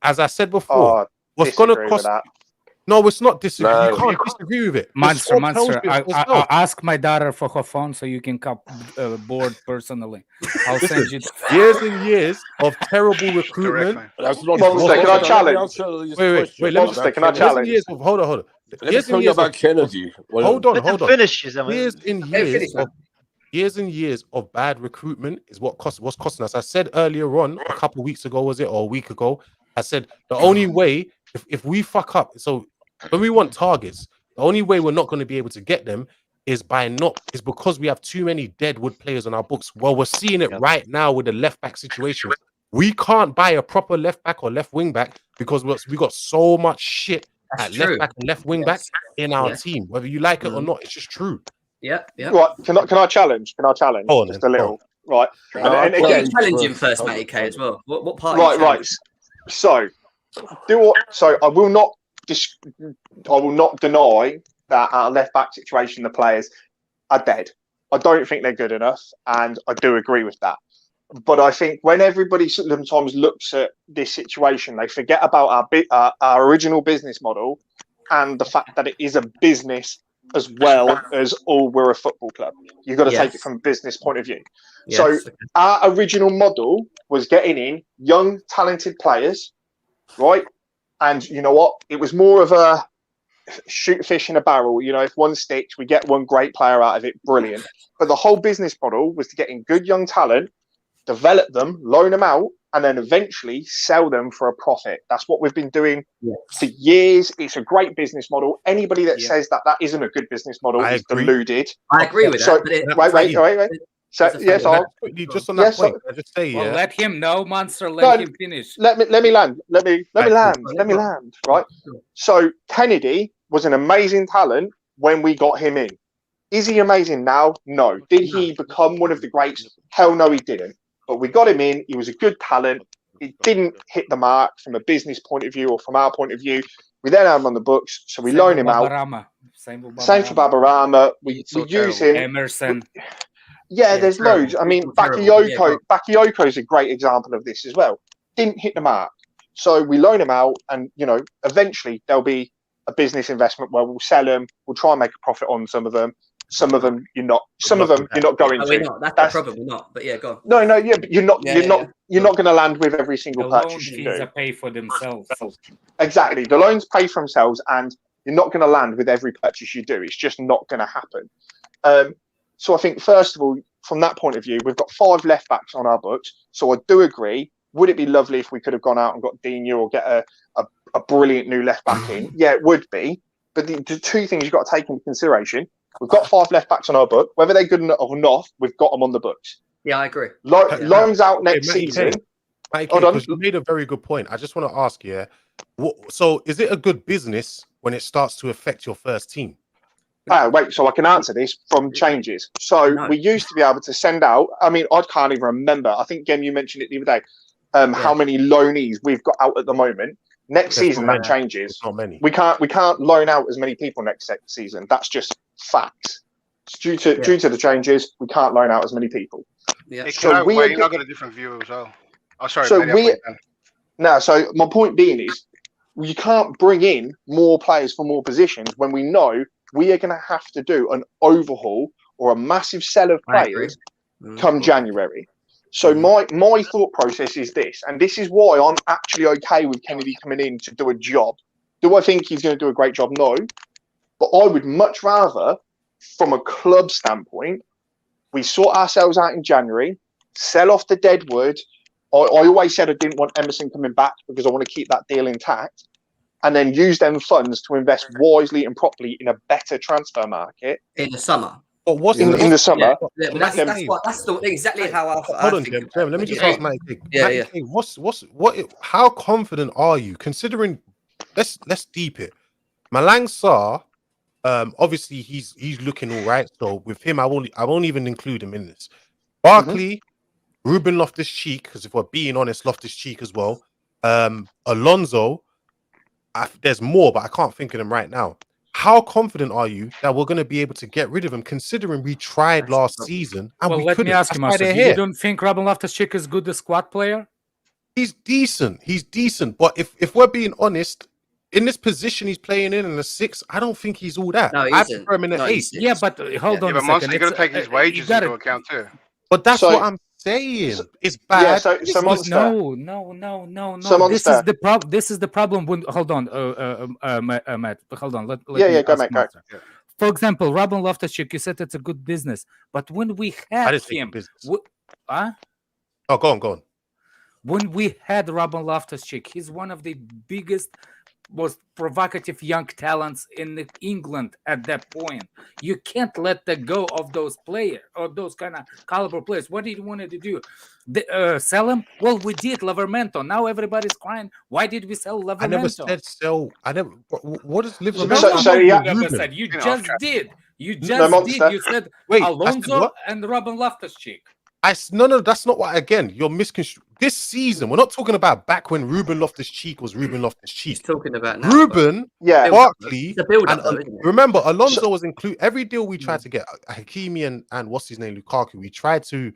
Speaker 2: As I said before, what's going to cost? No, it's not disagree.
Speaker 6: No.
Speaker 2: You can't disagree with it.
Speaker 5: Monster. I'll ask my daughter for her phone so you can come board personally. I'll send you.
Speaker 2: Years and years of terrible recruitment.
Speaker 6: That's not.
Speaker 9: Can I challenge?
Speaker 2: Wait. Let me.
Speaker 9: Can I challenge?
Speaker 2: Hold on.
Speaker 6: Let me tell you about Kennedy.
Speaker 2: Hold on.
Speaker 4: Finish.
Speaker 2: Years and years of bad recruitment is what's costing us. I said earlier on, a couple of weeks ago, or a week ago, I said the only way if we fuck up, so when we want targets, the only way we're not going to be able to get them is because we have too many deadwood players on our books. Well, we're seeing it right now with the left back situation. We can't buy a proper left back or left wing back because we got so much shit at left back and left wing back in our team. Whether you like it or not, it's just true.
Speaker 1: Yeah.
Speaker 9: Right. Can I challenge?
Speaker 2: Oh,
Speaker 9: just a little. Right.
Speaker 1: And again, challenge him first, Matty K, as well. What part?
Speaker 9: Right. So I will not deny that our left back situation, the players are dead. I don't think they're good enough, and I do agree with that. But I think when everybody sometimes looks at this situation, they forget about our original business model and the fact that it is a business as well as we're a football club. You've got to take it from a business point of view.
Speaker 1: Yes.
Speaker 9: So our original model was getting in young, talented players, right? And you know what? It was more of a shoot fish in a barrel. You know, if one sticks, we get one great player out of it. Brilliant. But the whole business model was to get in good young talent, develop them, loan them out, and then eventually sell them for a profit. That's what we've been doing for years. It's a great business model. Anybody that says that isn't a good business model is deluded.
Speaker 1: I agree with that. But
Speaker 9: wait. So yes, I'll
Speaker 2: just on that point. I just say,
Speaker 5: well, let him know, Monster. Let him finish.
Speaker 9: Let me land. Let me land. Right. So Kennedy was an amazing talent when we got him in. Is he amazing now? No. Did he become one of the greats? Hell no, he didn't. But we got him in. He was a good talent. He didn't hit the mark from a business point of view or from our point of view. We then have him on the books, so we loan him out. Same for Babarama. We use him.
Speaker 5: Emerson.
Speaker 9: Yeah, there's loads. I mean, Bakayoko is a great example of this as well. Didn't hit the mark. So we loan him out, and eventually there'll be a business investment where we'll sell them. We'll try and make a profit on some of them. Some of them you're not. Some of them you're not going to.
Speaker 1: We're not. That's the problem. We're not. But yeah, go on.
Speaker 9: No. Yeah, but you're not. You're not going to land with every single purchase you do.
Speaker 5: The pay for themselves.
Speaker 9: Exactly. The loans pay for themselves, and you're not going to land with every purchase you do. It's just not going to happen. So I think, first of all, from that point of view, we've got 5 left backs on our books. So I do agree. Would it be lovely if we could have gone out and got Dino or get a brilliant new left back in? Yeah, it would be. But the 2 things you've got to take into consideration: we've got 5 left backs on our book. Whether they're good enough or not, we've got them on the books.
Speaker 1: Yeah, I agree.
Speaker 9: Loans out next season.
Speaker 2: Hold on. You made a very good point. I just want to ask you, so is it a good business when it starts to affect your first team?
Speaker 9: Wait, so I can answer this from changes. So we used to be able to send out, I mean, I can't even remember. I think, Gem, you mentioned it the other day, how many loanees we've got out at the moment. Next season, that changes.
Speaker 2: Not many.
Speaker 9: We can't loan out as many people next season. That's just facts. Due to the changes, we can't loan out as many people.
Speaker 7: Yeah. So I got a different view as well. Oh, sorry.
Speaker 9: So so my point being is, you can't bring in more players for more positions when we know we are going to have to do an overhaul or a massive sell of players come January. So my thought process is this, and this is why I'm actually okay with Kennedy coming in to do a job. Do I think he's going to do a great job? No. But I would much rather, from a club standpoint, we sort ourselves out in January, sell off the deadwood. I always said I didn't want Emerson coming back because I want to keep that deal intact, and then use them funds to invest wisely and properly in a better transfer market
Speaker 1: in the summer.
Speaker 2: But what's
Speaker 9: in the summer?
Speaker 1: Yeah, that's exactly how I
Speaker 2: hold on, Jim. Let me just ask Mike. How confident are you, considering? Let's deep it. Malang Sarr, obviously he's looking all right. So with him, I won't even include him in this. Barkley, Ruben Loftus-Cheek, because if we're being honest, Loftus-Cheek as well. Alonso. There's more, but I can't think of them right now. How confident are you that we're going to be able to get rid of him, considering we tried last season and we couldn't?
Speaker 5: Let me ask you, Master, you don't think Ruben Loftus-Cheek is good, the squad player?
Speaker 2: He's decent, but if we're being honest, in this position he's playing in the 6, I don't think he's all that.
Speaker 1: No,
Speaker 2: I prefer him in the 8.
Speaker 5: Yeah, but hold on a second.
Speaker 7: You're going to take his wages into account too.
Speaker 2: But that's what I'm saying. It's bad.
Speaker 5: No. This is the problem. When, hold on, Matt. Hold on. Let
Speaker 9: go,
Speaker 5: mate.
Speaker 9: Go.
Speaker 5: For example, Ruben Loftus-Cheek, you said it's a good business, but when we had him,
Speaker 2: go on.
Speaker 5: When we had Ruben Loftus-Cheek, he's one of the biggest, most provocative young talents in England at that point. You can't let that go of those players or those kind of caliber players. What did you want to do? Sell him? Well, we did. Livermento. Now everybody's crying. Why did we sell Livermento?
Speaker 2: I never said sell. What is Livermento?
Speaker 5: You just did. You said Alonso and Ruben Loftus-Cheek.
Speaker 2: No, that's not what. Again, you're misconstruing. This season, we're not talking about back when Ruben Loftus-Cheek was Ruben Loftus-Cheek.
Speaker 1: He's talking about now.
Speaker 2: Ruben, Barkley,
Speaker 1: and
Speaker 2: remember, Alonso was included. Every deal we tried to get, Hakimi and what's his name, Lukaku, we tried to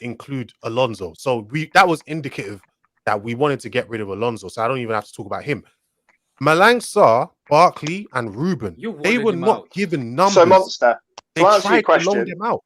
Speaker 2: include Alonso. So that was indicative that we wanted to get rid of Alonso. So I don't even have to talk about him. Malang Sarr, Barkley, and Ruben, they were not given numbers.
Speaker 9: So, Monster,
Speaker 2: they
Speaker 9: to answer your
Speaker 2: tried to loan
Speaker 9: question,
Speaker 2: them out.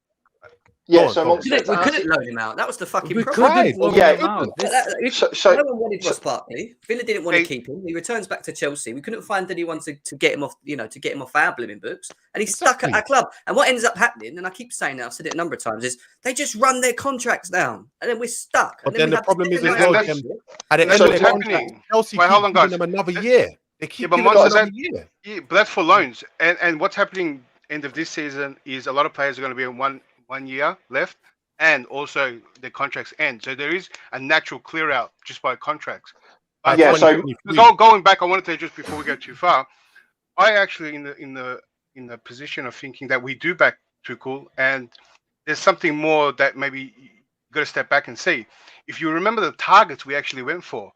Speaker 9: yeah,
Speaker 2: on,
Speaker 9: so
Speaker 2: go on.
Speaker 9: Monster,
Speaker 1: We couldn't loan him out. That was the fucking
Speaker 5: We
Speaker 1: problem.
Speaker 5: couldn't loan
Speaker 9: Yeah,
Speaker 5: him out.
Speaker 1: No one wanted Ross Barkley. Villa didn't want to keep him. He returns back to Chelsea. We couldn't find anyone to get him off, to get him off our blooming books. And he's stuck at our club. And what ends up happening, and I keep saying that, I've said it a number of times, is they just run their contracts down, and then we're stuck.
Speaker 2: But
Speaker 1: and
Speaker 2: then the problem is as well, at the end
Speaker 7: So
Speaker 2: of
Speaker 7: it's
Speaker 2: the contract,
Speaker 7: happening.
Speaker 2: Chelsea
Speaker 7: Wait,
Speaker 2: keep
Speaker 7: hold on,
Speaker 2: giving
Speaker 7: guys.
Speaker 2: them another year. They keep giving them
Speaker 7: Monster,
Speaker 2: another year.
Speaker 7: Yeah, but that's for loans. And what's happening end of this season is a lot of players are going to be in one year left, and also their contracts end. So there is a natural clear out just by contracts.
Speaker 9: Yeah, so
Speaker 7: going back, I wanted to just before we go too far, I actually in the position of thinking that we do back Tuchel, and there's something more that maybe you got to step back and see. If you remember the targets we actually went for,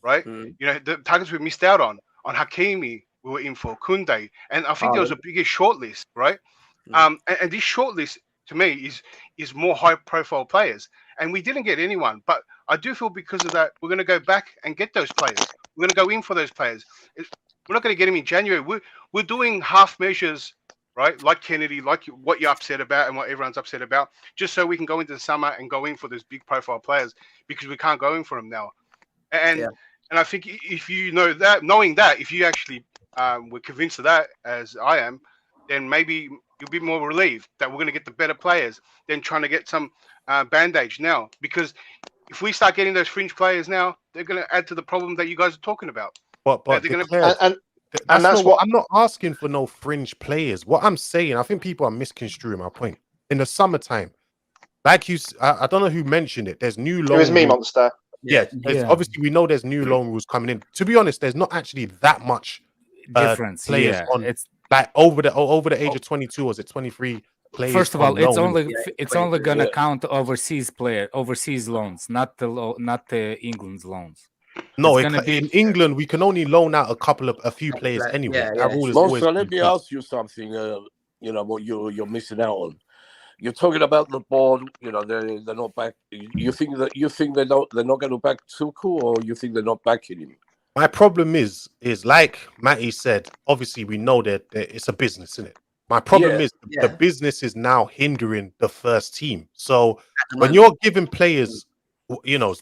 Speaker 7: right? The targets we missed out on Hakimi, we were in for Koundé, and I think there was a bigger shortlist, right? And this shortlist to me is more high profile players, and we didn't get anyone. But I do feel because of that, we're going to go back and get those players. We're going to go in for those players. We're not going to get them in January. We're doing half measures, right? Like Kennedy, like what you're upset about and what everyone's upset about, just so we can go into the summer and go in for those big profile players, because we can't go in for them now. And I think if you knowing that, if you actually were convinced of that, as I am, then maybe you'll be more relieved that we're going to get the better players than trying to get some bandage now. Because if we start getting those fringe players now, they're going to add to the problem that you guys are talking about.
Speaker 2: But
Speaker 7: they're going to.
Speaker 9: And that's what
Speaker 2: I'm not asking for. No fringe players. What I'm saying, I think people are misconstruing my point. In the summertime, like I don't know who mentioned it. There's new loan.
Speaker 9: It was me,
Speaker 2: rules.
Speaker 9: Monster.
Speaker 2: Yeah, obviously we know there's new loan rules coming in. To be honest, there's not actually that much
Speaker 5: difference.
Speaker 2: Players on it's like over the age of 22, or is it 23 players?
Speaker 5: First of all, it's
Speaker 2: loan.
Speaker 5: only gonna count overseas loans, not the England's loans.
Speaker 2: No, in England we can only loan out a few players anyway.
Speaker 6: Monster, let me ask you something. What you're missing out on. You're talking about the board. They're not back. You think they're not going to back Tuchel, or you think they're not backing him?
Speaker 2: My problem is like Matty said. Obviously, we know that it's a business, isn't it? My problem is the business is now hindering the first team. So when you're giving players,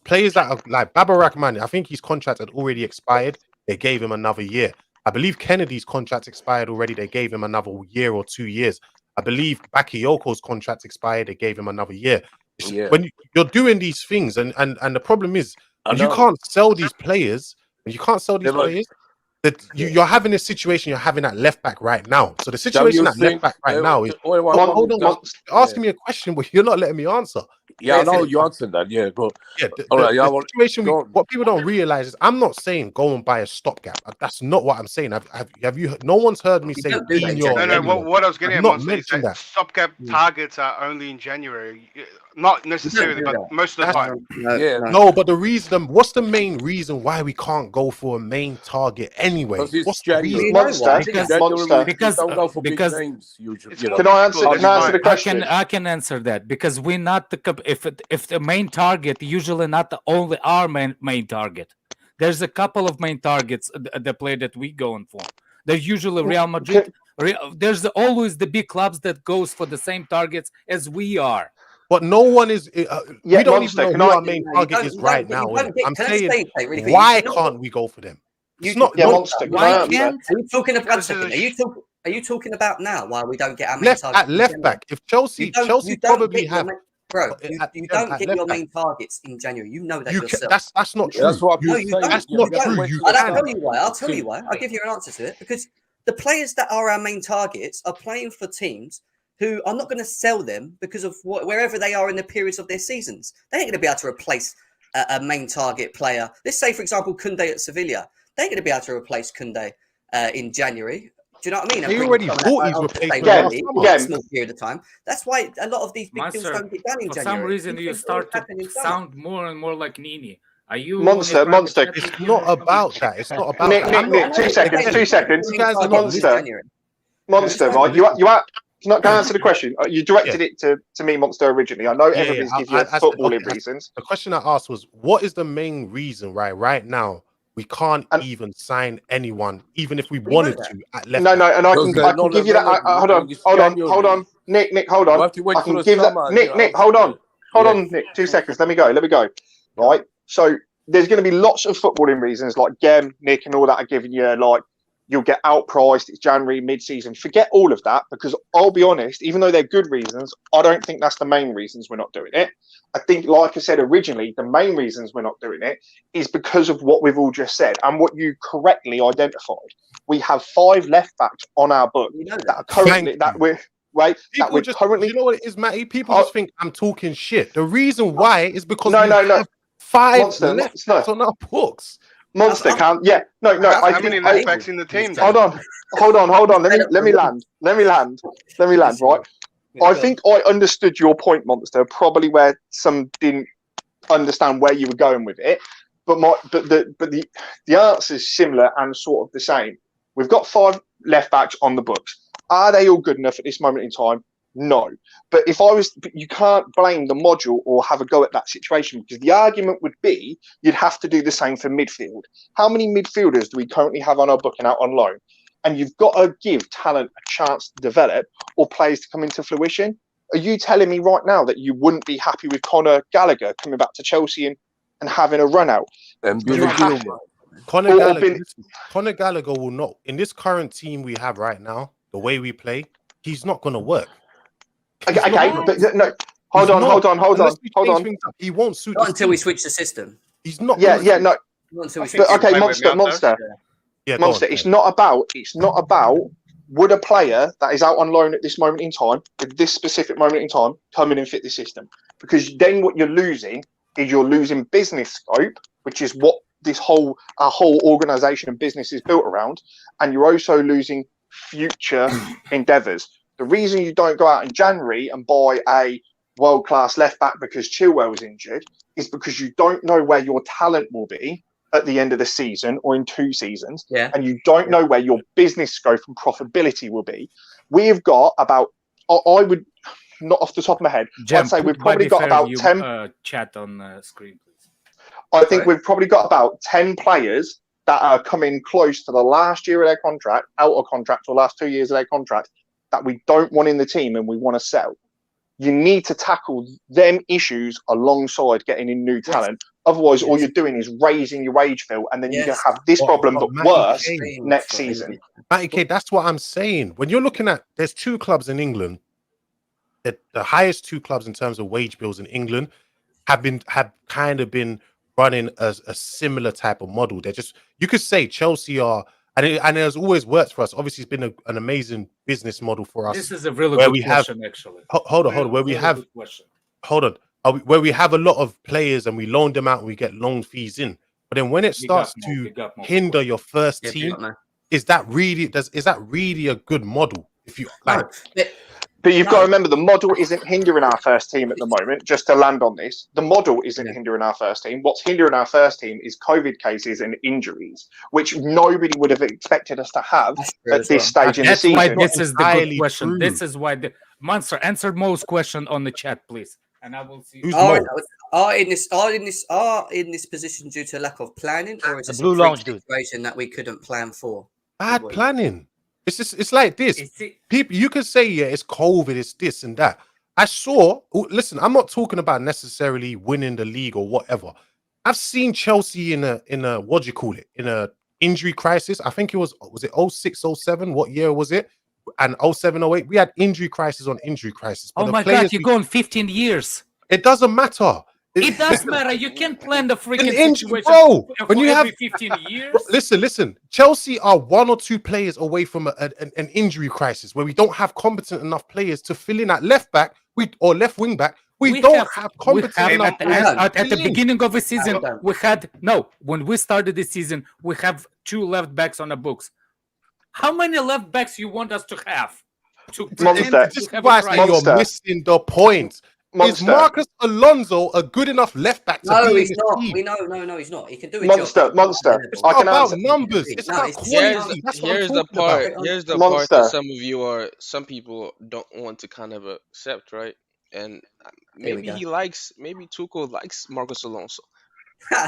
Speaker 2: players that are like Baba Rahman, I think his contract had already expired. They gave him another year. I believe Kennedy's contract expired already. They gave him another year or 2 years. I believe Bakayoko's contract expired. They gave him another year. When you're doing these things, and the problem is you can't sell these players. That you're having a situation you're having at left back right now. So the situation at left back right now is hold on, asking me a question, but you're not letting me answer.
Speaker 6: Yeah, I know you answered that. Yeah, but
Speaker 2: the situation what people don't realize is I'm not saying go and buy a stopgap. That's not what I'm saying. Have you? No one's heard me say.
Speaker 7: What I was getting at is that stopgap targets are only in January, not necessarily, but most of the time.
Speaker 2: No, but what's the main reason why we can't go for a main target anyway?
Speaker 6: What's
Speaker 2: January?
Speaker 5: Because
Speaker 6: don't go for big names usually.
Speaker 9: Can I answer the question?
Speaker 5: I can answer that because we're not if the main target usually not the only our main target. There's a couple of main targets the player that we going for. There's usually Real Madrid. There's always the big clubs that goes for the same targets as we are.
Speaker 2: But no one is. We don't even know who our main target is right now. I'm saying, why can't we go for them? It's not.
Speaker 5: Why can't?
Speaker 1: Are you talking about? 1 second. Are you talking about now? Why we don't get our main target
Speaker 2: at left back? If Chelsea probably have.
Speaker 1: Bro, you don't get your main targets in January. You know that yourself.
Speaker 2: That's not true.
Speaker 6: That's what I'm saying.
Speaker 2: That's not true.
Speaker 1: I'll tell you why. I'll give you an answer to it. Because the players that are our main targets are playing for teams who are not going to sell them because of wherever they are in the periods of their seasons. They ain't going to be able to replace a main target player. Let's say, for example, Koundé at Sevilla. They ain't going to be able to replace Koundé in January. Do you know what I mean?
Speaker 2: He already bought his replacement
Speaker 1: a small period of time. That's why a lot of these big deals don't get done in January.
Speaker 5: For some reason, you start to sound more and more like Nini. Are you
Speaker 9: Monster?
Speaker 2: It's not about that. It's not about
Speaker 9: Nick, 2 seconds. You guys are Monster, right? Can I answer the question? You directed it to me, Monster, originally. I know everybody's give you footballing reasons.
Speaker 2: The question I asked was, what is the main reason right now we can't even sign anyone, even if we wanted to, at left back?
Speaker 9: No, and I can give you that. Hold on. Nick, hold on. I can give that. Nick, hold on. Hold on, Nick. 2 seconds. Let me go. Right. So there's going to be lots of footballing reasons, like Gem, Nick, and all that are giving you, like, you'll get outpriced. It's January, mid-season. Forget all of that, because I'll be honest, even though they're good reasons, I don't think that's the main reasons we're not doing it. I think, like I said originally, the main reasons we're not doing it is because of what we've all just said and what you correctly identified. We have 5 left backs on our book that are currently currently.
Speaker 2: You know what it is, Matty? People just think I'm talking shit. The reason why is because
Speaker 9: no.
Speaker 2: we have 5
Speaker 9: Monster,
Speaker 2: left backs on our books.
Speaker 9: Monster can't. Yeah, no.
Speaker 7: How many left backs in the team?
Speaker 9: Hold on. Let me land. Right. I think I understood your point, Monster. Probably where some didn't understand where you were going with it, but the answer is similar and sort of the same. We've got 5 left backs on the books. Are they all good enough at this moment in time? No. But you can't blame the module or have a go at that situation, because the argument would be you'd have to do the same for midfield. How many midfielders do we currently have on our book and out on loan? And you've got to give talent a chance to develop or players to come into fruition. Are you telling me right now that you wouldn't be happy with Conor Gallagher coming back to Chelsea and having a run out?
Speaker 2: Conor Gallagher will not, in this current team we have right now, the way we play, he's not going to work.
Speaker 9: But no. Hold on.
Speaker 2: He won't suit.
Speaker 1: Not until we switch the system.
Speaker 2: He's not.
Speaker 9: No.
Speaker 1: Not until we switch.
Speaker 9: Okay, Monster.
Speaker 2: Yeah,
Speaker 9: Monster. It's not about. Would a player that is out on loan at this moment in time, at this specific moment in time, come in and fit the system? Because then what you're losing is business scope, which is what our whole organisation and business is built around, and you're also losing future endeavours. The reason you don't go out in January and buy a world-class left-back because Chilwell's injured is because you don't know where your talent will be at the end of the season or in 2 seasons, and you don't know where your business scope and profitability will be. We've got about, I would, not off the top of my head, I'd say we've probably got about 10...
Speaker 5: chat on screen, please.
Speaker 9: I think we've probably got about 10 players that are coming close to the last year of their contract, out of contract, or last 2 years of their contract, that we don't want in the team and we want to sell. You need to tackle them issues alongside getting in new talent. Otherwise, all you're doing is raising your wage bill, and then you're going to have this problem, but worse next season.
Speaker 2: Matty K, that's what I'm saying. When you're looking at, there's 2 clubs in England, that the highest 2 clubs in terms of wage bills in England have kind of been running as a similar type of model. They're just, you could say Chelsea are. And it has always worked for us. Obviously, it's been an amazing business model for us.
Speaker 5: This is a really good question, actually.
Speaker 2: Hold on. Where we have a lot of players and we loan them out and we get loan fees in. But then when it starts to hinder your first team, is that really a good model? If you like.
Speaker 9: But you've got to remember, the model isn't hindering our first team at the moment. Just to land on this, the model isn't hindering our first team. What's hindering our first team is COVID cases and injuries, which nobody would have expected us to have at this stage in the season.
Speaker 5: That's why this is the good question. This is why the Monster, answer Mo's question on the chat, please, and I will see.
Speaker 1: Are in this position due to lack of planning, or is it a situation that we couldn't plan for?
Speaker 2: Bad planning. It's like this. People, you can say, it's COVID, it's this and that. Listen, I'm not talking about necessarily winning the league or whatever. I've seen Chelsea in a what do you call it? In a injury crisis. I think it was it 06, 07? What year was it? And 07, 08, we had injury crisis on injury crisis.
Speaker 5: But my God, you're going 15 years.
Speaker 2: It doesn't matter.
Speaker 5: It does matter. You can't plan the freaking situation
Speaker 2: when you have
Speaker 5: 15 years.
Speaker 2: Listen. Chelsea are 1 or 2 players away from an injury crisis where we don't have competent enough players to fill in at left back or left wing back. We don't have competent enough.
Speaker 5: At the beginning of the season, when we started the season, we have 2 left backs on the books. How many left backs you want us to have?
Speaker 2: You're missing the point. Is Marcus Alonso a good enough left back to
Speaker 1: No,
Speaker 2: be in
Speaker 1: he's
Speaker 2: this
Speaker 1: not.
Speaker 2: team?
Speaker 1: We know, no, he's not. He can do a
Speaker 9: Monster.
Speaker 1: job.
Speaker 2: It's
Speaker 9: I
Speaker 2: not
Speaker 9: can
Speaker 2: about
Speaker 9: answer.
Speaker 2: numbers. It's
Speaker 1: No,
Speaker 2: about
Speaker 1: it's
Speaker 2: quality. That's what I'm
Speaker 11: Here's the
Speaker 2: talking about.
Speaker 11: part. Here's the part
Speaker 9: Monster.
Speaker 11: that some people don't want to kind of accept, right? And
Speaker 1: Here we
Speaker 11: maybe
Speaker 1: go.
Speaker 11: maybe Tuchel likes Marcus Alonso.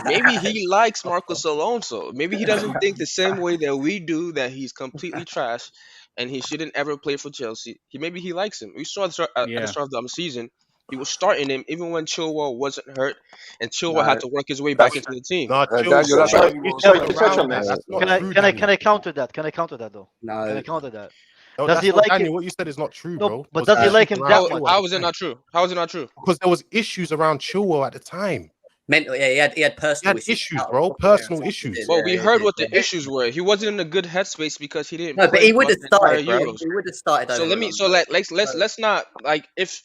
Speaker 11: Maybe he likes Marcus Alonso. Maybe he doesn't think the same way that we do, that he's completely trash and he shouldn't ever play for Chelsea. Maybe he likes him. We saw at the start of the season, he was starting him even when Chilwell wasn't hurt, and Chilwell had to work his way back into the team.
Speaker 2: No,
Speaker 6: Daniel, that's how you will
Speaker 9: So,
Speaker 2: issues
Speaker 9: touch
Speaker 2: around
Speaker 9: on
Speaker 2: that.
Speaker 9: this.
Speaker 2: That's not
Speaker 4: Can I
Speaker 2: true,
Speaker 4: can I
Speaker 2: Daniel.
Speaker 4: can I counter that? Can I counter that though? Can I
Speaker 1: No.
Speaker 4: counter that?
Speaker 2: No,
Speaker 4: Does
Speaker 2: that's
Speaker 4: he
Speaker 2: not
Speaker 4: like
Speaker 2: Daniel.
Speaker 4: him?
Speaker 2: What you said is not true,
Speaker 4: No,
Speaker 2: bro.
Speaker 4: but
Speaker 2: There
Speaker 4: does he
Speaker 2: was
Speaker 4: like
Speaker 2: issues
Speaker 4: him
Speaker 2: around
Speaker 4: that
Speaker 11: How,
Speaker 4: much?
Speaker 11: how is it not true? How is it not true?
Speaker 2: because there was issues around Chilwell at the time.
Speaker 1: Mental, yeah, he had
Speaker 2: He
Speaker 1: personal
Speaker 2: had issues,
Speaker 1: out of
Speaker 2: bro.
Speaker 1: pocket,
Speaker 2: Personal
Speaker 1: yeah,
Speaker 2: issues.
Speaker 1: he did,
Speaker 11: Well,
Speaker 1: yeah,
Speaker 11: we
Speaker 1: he
Speaker 11: heard
Speaker 1: did,
Speaker 11: what the
Speaker 1: yeah.
Speaker 11: issues were. He wasn't in a good headspace because he didn't
Speaker 1: No, but
Speaker 11: play
Speaker 1: he would
Speaker 11: throughout
Speaker 1: have
Speaker 11: the entire
Speaker 1: started, bro.
Speaker 11: Euros.
Speaker 1: He would have started
Speaker 11: So
Speaker 1: over
Speaker 11: let me
Speaker 1: Alonso.
Speaker 11: let's not like if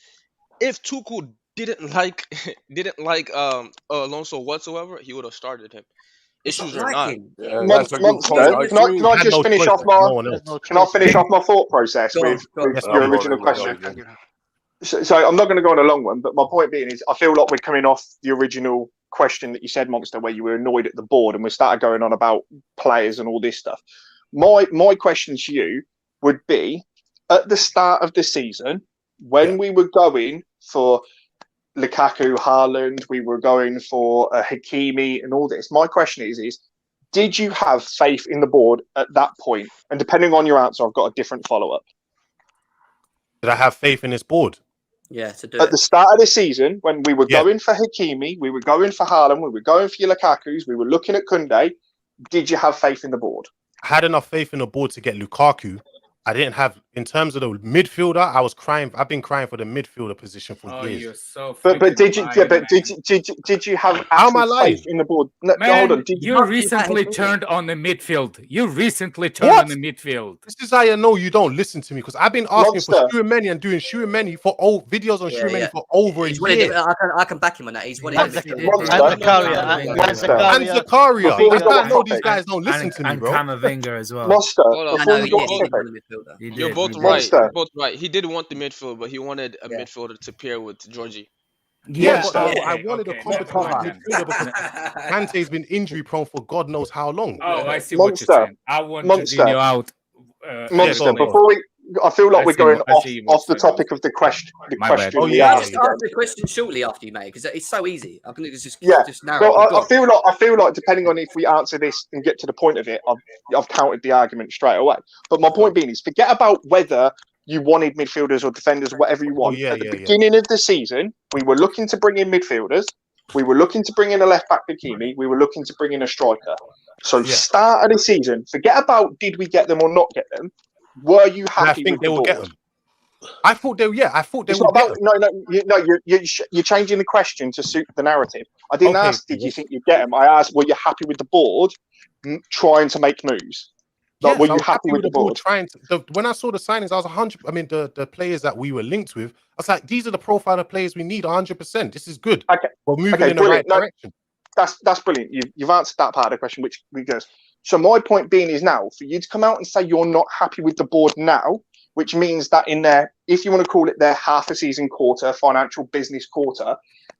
Speaker 11: Tuchel didn't like Alonso whatsoever, he would have started him.
Speaker 1: It's
Speaker 11: Issues
Speaker 1: not
Speaker 11: or
Speaker 1: like
Speaker 11: not.
Speaker 1: him.
Speaker 6: Yeah, that's a good
Speaker 9: Monster.
Speaker 6: point. I
Speaker 9: Can I
Speaker 6: agree.
Speaker 2: Had
Speaker 9: just
Speaker 2: no
Speaker 9: finish
Speaker 2: choice.
Speaker 9: off
Speaker 2: No
Speaker 9: my
Speaker 2: one
Speaker 4: There's
Speaker 2: else.
Speaker 4: no
Speaker 9: Can I
Speaker 4: choice.
Speaker 9: finish off my thought process
Speaker 1: Go on,
Speaker 9: with
Speaker 1: go on.
Speaker 2: Yes,
Speaker 9: your
Speaker 2: please.
Speaker 9: original
Speaker 6: Go
Speaker 9: question?
Speaker 6: on, go on.
Speaker 9: So I'm not going to go on a long one, but my point being is I feel like we're coming off the original question that you said, Monster, where you were annoyed at the board, and we started going on about players and all this stuff. My question to you would be, at the start of the season, when we were going for Lukaku, Haaland, we were going for Hakimi and all this, my question is did you have faith in the board at that point? And depending on your answer, I've got a different follow-up.
Speaker 2: Did I have faith in this board?
Speaker 1: Yeah, to do
Speaker 9: At
Speaker 1: it.
Speaker 9: the start of the season, when we were
Speaker 2: Yeah.
Speaker 9: going for Hakimi, we were going for Haaland, we were going for your Lukakus, we were looking at Kunde, did you have faith in the board?
Speaker 2: I had enough faith in the board to get Lukaku. I didn't have, in terms of the midfielder, I was crying. I've been crying for the midfielder position for years.
Speaker 5: You're so
Speaker 9: But did you?
Speaker 5: freaking
Speaker 9: Yeah, but
Speaker 5: lying,
Speaker 9: did you have
Speaker 2: How am I
Speaker 9: actual
Speaker 2: lying?
Speaker 9: faith in the board? No,
Speaker 5: man.
Speaker 9: hold on. Did
Speaker 5: You
Speaker 1: not do that,
Speaker 5: recently
Speaker 1: Henry.
Speaker 5: turned on the midfield. You recently turned
Speaker 2: What?
Speaker 5: on the midfield.
Speaker 2: This is how you know you don't listen to me, because I've been asking for
Speaker 9: Monster.
Speaker 2: Shuameni and doing Shuameni for videos on
Speaker 1: Yeah,
Speaker 2: Shuameni
Speaker 1: yeah.
Speaker 2: for over a
Speaker 1: He's wanted
Speaker 2: year.
Speaker 1: him, I can back him on that. He's wanted
Speaker 4: And
Speaker 1: him.
Speaker 4: Zakaria, and
Speaker 2: And
Speaker 4: Zakaria.
Speaker 2: Zakaria.
Speaker 9: Before we
Speaker 2: I
Speaker 9: go
Speaker 2: can't know
Speaker 9: off
Speaker 2: these
Speaker 9: topic.
Speaker 2: guys don't listen to me,
Speaker 12: and
Speaker 2: bro.
Speaker 12: Camavinga as well.
Speaker 9: Monster.
Speaker 11: Hold on.
Speaker 9: Before
Speaker 1: No,
Speaker 9: we
Speaker 1: he
Speaker 9: go
Speaker 1: did.
Speaker 9: off
Speaker 1: He
Speaker 9: topic.
Speaker 1: did want a midfielder.
Speaker 12: He
Speaker 11: You're
Speaker 12: did,
Speaker 11: both
Speaker 12: he did.
Speaker 11: right.
Speaker 9: Monster.
Speaker 11: You're both right. He did want the midfield, but he wanted a midfielder to pair with Georgie.
Speaker 2: Yeah,
Speaker 9: Monster.
Speaker 2: but I
Speaker 5: Okay,
Speaker 2: wanted
Speaker 5: okay,
Speaker 2: a competent
Speaker 5: never mind
Speaker 2: midfielder because Kante's been injury prone for God knows how long.
Speaker 5: Oh, I see what you're
Speaker 9: Monster.
Speaker 5: saying. I want
Speaker 9: Monster.
Speaker 5: Jorginho out.
Speaker 9: Monster.
Speaker 2: go on.
Speaker 9: Before we, I feel like
Speaker 5: I
Speaker 9: we're
Speaker 5: see
Speaker 9: going
Speaker 5: what- I
Speaker 9: off
Speaker 5: see what's
Speaker 9: the
Speaker 5: going on.
Speaker 9: topic of the question. The
Speaker 5: My bad.
Speaker 9: question
Speaker 2: Oh,
Speaker 9: we
Speaker 2: yeah,
Speaker 1: I'll
Speaker 9: asked.
Speaker 1: just ask the question shortly after you, mate, because it's so easy. I can just
Speaker 9: Yeah.
Speaker 1: narrow
Speaker 9: Well,
Speaker 1: it. Go
Speaker 9: I
Speaker 1: on.
Speaker 9: feel like depending on if we answer this and get to the point of it, I've countered the argument straight away. But my point being is, forget about whether you wanted midfielders or defenders, whatever you want.
Speaker 2: yeah,
Speaker 9: At the
Speaker 2: yeah, yeah.
Speaker 9: beginning of the season, we were looking to bring in midfielders. We were looking to bring in a left back, Hakimi. We were looking to bring in a striker. So
Speaker 2: Yeah.
Speaker 9: start of the season, forget about did we get them or not get them. Were you
Speaker 2: And I
Speaker 9: happy
Speaker 2: think
Speaker 9: with
Speaker 2: they
Speaker 9: the
Speaker 2: will get
Speaker 9: board?
Speaker 2: them. I thought they
Speaker 9: It's
Speaker 2: would
Speaker 9: not
Speaker 2: get
Speaker 9: about
Speaker 2: them.
Speaker 9: you're changing the question to suit the narrative. I didn't
Speaker 2: Okay,
Speaker 9: ask did you think you'd get them. I asked were you happy with the board trying to make moves. Like,
Speaker 2: Yes,
Speaker 9: were
Speaker 2: I
Speaker 9: you
Speaker 2: was
Speaker 9: happy with the board?
Speaker 2: trying to, when I saw the signings, I was 100. I mean, the players that we were linked with, I was like, these are the profile of players we need 100%. This is good.
Speaker 9: Okay,
Speaker 2: We're moving
Speaker 9: okay,
Speaker 2: in the right
Speaker 9: brilliant. No,
Speaker 2: direction.
Speaker 9: that's brilliant. You've answered that part of the question, which goes. So my point being is now for you to come out and say you're not happy with the board now, which means that in their, if you want to call it their half a season quarter, financial business quarter,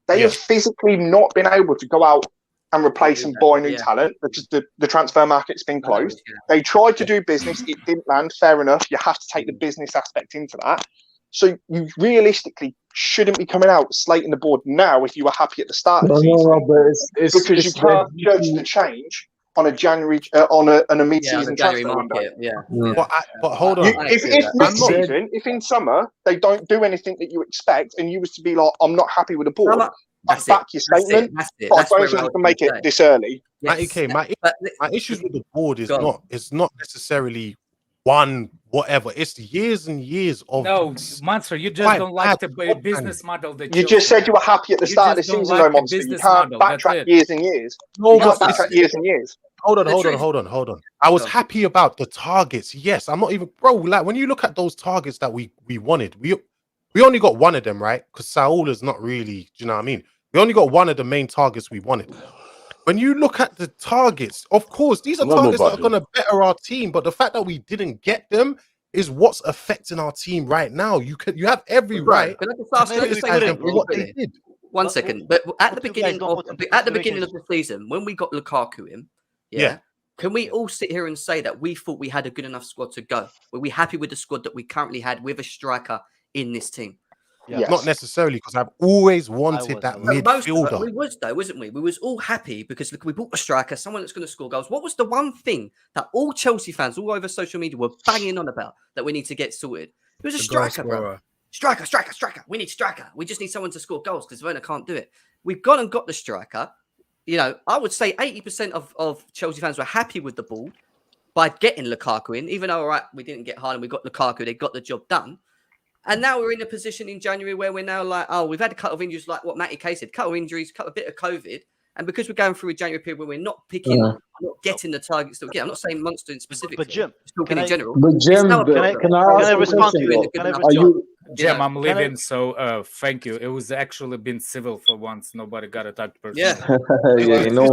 Speaker 9: they have physically not been able to go out and replace and buy new talent because the transfer market's been closed. They tried to do business, it didn't land. Fair enough. You have to take the business aspect into that. So you realistically shouldn't be coming out slating the board now if you were happy at the start of the season, because you can't judge the change on a January on a mid-season transfer window.
Speaker 2: But hold on.
Speaker 9: If mid-season, if in summer they don't do anything that you expect, and you was to be like, I'm not happy with the board, I back your statement. But I don't think you can make it this early.
Speaker 2: My issues with the board is not necessarily one whatever. It's years and years of
Speaker 5: Monster. You just don't like the business model that
Speaker 9: you just said you were happy at the start of the season, though, Monster. You can't backtrack years and years. You can't backtrack years and years.
Speaker 2: Hold on. I was happy about the targets. Yes, I'm not even, bro. Like when you look at those targets that we wanted, we only got one of them, right? Because Saul is not really, do you know what I mean? We only got one of the main targets we wanted. When you look at the targets, of course, these are targets that are going to better our team. But the fact that we didn't get them is what's affecting our team right now. You have every right
Speaker 1: Can I just
Speaker 2: to
Speaker 1: ask you
Speaker 2: criticize them for what they
Speaker 1: quickly?
Speaker 2: did.
Speaker 1: 1 second. But at the
Speaker 4: you guys
Speaker 1: beginning
Speaker 4: don't
Speaker 1: of
Speaker 4: put into
Speaker 1: at the beginning of
Speaker 4: consideration
Speaker 1: the season, when we got Lukaku in,
Speaker 2: Yeah.
Speaker 1: can we all sit here and say that we thought we had a good enough squad to go? Were we happy with the squad that we currently had with a striker in this team?
Speaker 4: Yeah.
Speaker 2: Not necessarily, because I've always wanted that
Speaker 1: But most of
Speaker 2: midfielder.
Speaker 1: it, we was though, wasn't we? We was all happy because look, we bought a striker, someone that's going to score goals. What was the one thing that all Chelsea fans all over social media were banging on about that we need to get sorted? It was a striker, bro. Striker. We need striker. We just need someone to score goals because Werner can't do it. We've gone and got the striker. You know, I would say 80% of Chelsea fans were happy with the ball by getting Lukaku in, even though, all right, we didn't get Haaland, we got Lukaku, they got the job done. And now we're in a position in January where we're now like, oh, we've had a couple of injuries, like what Matty K said, couple of injuries, a bit of COVID. And because we're going through a January period where we're not picking, not getting the targets that we get, I'm not saying Monster in specific,
Speaker 4: but Jim,
Speaker 1: just talking in general.
Speaker 12: But Jim,
Speaker 1: can I
Speaker 4: respond to you?
Speaker 5: Jim, I'm leaving, so thank you. It was actually been civil for once. Nobody got attacked personally.
Speaker 12: Yeah, you know,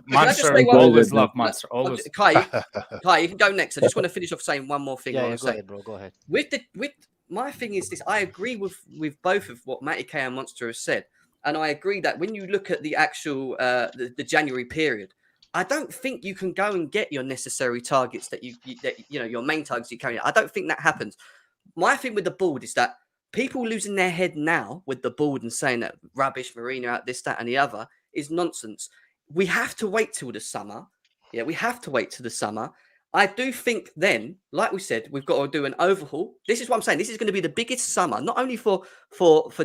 Speaker 5: Monster, always love Monster. Always.
Speaker 1: Kai, you can go next. I just want to finish off saying one more thing.
Speaker 4: Yeah, go ahead, bro. Go ahead.
Speaker 1: With my thing is this: I agree with both of what Matty K and Monster have said, and I agree that when you look at the actual the January period, I don't think you can go and get your necessary targets that you know your main targets you carry. I don't think that happens. My thing with the board is that people losing their head now with the board and saying that rubbish, Marina out this, that, and the other is nonsense. We have to wait till the summer. Yeah, we have to wait till the summer. I do think then, like we said, we've got to do an overhaul. This is what I'm saying. This is going to be the biggest summer, not only for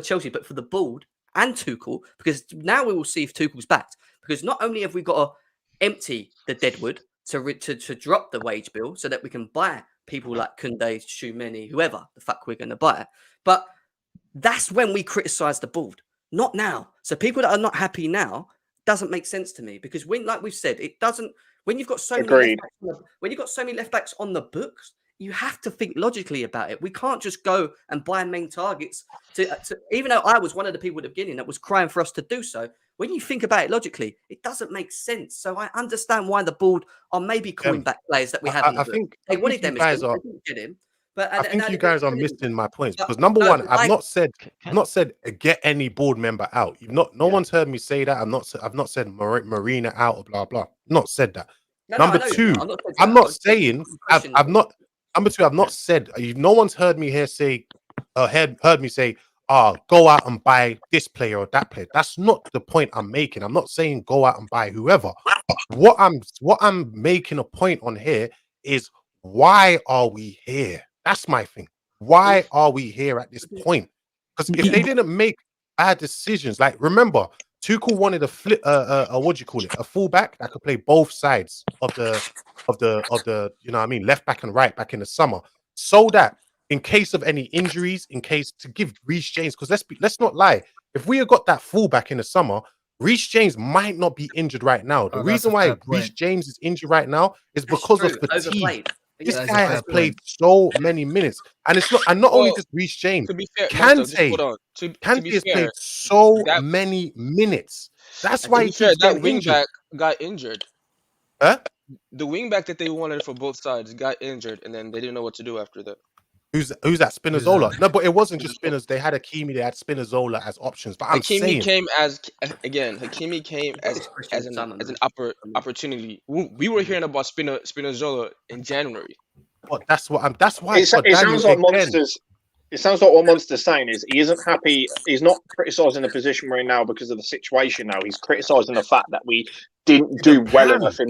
Speaker 1: Chelsea, but for the board and Tuchel, because now we will see if Tuchel's backed. Because not only have we got to empty the deadwood to drop the wage bill so that we can buy people like Koundé, Tchouameni, whoever the fuck we're going to buy, but that's when we criticise the board, not now. So people that are not happy now doesn't make sense to me because when, like we've said, it doesn't. When you've got so many left backs on the books, you have to think logically about it. We can't just go and buy main targets. Even though I was one of the people at the beginning that was crying for us to do so, when you think about it logically, it doesn't make sense. So I understand why the board are maybe calling back players that we haven't.
Speaker 2: I think
Speaker 1: they wanted them.
Speaker 2: Guys are.
Speaker 1: Get him. But
Speaker 2: I think you guys are missing my points because number one, I've not said get any board member out. No one's heard me say that. I've not said Marina out or blah blah. Not said that. Number two, I'm not saying I've not. Number two, I've not said. No one's heard me here say, heard me say, go out and buy this player or that player. That's not the point I'm making. I'm not saying go out and buy whoever. What I'm making a point on here is why are we here? That's my thing. Why are we here at this point? Because if they didn't make bad decisions, like remember, Tuchel wanted a flip, what do you call it? A fullback that could play both sides of the, you know what I mean, left back and right back in the summer, so that in case of any injuries, in case to give Reece James, because let's not lie, if we had got that fullback in the summer, Reece James might not be injured right now. The reason why Reece James is injured right now is because of fatigue. This guy has played so many minutes, and it's not only just Reece James.
Speaker 11: To be fair,
Speaker 2: Kante has played so many minutes. That's why
Speaker 11: that wingback got injured.
Speaker 2: Huh?
Speaker 11: The wingback that they wanted for both sides got injured, and then they didn't know what to do after that.
Speaker 2: Who's that? Spinazzola? No, but it wasn't just Spinners. They had Hakimi, they had Spinazzola as options. But
Speaker 11: Hakimi came as an opportunity. We were hearing about Spinazzola in January.
Speaker 2: But that's why
Speaker 9: it sounds like Monsters. It sounds like what Monster's saying is he isn't happy. He's not criticising the position we're in now because of the situation now. He's criticising the fact that we didn't do well enough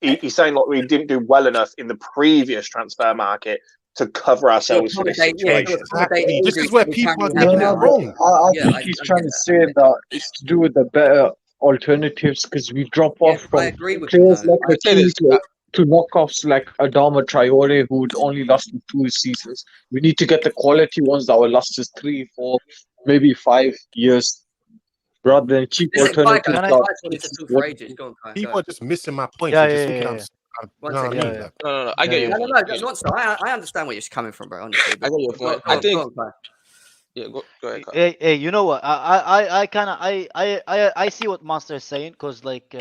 Speaker 9: he's saying like we didn't do well enough in the previous transfer market to cover ourselves for this situation.
Speaker 2: Exactly. This is where people are getting it wrong.
Speaker 12: I think he's trying to say that it's to do with the better alternatives because we drop off from players like Hakimi to knockoffs like Adama Traore, who would only last 2 seasons. We need to get the quality ones that will last us 3, 4, maybe 5 years, rather than cheap alternatives.
Speaker 2: People are just missing my point.
Speaker 11: No, I get you.
Speaker 1: No. I understand where you're coming from, bro. Honestly,
Speaker 11: I get your point. I think. Yeah, go ahead.
Speaker 4: Hey, you know what? I see what Monster is saying because like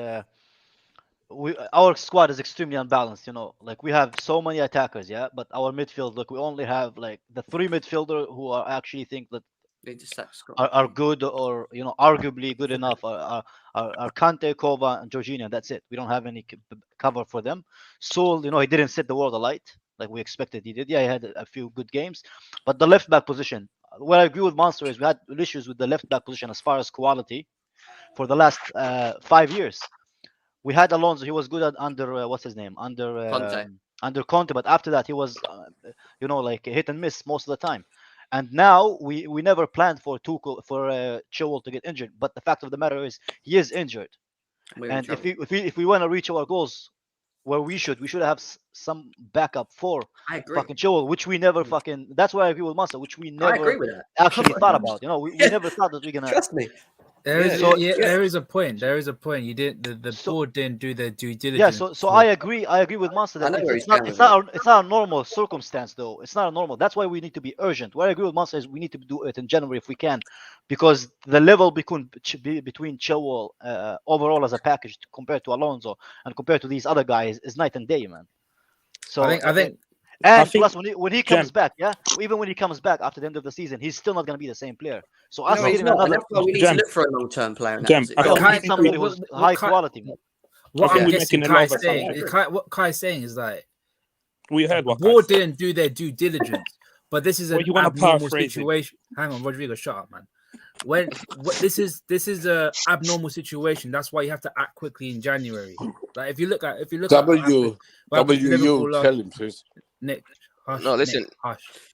Speaker 4: our squad is extremely unbalanced. Like we have so many attackers, yeah, but our midfield, look, we only have like the 3 midfielder who are actually think that
Speaker 1: They just
Speaker 4: are good or arguably good enough. Are Kante, Kova, and Jorginho. That's it. We don't have any cover for them. Soul, he didn't set the world alight like we expected he did. Yeah, he had a few good games, but the left back position. What I agree with Monster is we had issues with the left back position as far as quality for the last 5 years. We had Alonso. He was good at under what's his name under Conte, but after that he was like hit and miss most of the time. And now we never planned for Tuchel Chilwell to get injured, but the fact of the matter is he is injured. And if we want to reach our goals, where we should have some backup for fucking Chilwell, which we never fucking. That's why I agree with Massa, which we never
Speaker 1: I agree with that.
Speaker 4: actually thought about. We never thought that we're gonna.
Speaker 1: Trust me.
Speaker 13: There is a point. There is a point. You didn't. The board didn't do their due diligence.
Speaker 4: Yeah. So I agree. I agree with Monster that it's not a normal circumstance though. It's not a normal. That's why we need to be urgent. What I agree with Monster is we need to do it in January if we can, because the level between Chilwell overall as a package compared to Alonso and compared to these other guys is night and day, man. So
Speaker 13: I think.
Speaker 4: And plus, when he comes back, even when he comes back after the end of the season, he's still not going to be the same player. So us getting another,
Speaker 1: we need to look for a long-term player.
Speaker 4: We need somebody who's high quality.
Speaker 13: What I'm guessing Kai's saying, what Kai's saying is like,
Speaker 10: we heard what
Speaker 13: the board didn't do their due diligence, but this is an abnormal situation. Hang on, Rodrigo, shut up, man. This is a abnormal situation. That's why you have to act quickly in January. Like if you look at
Speaker 6: you tell him, please.
Speaker 13: Nick, hush.
Speaker 11: No, listen.
Speaker 13: Nick,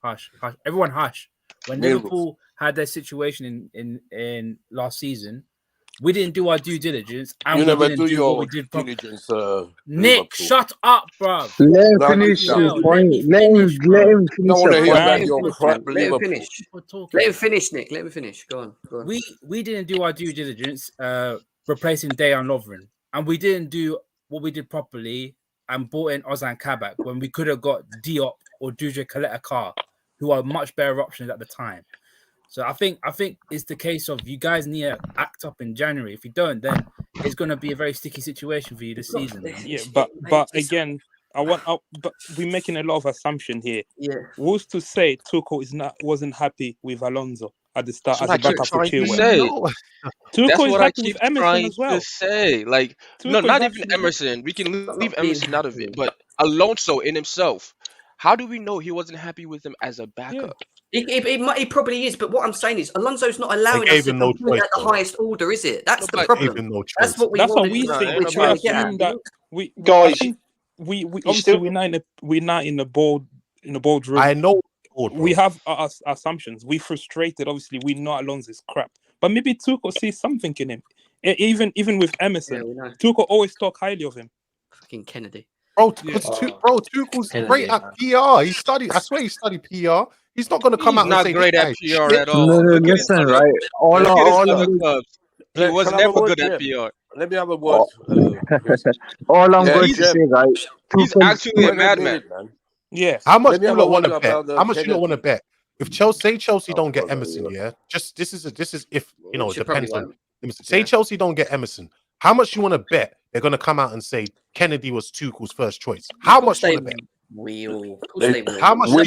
Speaker 13: hush. Everyone, hush. When Liverpool had their situation in last season, we didn't do our due diligence, and
Speaker 6: you
Speaker 13: we
Speaker 6: never
Speaker 13: didn't
Speaker 6: do your
Speaker 13: what we did.
Speaker 6: diligence.
Speaker 13: Nick, shut up, bro.
Speaker 12: Let him finish his point. Let him finish.
Speaker 1: Let him finish, Nick. Let him finish. Go on.
Speaker 13: We didn't do our due diligence, replacing Dejan Lovren, and we didn't do what we did properly and brought in Ozan Kabak when we could have got Diop or Dujé Kaleta-Kar, who are much better options at the time. So I think it's the case of you guys need to act up in January. If you don't, then it's going to be a very sticky situation for you this season.
Speaker 10: Yeah, but again, but we're making a lot of assumption here.
Speaker 1: Yeah,
Speaker 10: who's to say Tuchel wasn't happy with Alonso at the start as a backup for
Speaker 11: Chilwell?
Speaker 10: Tuchel is happy with
Speaker 11: Emerson
Speaker 10: Emerson as well.
Speaker 11: To say. Like, no, not even Emerson. We can leave Emerson out of it, but Alonso in himself. How do we know he wasn't happy with him as a backup?
Speaker 1: He probably is, but what I'm saying is Alonso's not allowing us to compete at the highest order, is it? That's the problem. That's what we think.
Speaker 10: Guys, we obviously we're not in the boardroom.
Speaker 2: I know.
Speaker 10: We have our assumptions. We frustrated. Obviously, we know Alonso's crap, but maybe Tuchel sees something in him. Even with Emerson, Tuchel always talk highly of him.
Speaker 1: Fucking Kennedy.
Speaker 2: Tuchel's great at PR. He studied. I swear he studied PR. He's not going to come out and say
Speaker 11: he's not great at PR at all.
Speaker 12: No, listen, right? All
Speaker 11: he was never good at PR.
Speaker 6: Let me have a word.
Speaker 12: All I'm going to say, right?
Speaker 11: He's actually a madman.
Speaker 10: Yeah.
Speaker 2: How much do you want to bet? How much do you want to bet? If Chelsea don't get Emerson, this is if it depends on. Say Chelsea don't get Emerson. How much you want to bet they're going to come out and say Kennedy was Tuchel's first choice? How much do you want to bet? How much?
Speaker 10: I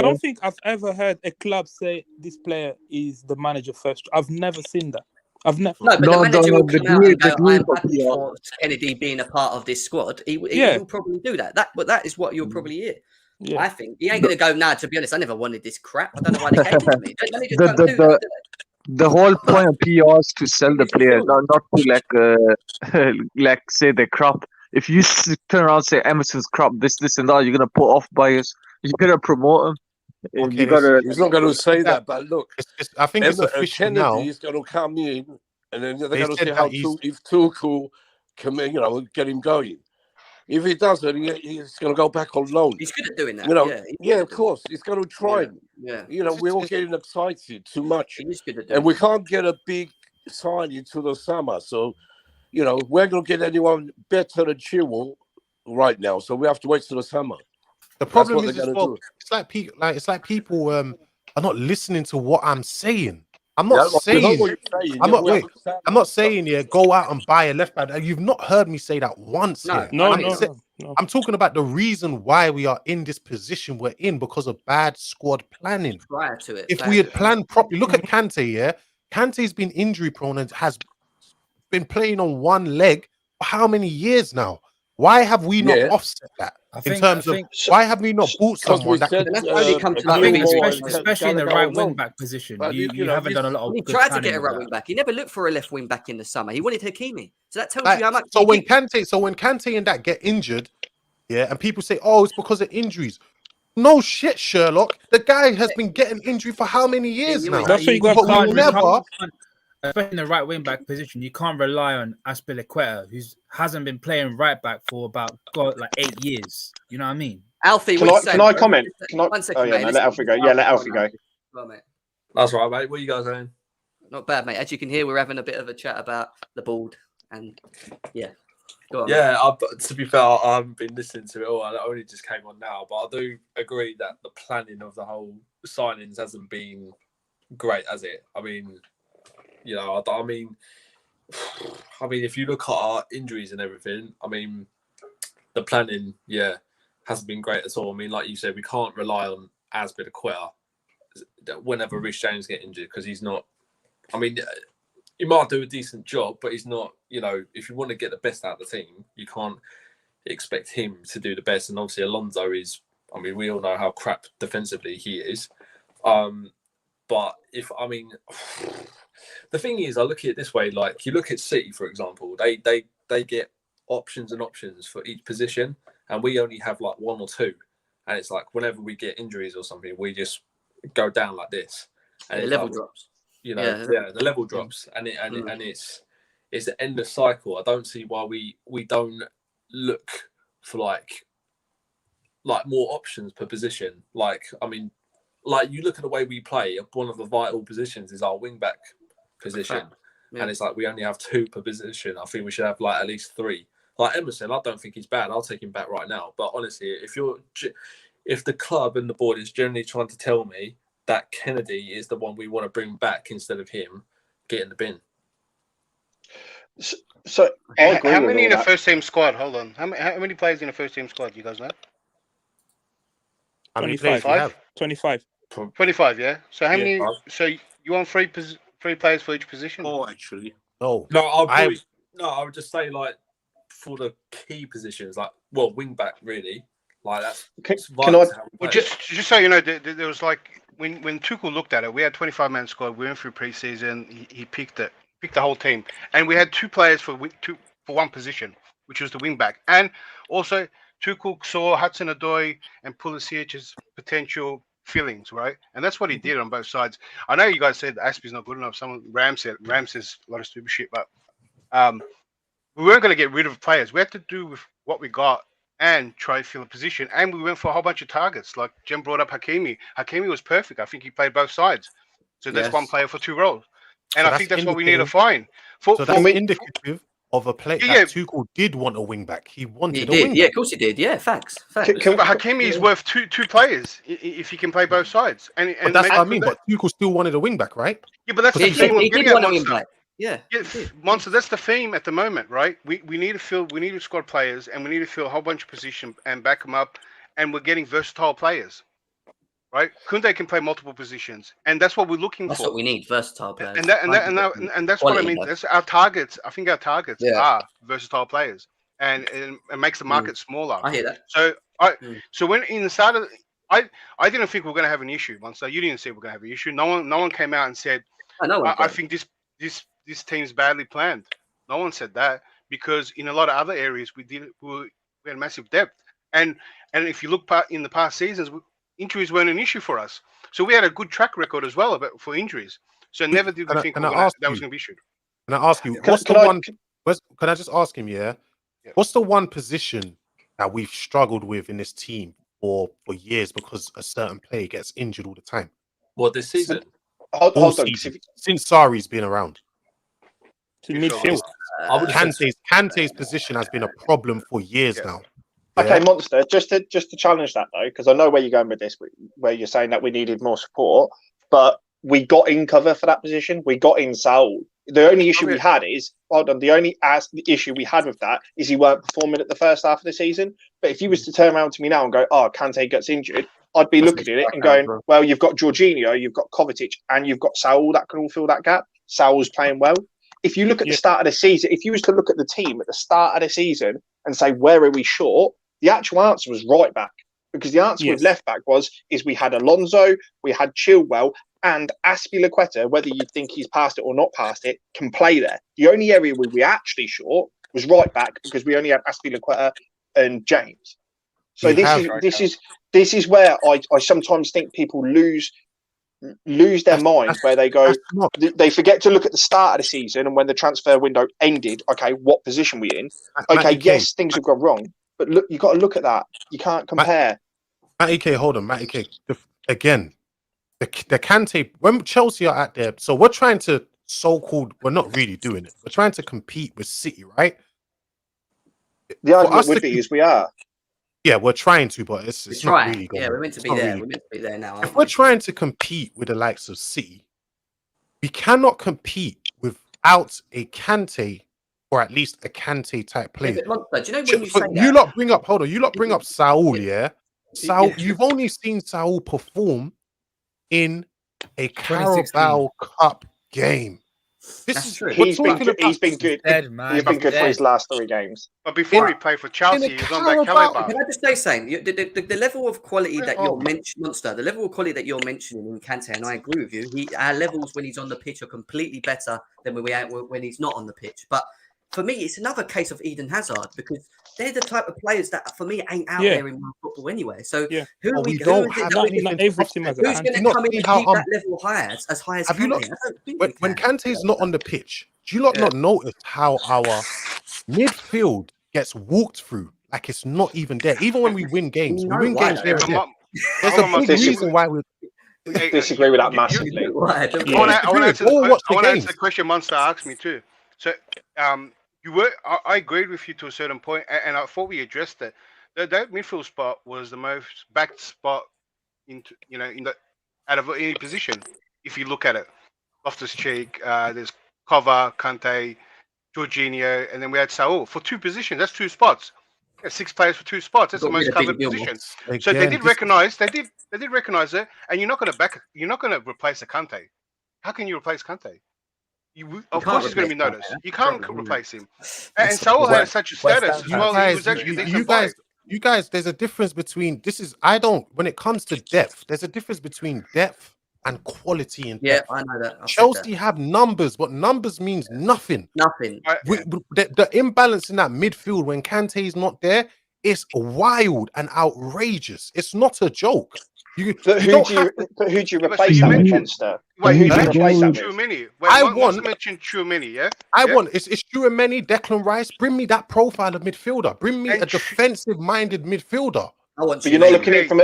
Speaker 10: don't think I've ever heard a club say this player is the manager first. I've never seen that. I've never.
Speaker 1: No, but the manager will come out and go, I'm happy for Kennedy being a part of this squad. He will probably do that. But that is what you'll probably hear. Yeah. I think he ain't going to go, nah, to be honest, I never wanted this crap. I don't know why they gave it to me. Let me just do that.
Speaker 12: The whole point of PR is to sell the player, not to like say the crap. If you turn around and say Emerson's crap, this and that, you're gonna put off buyers. You're gonna promote him.
Speaker 6: Okay, he's not going to say that, but look,
Speaker 2: I think it's official now.
Speaker 6: He's going to come in, and then they're going to see how if Tuchel can, get him going. If he doesn't, he's going to go back on loan.
Speaker 1: He's good at doing that.
Speaker 6: Of course. He's going to try. We're all getting excited too much. And we can't get a big signing to the summer. So, we're going to get anyone better than Chilwell right now. So we have to wait till the summer.
Speaker 2: The problem is, it's like people are not listening to what I'm saying. I'm not saying.
Speaker 6: Wait.
Speaker 2: I'm not saying go out and buy a left back. You've not heard me say that once.
Speaker 10: No,
Speaker 2: here. I'm talking about the reason why we are in this position we're in because of bad squad planning.
Speaker 1: Prior to it,
Speaker 2: if we had planned properly, look at Kante. Yeah, Kante's been injury prone and has been playing on one leg for how many years now? Why have we not offset that? Why have we not bought someone that could
Speaker 1: only come to
Speaker 13: especially in the right wing back position? You haven't done a lot of.
Speaker 1: He tried to get a right wing back. He never looked for a left wing back in the summer. He wanted Hakimi. So that tells you how much.
Speaker 2: So when Kante and that get injured, and people say, "Oh, it's because of injuries." No shit, Sherlock. The guy has been getting injury for how many years now?
Speaker 10: That's what you got.
Speaker 13: Especially in the right wing back position, you can't rely on Azpilicueta, who hasn't been playing right back for about 8 years. You know what I mean?
Speaker 1: Alfie,
Speaker 9: can I comment? One second, mate. Let Alfie go. Yeah, let Alfie go.
Speaker 1: Well, mate.
Speaker 14: That's right, mate. What are you guys saying?
Speaker 1: Not bad, mate. As you can hear, we're having a bit of a chat about the board, and go on.
Speaker 14: Yeah, to be fair, I haven't been listening to it all. I only just came on now, but I do agree that the planning of the whole signings hasn't been great, has it? I mean, if you look at our injuries and everything, I mean, the planning, hasn't been great at all. I mean, like you said, we can't rely on Azpilicueta whenever Rich James get injured because he's not. I mean, he might do a decent job, but he's not. If you want to get the best out of the team, you can't expect him to do the best. And obviously, Alonso is. I mean, we all know how crap defensively he is. But the thing is, I look at it this way: like you look at City, for example, they get options and options for each position, and we only have like one or two. And it's like whenever we get injuries or something, we just go down like this, and
Speaker 1: the level drops.
Speaker 14: The level drops, and it's the end of cycle. I don't see why we don't look for like more options per position. Like you look at the way we play. One of the vital positions is our wing back position, and it's like we only have two per position. I think we should have like at least three. Like Emerson, I don't think he's bad. I'll take him back right now. But honestly, if the club and the board is generally trying to tell me that Kennedy is the one we want to bring back instead of him, get in the bin.
Speaker 9: So
Speaker 7: how many in the first team squad? Hold on. How many players in the first team squad? You guys know?
Speaker 10: 25. 25.
Speaker 7: 25. Yeah. So how many? So you want three players for each position?
Speaker 6: Oh, actually,
Speaker 2: no.
Speaker 14: I would just say like for the key positions, like wing back really. Like that's
Speaker 7: just so you know, there was like when Tuchel looked at it, we had 25-man squad. We went through preseason. He picked the whole team, and we had two players for one position, which was the wing back. And also Tuchel saw Hudson-Odoi and Pulisic as potential fillings, right? And that's what he did on both sides. I know you guys said Aspie's not good enough. Ram says a lot of stupid shit, but we weren't going to get rid of players. We had to do with what we got and try to fill a position. And we went for a whole bunch of targets. Like Jem brought up Hakimi. Hakimi was perfect. I think he played both sides. So that's one player for two roles. And I think that's what we need to find.
Speaker 2: That's indicative of a player that Tuchel did want a wing back. He wanted a wing back.
Speaker 1: Yeah, of course he did. Yeah, facts.
Speaker 7: But Hakimi is worth two players if he can play both sides. And
Speaker 2: that's what I mean. But Tuchel still wanted a wing back, right?
Speaker 7: Yeah, but that's the thing.
Speaker 1: He did want a wing back. Yeah,
Speaker 7: Monster. That's the theme at the moment, right? We need to squad players, and we need to fill a whole bunch of positions and back them up. And we're getting versatile players, right? Kunde can play multiple positions, and that's what we're looking for.
Speaker 1: That's what we need, versatile players.
Speaker 7: And that's what I mean. That's our targets. I think our targets are versatile players, and it makes the market smaller.
Speaker 1: I hear that.
Speaker 7: So when in the start of, I didn't think we were going to have an issue. Monster, you didn't say we're going to have an issue. No one came out and said, I think this team's badly planned. No one said that, because in a lot of other areas we had massive depth, and if you look in the past seasons, injuries weren't an issue for us. So we had a good track record as well for injuries. So never did we think that was going to be issued.
Speaker 2: Can I ask you, can I just ask him, what's the one position that we've struggled with in this team for years because a certain player gets injured all the time?
Speaker 14: What, this season?
Speaker 9: Hold on.
Speaker 2: Since Sarri's been around.
Speaker 10: Midfield.
Speaker 2: Kante's position has been a problem for years now.
Speaker 9: Okay, Monster, just to challenge that though, because I know where you're going with this, where you're saying that we needed more support, but we got in cover for that position. We got in Saul. The only issue we had is, the only issue we had with that is he weren't performing at the first half of the season. But if you was to turn around to me now and go, oh, Kante gets injured, I'd be looking at it and going, well, you've got Jorginho, you've got Kovacic, and you've got Saul that can all fill that gap. Saul's playing well. If you look at the start of the season, if you was to look at the team at the start of the season and say, where are we short? The actual answer was right back. Because the answer with left back is we had Alonso, we had Chilwell, and Azpilicueta, whether you think he's passed it or not passed it, can play there. The only area where we actually short was right back because we only had Azpilicueta and James. So this is where I sometimes think people lose their mind, where they go, they forget to look at the start of the season and when the transfer window ended. Okay, what position we in? Okay, yes, things have gone wrong, but look, you got to look at that. You can't compare.
Speaker 2: Matty K, hold on, Matty K. Again, the Kante, when Chelsea are at there, so we're trying to we're not really doing it. We're trying to compete with City, right?
Speaker 9: The argument would be is we are.
Speaker 2: Yeah, we're trying to, but it's not really going.
Speaker 1: Yeah, we're meant to be there. We're meant to be there now.
Speaker 2: If we're trying to compete with the likes of City, we cannot compete without a Kante, or at least a Kante type player.
Speaker 1: Do you know when you say that?
Speaker 2: You lot bring up Saul, yeah? Saul, you've only seen Saul perform in a Carabao Cup game.
Speaker 9: He's been good. He's been good for his last 3 games.
Speaker 7: But before he played for Chelsea, he was on that Carabao.
Speaker 1: Can I just say something? The level of quality that you're mentioning, Monster, the level of quality that you're mentioning in Kante, and I agree with you. Our levels when he's on the pitch are completely better than when he's not on the pitch. But for me, it's another case of Eden Hazard because they're the type of players that, for me, ain't out there in football anyway. So who's going to come and keep that level high as Kante?
Speaker 2: When Kante's not on the pitch, do you not notice how our midfield gets walked through like it's not even there? Even when we win games, we win games here and there. There's a big reason why we
Speaker 9: disagree with that massively.
Speaker 7: I want to answer the question Monster asked me too. So, I agreed with you to a certain point, and I thought we addressed it. That midfield spot was the most backed spot out of any position. If you look at it, Loftus-Cheek, there's Kova, Kante, Jorginho, and then we had Saul for 2 positions. That's 2 spots. 6 players for 2 spots. That's the most covered position. So they did recognize. They did recognize it, and you're not going to replace a Kante. How can you replace Kante? Of course, he's going to be noticed. You can't replace him. And Saul had such a status as well. He was actually
Speaker 2: you guys, there's a difference between when it comes to depth, there's a difference between depth and quality in depth.
Speaker 1: I know that.
Speaker 2: Chelsea have numbers, but numbers means nothing.
Speaker 1: Nothing.
Speaker 2: The imbalance in that midfield when Kante is not there is wild and outrageous. It's not a joke.
Speaker 9: Who do you replace that with, Monster?
Speaker 7: Wait, you mentioned Tchouameni. I mentioned Tchouameni, yeah?
Speaker 2: It's Tchouameni, Declan Rice. Bring me that profile of midfielder. Bring me a defensive-minded midfielder.
Speaker 9: But you're not looking at it from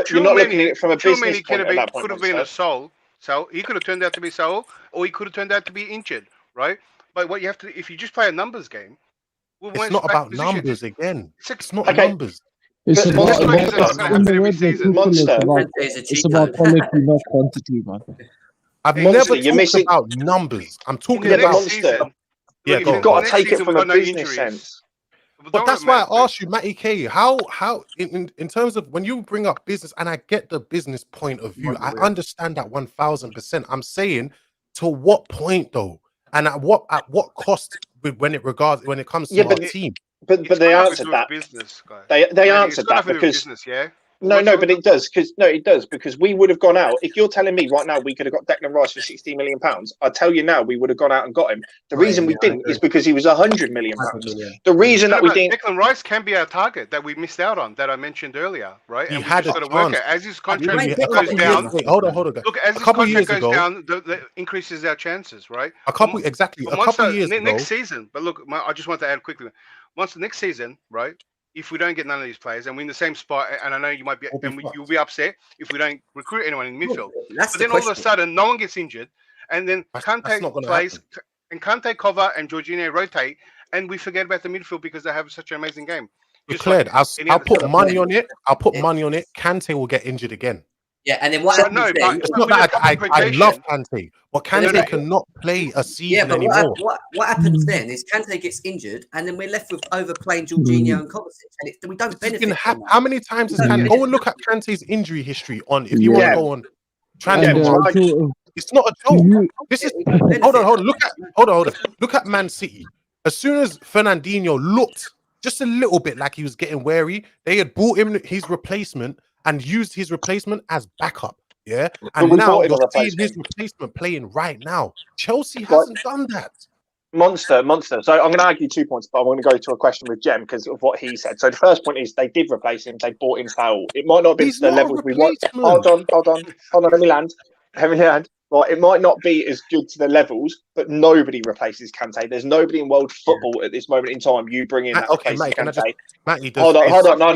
Speaker 9: a business point at that point.
Speaker 7: Could have been a Saul. So he could have turned out to be Saul, or he could have turned out to be injured, right? But what you have to, if you just play a numbers game,
Speaker 2: it's not about numbers again. It's not numbers.
Speaker 12: It's about quality, not quantity, man.
Speaker 2: I've never talked about numbers. I'm talking about
Speaker 9: Monster. You've got to take it from a business sense.
Speaker 2: But that's why I asked you, Matty K, how in terms of when you bring up business, and I get the business point of view, I understand that 1000%. I'm saying, to what point though, and at what cost when it comes to our team?
Speaker 9: But they answered that. They answered that because but it does because we would have gone out. If you're telling me right now we could have got Declan Rice for £60 million, I tell you now we would have gone out and got him. The reason we didn't is because he was £100 million. The reason that we didn't.
Speaker 7: Declan Rice can be our target that we missed out on that I mentioned earlier, right?
Speaker 2: He
Speaker 7: and
Speaker 2: had
Speaker 7: we just got to work it as his contract goes down.
Speaker 2: Hold on.
Speaker 7: Look, as his contract goes down, that increases our chances, right?
Speaker 2: A couple years ago.
Speaker 7: Next season, but look, I just want to add quickly. Once the next season, right? If we don't get none of these players and we're in the same spot, and I know you might be, you'll be upset if we don't recruit anyone in midfield. But then all of a sudden, no one gets injured, and then Kante plays, and Kante, Kova, and Jorginho rotate, and we forget about the midfield because they have such an amazing game.
Speaker 2: Declared. I'll put money on it. Kante will get injured again.
Speaker 1: Yeah, and then what
Speaker 9: So,
Speaker 1: happens
Speaker 7: no,
Speaker 1: then?
Speaker 7: but
Speaker 2: It's not
Speaker 7: with a
Speaker 2: that
Speaker 7: proper
Speaker 2: I
Speaker 7: progression,
Speaker 2: love Kante, but Kante
Speaker 1: no.
Speaker 2: cannot play a
Speaker 1: Yeah,
Speaker 2: season
Speaker 1: but
Speaker 2: anymore.
Speaker 1: what happens then is Kante gets injured, and then we're left with overplaying Jorginho and Kovacic, and we don't benefit from that.
Speaker 2: How many times has Kante? Go and look at Kante's injury history on. If you want to go on, it's not a joke. This is hold on. Hold on. Look at Man City. As soon as Fernandinho looked just a little bit like he was getting wary, they had brought him his replacement and used his replacement as backup. Yeah, and now you're seeing his replacement playing right now. Chelsea hasn't done that.
Speaker 9: Monster. So I'm going to argue 2 points, but I want to go to a question with Jem because of what he said. So the first point is they did replace him. They bought in Foul. It might not have been to the levels we want. Hold on. Let me land. Right, it might not be as good to the levels, but nobody replaces Kante. There's nobody in world football at this moment in time you bring in that replaces Kante. Hold on. No.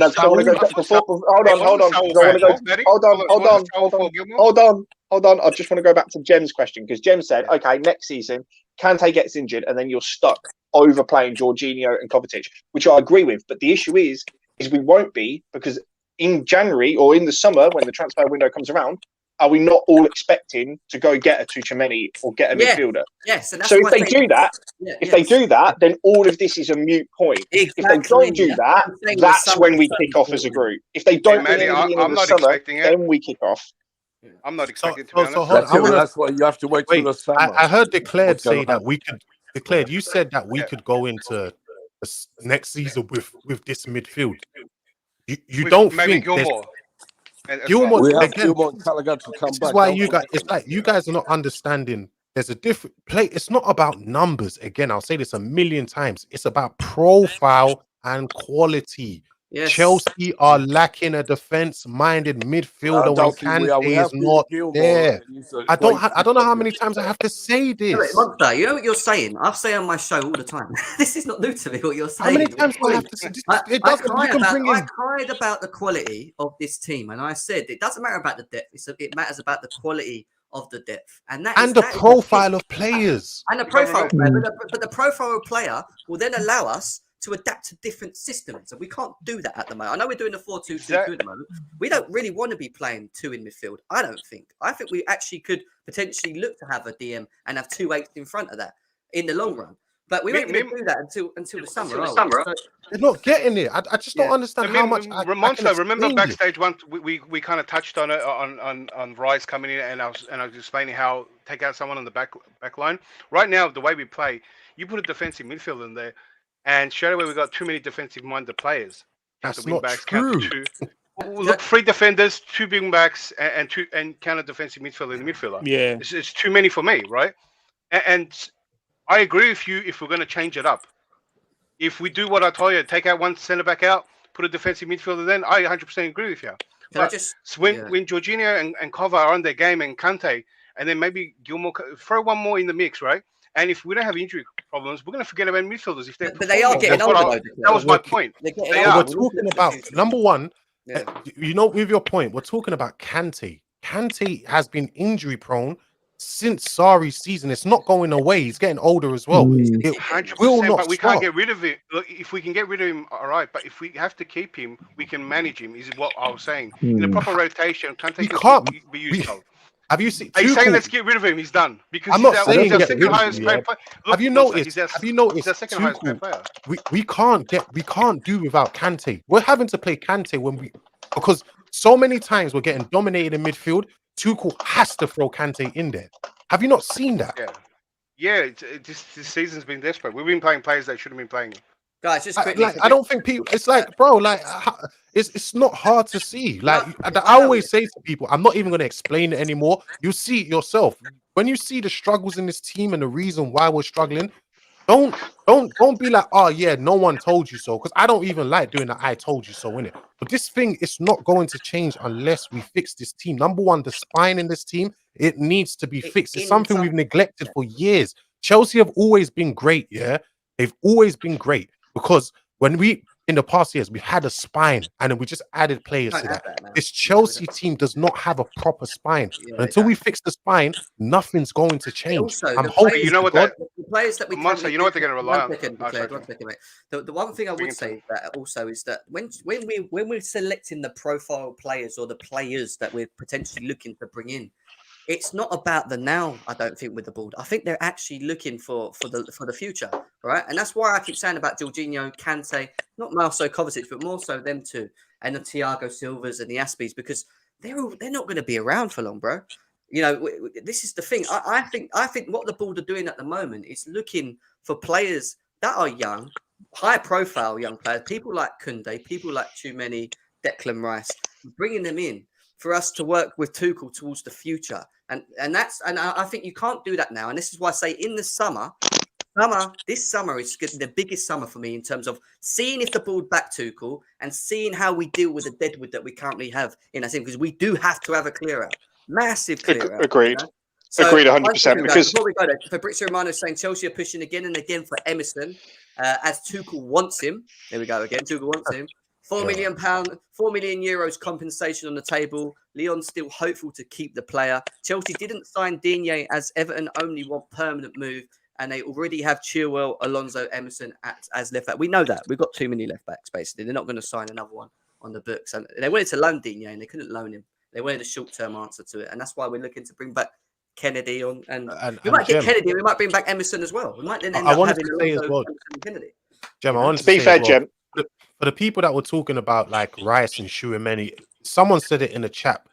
Speaker 9: Hold on. I just want to go back to Jem's question because Jem said, okay, next season, Kante gets injured and then you're stuck overplaying Jorginho and Kovacic, which I agree with. But the issue is we won't be because in January or in the summer when the transfer window comes around, are we not all expecting to go get a Tchouameni or get a midfielder?
Speaker 1: Yes. And that's
Speaker 9: so if they do that, then all of this is a moot point. Exactly. If they don't do that, that's when we kick off as a group. If they don't bring anybody in the summer, then we kick off.
Speaker 7: I'm not expecting to be honest.
Speaker 6: That's why you have to wait till the summer.
Speaker 2: I heard Declared say that we could. Declared, you said that we could go into next season with this midfield. You don't think
Speaker 6: Gilmore again,
Speaker 2: this is why you guys. It's like you guys are not understanding. There's a different play. It's not about numbers. Again, I'll say this a million times. It's about profile and quality. Yes. Chelsea are lacking a defense-minded midfielder when Kante is not there. I don't know how many times I have to say this.
Speaker 1: Monster, you know what you're saying? I say on my show all the time. This is not new to me. What you're saying?
Speaker 2: How many times do I have to say this?
Speaker 1: I cried about the quality of this team, and I said it doesn't matter about the depth. It matters about the quality of the depth, and
Speaker 2: the profile of players,
Speaker 1: and the profile player. But the profile of player will then allow us to adapt to different systems, and we can't do that at the moment. I know we're doing the 4-2-2 at the moment. We don't really want to be playing two in midfield. I don't think. I think we actually could potentially look to have a DM and have 2 8s in front of that in the long run. But we ain't going to do that until the summer. So
Speaker 2: they're not getting it. I just don't understand how much.
Speaker 7: Monster, remember backstage once we kind of touched on it on Rice coming in, and I was explaining how take out someone on the back line. Right now, the way we play, you put a defensive midfielder in there. And straight away, we got too many defensive-minded players.
Speaker 2: That's not true.
Speaker 7: Look, 3 defenders, 2 wing backs, and counter defensive midfielder in the midfielder.
Speaker 10: Yeah,
Speaker 7: it's too many for me, right? And I agree with you. If we're going to change it up, if we do what I told you, take out 1 centre back out, put a defensive midfielder, then I 100% agree with you. But when Jorginho and Kova are on their game and Kante, and then maybe Gilmore, throw 1 more in the mix, right? And if we don't have injury problems, we're going to forget about midfielders. If
Speaker 1: they are getting older.
Speaker 7: That was my point.
Speaker 2: We're talking about number one. You know, with your point, we're talking about Kante. Kante has been injury prone since Sarri's season. It's not going away. He's getting older as well. It
Speaker 7: 100%,
Speaker 2: will not
Speaker 7: but we
Speaker 2: stop.
Speaker 7: can't get rid of it. Look, if we can get rid of him, all right. But if we have to keep him, we can manage him. Is what I was saying. In a proper rotation, Kante can be used.
Speaker 2: Have you seen?
Speaker 7: Are you saying let's get rid of him? He's done because
Speaker 2: I'm not saying
Speaker 7: he's our
Speaker 2: get
Speaker 7: second
Speaker 2: rid of
Speaker 7: highest
Speaker 2: him,
Speaker 7: paid player.
Speaker 2: Have you noticed?
Speaker 7: He's our second highest paid player.
Speaker 2: We can't do without Kante. We're having to play Kante because so many times we're getting dominated in midfield. Tuchel has to throw Kante in there. Have you not seen that?
Speaker 7: Yeah. This season's been desperate. We've been playing players that shouldn't have been playing.
Speaker 1: Guys, just quickly.
Speaker 2: I don't think people. It's like, bro, it's not hard to see. Like I always say to people, I'm not even going to explain it anymore. You see it yourself. When you see the struggles in this team and the reason why we're struggling, don't be like, oh yeah, no one told you so. Because I don't even like doing that. I told you so in it. But this thing is not going to change unless we fix this team. Number one, the spine in this team, it needs to be fixed. It's something we've neglected for years. Chelsea have always been great. Yeah, they've always been great. Because when in the past years, we've had a spine and then we just added players to that. This Chelsea team does not have a proper spine. Until we fix the spine, nothing's going to change. I'm hoping
Speaker 1: players that we
Speaker 7: Monster, you know what they're going to rely on.
Speaker 1: One second, mate. The one thing I would say that also is that when we're selecting the profile players or the players that we're potentially looking to bring in, it's not about the now. I don't think with the board. I think they're actually looking for the future, right? And that's why I keep saying about Jorginho, Kante, not Marcel Kovacic, but more so them two, and the Thiago Silvas and the Aspies, because they're not going to be around for long, bro. You know, this is the thing. I think what the board are doing at the moment is looking for players that are young, high-profile young players, people like Koundé, people like Tchouameni, Declan Rice, bringing them in for us to work with Tuchel towards the future. And I think you can't do that now. And this is why I say in the this summer is the biggest summer for me in terms of seeing if the board back Tuchel and seeing how we deal with the deadwood that we currently have in our team, because we do have to have a clear out. Massive clear out.
Speaker 9: Agreed.
Speaker 1: You know? So,
Speaker 9: agreed 100%. Because
Speaker 1: before we go there, Fabrizio Romano is saying Chelsea are pushing again and again for Emerson as Tuchel wants him. There we go again. Tuchel wants him. £4 million, €4 million compensation on the table. Leon's still hopeful to keep the player. Chelsea didn't sign Digne as Everton only want permanent move, and they already have Chilwell, Alonso, Emerson as left back. We know that. We've got too many left backs, basically. They're not going to sign another one on the books. And they wanted to loan Digne, and they couldn't loan him. They wanted a short-term answer to it, and that's why we're looking to bring back Kennedy on. And we might get Kennedy. We might bring back Emerson as well. We might then end up having Alonso, Emerson, and Kennedy.
Speaker 2: Jem, I want to be fair, Jem. For the people that were talking about like Rice and Tchouameni, someone said it in the chat,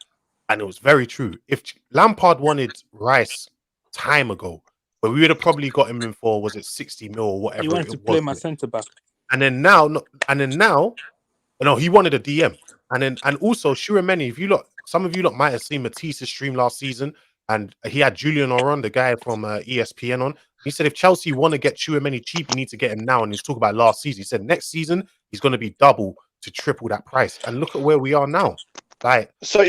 Speaker 2: and it was very true. If Lampard wanted Rice time ago, but we would have probably got him in for, was it 60 mil or whatever?
Speaker 10: He wanted to play my centre back,
Speaker 2: and then now, no, he wanted a DM, and also Tchouameni. If you look, some of you lot might have seen Matisse's stream last season, and he had Julian Oron, the guy from ESPN, on. He said if Chelsea want to get Tchouameni cheap, you need to get him now. And he's talking about last season. He said next season he's going to be double to triple that price. And look at where we are now. Like,
Speaker 9: so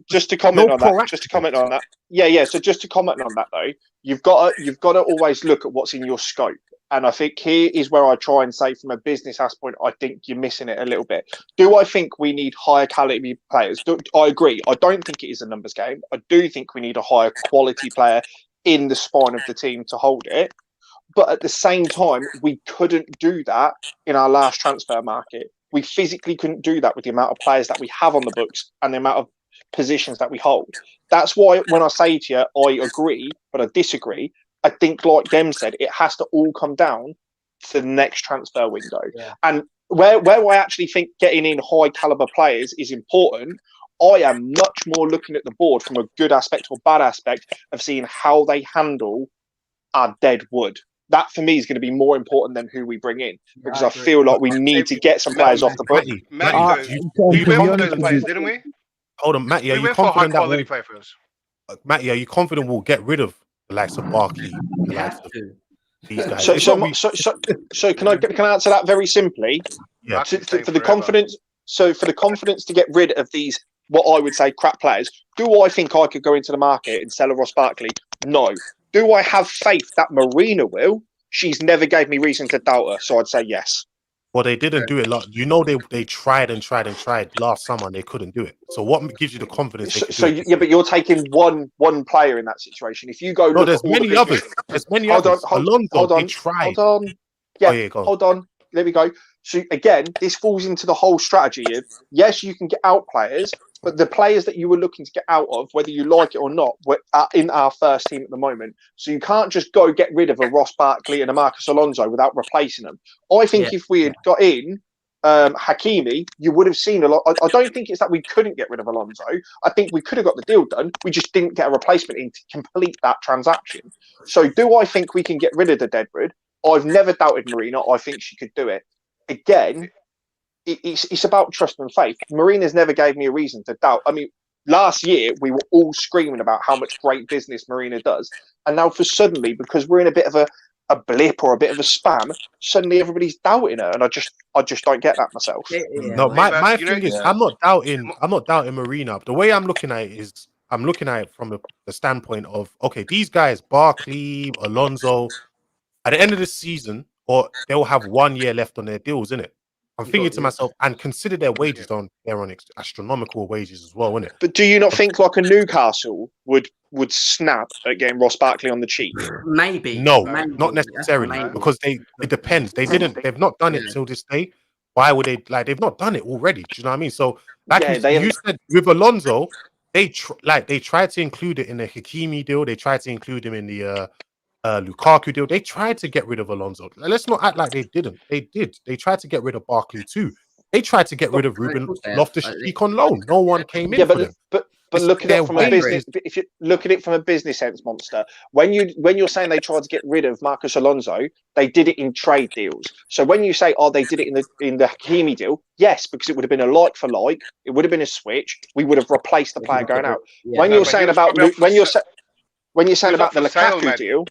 Speaker 9: just to comment on that. Yeah. So just to comment on that though, you've got to always look at what's in your scope. And I think here is where I try and say, from a business aspect, I think you're missing it a little bit. Do I think we need higher caliber players? I agree. I don't think it is a numbers game. I do think we need a higher quality player in the spine of the team to hold it. But at the same time, we couldn't do that in our last transfer market. We physically couldn't do that with the amount of players that we have on the books and the amount of positions that we hold. That's why when I say to you, I agree, but I disagree. I think, like Dem said, it has to all come down to the next transfer window. Yeah. And where I actually think getting in high caliber players is important, I am much more looking at the board from a good aspect or bad aspect of seeing how they handle our dead wood. That for me is going to be more important than who we bring in, because I feel like we need to get some players off the book.
Speaker 7: We went for those players, didn't we?
Speaker 2: Hold on, Matty. Are you confident that Matty, are you confident we'll get rid of the likes of Barkley, the likes of these guys?
Speaker 9: So can I answer that very simply?
Speaker 2: Yeah.
Speaker 9: For the confidence to get rid of these, what I would say, crap players, do I think I could go into the market and sell a Ross Barkley? No. Do I have faith that Marina will? She's never gave me reason to doubt her, so I'd say yes.
Speaker 2: Well, they didn't do it. They tried and tried and tried last summer, and they couldn't do it. So what gives you the confidence?
Speaker 9: But you're taking one player in that situation. If you go,
Speaker 2: no, there's many others. There's many others. Alonso, they tried.
Speaker 9: Hold on. Yeah, hold on. There we go. So again, this falls into the whole strategy of, yes, you can get out players, but the players that you were looking to get out of, whether you like it or not, are in our first team at the moment. So you can't just go get rid of a Ross Barkley and a Marcus Alonso without replacing them. I think if we had got in Hakimi, you would have seen a lot. I don't think it's that we couldn't get rid of Alonso. I think we could have got the deal done. We just didn't get a replacement in to complete that transaction. So do I think we can get rid of the deadwood? I've never doubted Marina. I think she could do it. Again, it's about trust and faith. Marina's never gave me a reason to doubt. I mean, last year we were all screaming about how much great business Marina does, and now suddenly, because we're in a bit of a blip or a bit of a spam, suddenly everybody's doubting her, and I just don't get that myself.
Speaker 2: No, my thing is, I'm not doubting Marina. The way I'm looking at it is, I'm looking at it from the standpoint of, okay, these guys, Barkley, Alonso, at the end of the season, or they'll have 1 year left on their deals, innit? I'm thinking to myself, and consider their wages they're on astronomical wages as well, isn't it?
Speaker 9: But do you not think like a Newcastle would would snap at getting Ross Barkley on the cheap?
Speaker 1: Maybe.
Speaker 2: No,
Speaker 1: Maybe.
Speaker 2: not necessarily,
Speaker 1: Maybe.
Speaker 2: because it depends. They've not done it till this day. Why would they? Like, they've not done it already. Do you know what I mean? So, like you said with Alonso, they tried to include it in the Hakimi deal. They tried to include him in the Lukaku deal. They tried to get rid of Alonso. Let's not act like they didn't. They did. They tried to get rid of Barkley too. They tried to get rid of Ruben Loftus-Cheek on loan. No one came in for them.
Speaker 9: But look at it from a business. If you look at it from a business sense, Monster, when you're saying they tried to get rid of Marcus Alonso, they did it in trade deals. So when you say, they did it in the Hakimi deal, yes, because it would have been a like for like, it would have been a switch. We would have replaced the player going out. When you're saying about the Lukaku deal,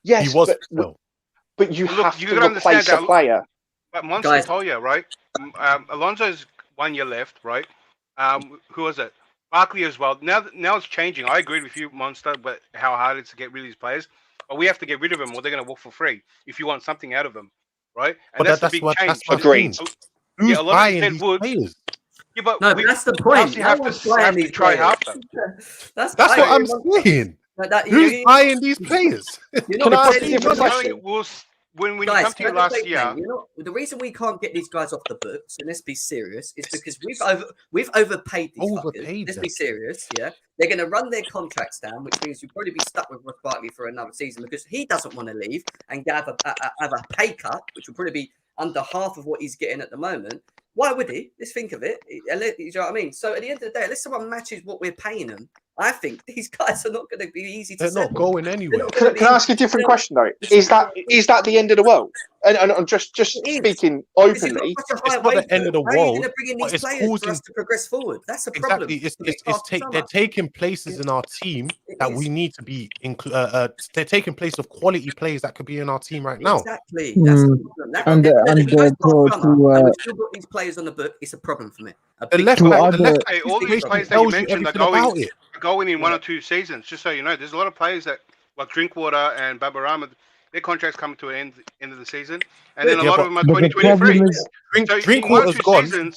Speaker 9: yes, but you have to replace a player.
Speaker 7: But Monster told you, right? Alonso's 1 year left, right? Who was it? Barkley as well. Now it's changing. I agree with you, Monster, but how hard it is to get rid of these players. But we have to get rid of them, or they're going to walk for free if you want something out of them, right? And that's the big change.
Speaker 9: Agreed.
Speaker 2: Who's buying these players?
Speaker 7: Yeah, but
Speaker 1: that's the point.
Speaker 7: You have to try half them.
Speaker 2: That's what I'm saying. Who's buying these players?
Speaker 9: Can I ask a different question?
Speaker 7: When you come to last year,
Speaker 1: the reason we can't get these guys off the books, and let's be serious, is because we've overpaid these fuckers. Let's be serious, yeah. They're going to run their contracts down, which means you'll probably be stuck with Ross Barkley for another season because he doesn't want to leave and have a pay cut, which will probably be under half of what he's getting at the moment. Why would he? Let's think of it. You know what I mean? So at the end of the day, unless someone matches what we're paying them, I think these guys are not going to be easy to sell.
Speaker 2: They're not going anywhere.
Speaker 9: Can I ask you a different question though? Is that the end of the world? And I'm just speaking openly.
Speaker 2: It's not the end of the world.
Speaker 1: But it's causing us to progress forward. That's a problem.
Speaker 2: Exactly. They're taking places in our team that we need to be. They're taking place of quality players that could be in our team right now.
Speaker 1: Exactly. That's the problem. We've still got these players on the book. It's a problem for me.
Speaker 7: All these players that you mentioned are going in 1 or 2 seasons. Just so you know, there's a lot of players that, like Drinkwater and Babarama, their contracts come to an end of the season, and then a lot of them are 2023.
Speaker 2: Drinkwater's gone.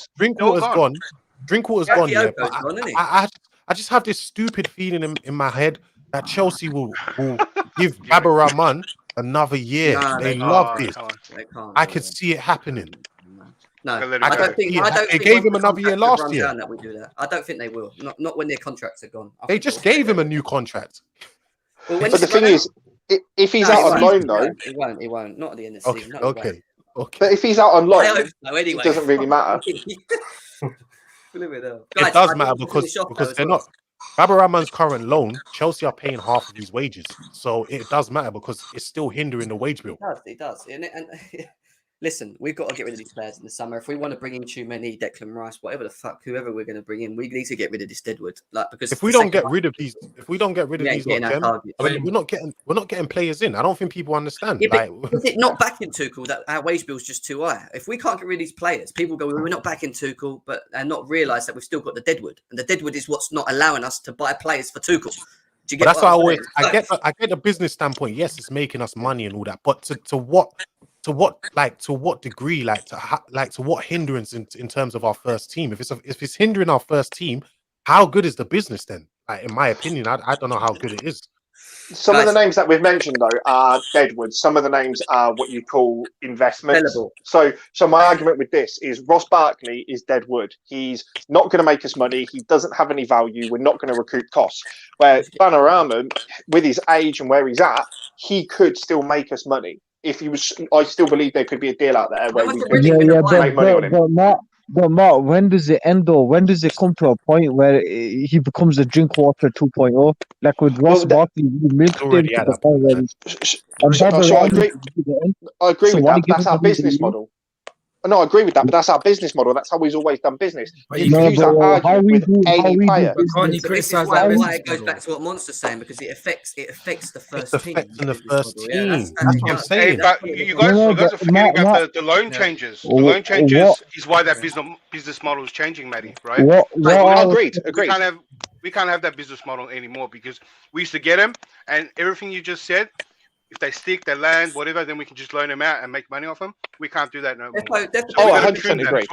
Speaker 2: Drinkwater's gone. Yeah, but I just have this stupid feeling in my head that Chelsea will give Babarama another year. They love this. I could see it happening.
Speaker 1: No, I don't think
Speaker 2: they gave him another year last year.
Speaker 1: That we do that. I don't think they will. Not when their contracts are gone.
Speaker 2: They just gave him a new contract.
Speaker 9: But the thing is, if he's out on loan though,
Speaker 1: he won't. Not at the end of the season.
Speaker 2: Okay.
Speaker 9: But if he's out on loan,
Speaker 1: anyway.
Speaker 9: it doesn't really matter.
Speaker 2: It does matter because they're not. Babarama's current loan, Chelsea are paying half of his wages, so it does matter because it's still hindering the wage bill.
Speaker 1: It does. And listen, we've got to get rid of these players in the summer. If we want to bring in Tchouameni, Declan Rice, whatever the fuck, whoever we're going to bring in, we need to get rid of this Deadwood. Because
Speaker 2: if we don't get rid of these, we're not getting players in. I don't think people understand.
Speaker 1: Yeah, is it not backing Tuchel that our wage bill is just too high? If we can't get rid of these players, people go, we're not backing Tuchel, and not realise that we've still got the Deadwood, and the Deadwood is what's not allowing us to buy players for Tuchel.
Speaker 2: That's why I get the business standpoint. Yes, it's making us money and all that, but to what degree, to what hindrance in terms of our first team? If it's hindering our first team, how good is the business then? In my opinion, I don't know how good it is.
Speaker 9: Some of the names that we've mentioned though are Deadwood. Some of the names are what you call investments. So my argument with this is Ross Barkley is Deadwood. He's not going to make us money. He doesn't have any value. We're not going to recoup costs. Where Vanarama, with his age and where he's at, he could still make us money. If he was, I still believe there could be a deal out there where we could make money on him.
Speaker 12: But Mark, when does it end though? When does it come to a point where he becomes a Drinkwater 2.0? Like with Ross Barkley, we milked him to the point where
Speaker 9: I agree with that, but that's our business model. No, I agree with that, but that's our business model. That's how he's always done business. If you use that argument with any player,
Speaker 1: this is why it goes back to what Monster's saying, because it affects the first team.
Speaker 2: The first team. That's what I'm
Speaker 7: saying. But you guys are forgetting about the loan changes. The loan changes is why that business model is changing, Matty. Right?
Speaker 9: Agreed.
Speaker 7: We can't have that business model anymore because we used to get them, and everything you just said. If they stick, they land, whatever, then we can just loan them out and make money off them. We can't do that no more.
Speaker 9: 100% agree.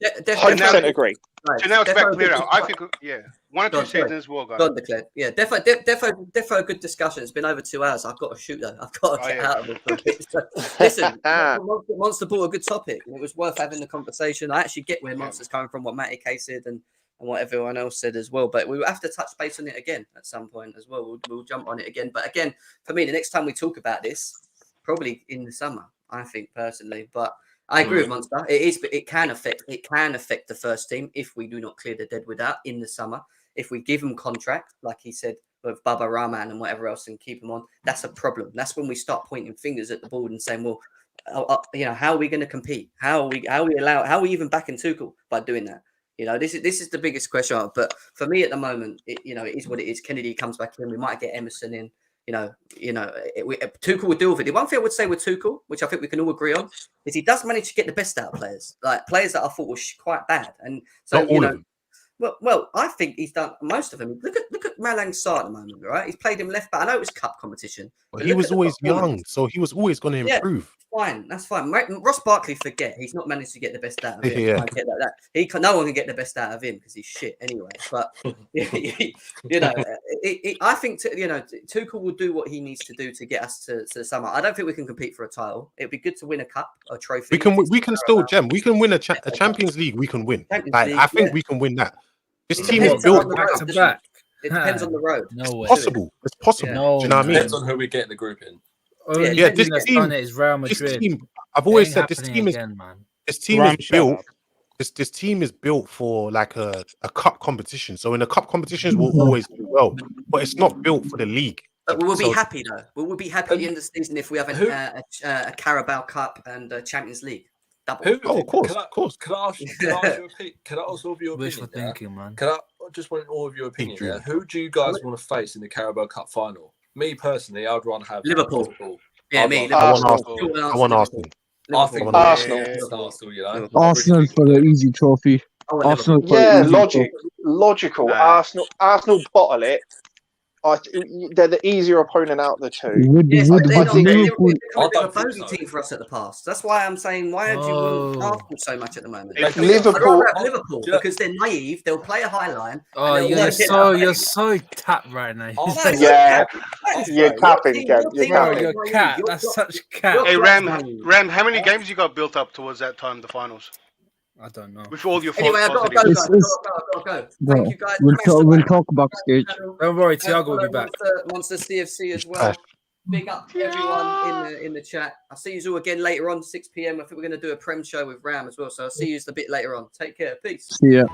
Speaker 9: 100% agree.
Speaker 7: So now it's back clear out. I think, 1 or 2 seasons will go.
Speaker 1: Go on, declare. Yeah, defo, good discussion. It's been over 2 hours. I've got to shoot though. I've got to get out of this for a bit. So, listen, Monster brought a good topic. It was worth having the conversation. I actually get where Monster's coming from, what Matty K said, and what everyone else said as well. But we will have to touch base on it again at some point as well. We'll jump on it again. But again, for me, the next time we talk about this, probably in the summer, I think personally. But I agree with Monster. It can affect the first team if we do not clear the dead without in the summer. If we give them contract, like he said, with Baba Rahman and whatever else, and keep them on, that's a problem. That's when we start pointing fingers at the board and saying, well, how are we going to compete? How are we even backing Tuchel by doing that? This is the biggest question. But for me at the moment, it is what it is. Kennedy comes back in. We might get Emerson in. Tuchel would deal with it. The one thing I would say with Tuchel, which I think we can all agree on, is he does manage to get the best out of players, like players that I thought were quite bad. And so,
Speaker 2: Not all of them.
Speaker 1: Well, I think he's done most of them. Look at Malang Sarr at the moment, right? He's played him left back. I know it was cup competition.
Speaker 2: But he was always young, so he was always going to improve.
Speaker 1: Fine, that's fine. Ross Barkley, forget he's not managed to get the best out of him.
Speaker 2: Yeah.
Speaker 1: I get that. No one can get the best out of him because he's shit anyway. But I think Tuchel will do what he needs to do to get us to the summer. I don't think we can compete for a title. It'd be good to win a cup, a trophy.
Speaker 2: We can still gem. We can win a Champions League. We can win. I think we can win that. This team is built
Speaker 1: back to back. It depends on the road.
Speaker 2: No way. Possible. It's possible.
Speaker 1: Yeah.
Speaker 2: Do you know what I mean?
Speaker 14: Depends on who we get in the group in.
Speaker 2: This team. I've always said this team is built. This team is built for like a cup competition. So in the cup competitions, we'll always do well, but it's not built for the league.
Speaker 1: But we'll be happy though. We'll be happy at the end of the season if we have a Carabao Cup and a Champions League.
Speaker 2: Of course.
Speaker 14: Can I ask your opinion? Can I also have your opinion?
Speaker 13: Wishful thinking, man.
Speaker 14: I just want all of your opinion? Yeah? Who do you guys want to face in the Carabao Cup final? Me personally, I'd rather have
Speaker 1: Liverpool.
Speaker 14: Yeah,
Speaker 2: I want Arsenal.
Speaker 14: I think
Speaker 9: Arsenal.
Speaker 12: Arsenal for the easy trophy. Arsenal.
Speaker 9: Logical. Arsenal bottle it. They're the easier opponent out of the two.
Speaker 1: They're a bogey team for us at the past. That's why I'm saying, why do you want Arsenal so much at the moment?
Speaker 9: Liverpool
Speaker 1: because they're naive. They'll play a high line.
Speaker 13: Oh, you're so tapped right now.
Speaker 9: You're capping, Ken.
Speaker 13: You're cat. That's such cat.
Speaker 7: Hey, Ram, how many games you got built up towards that time, the finals?
Speaker 13: I don't know.
Speaker 7: With all your
Speaker 1: anyway, I've got to go. Thank you guys.
Speaker 12: We'll talk backstage.
Speaker 13: Don't worry, Thiago will be back.
Speaker 1: Monster CFC as well. Big up to everyone in the chat. I'll see you all again later on, 6 p.m. I think we're going to do a Prem show with Ram as well. So I'll see you a bit later on. Take care. Peace.
Speaker 12: See ya.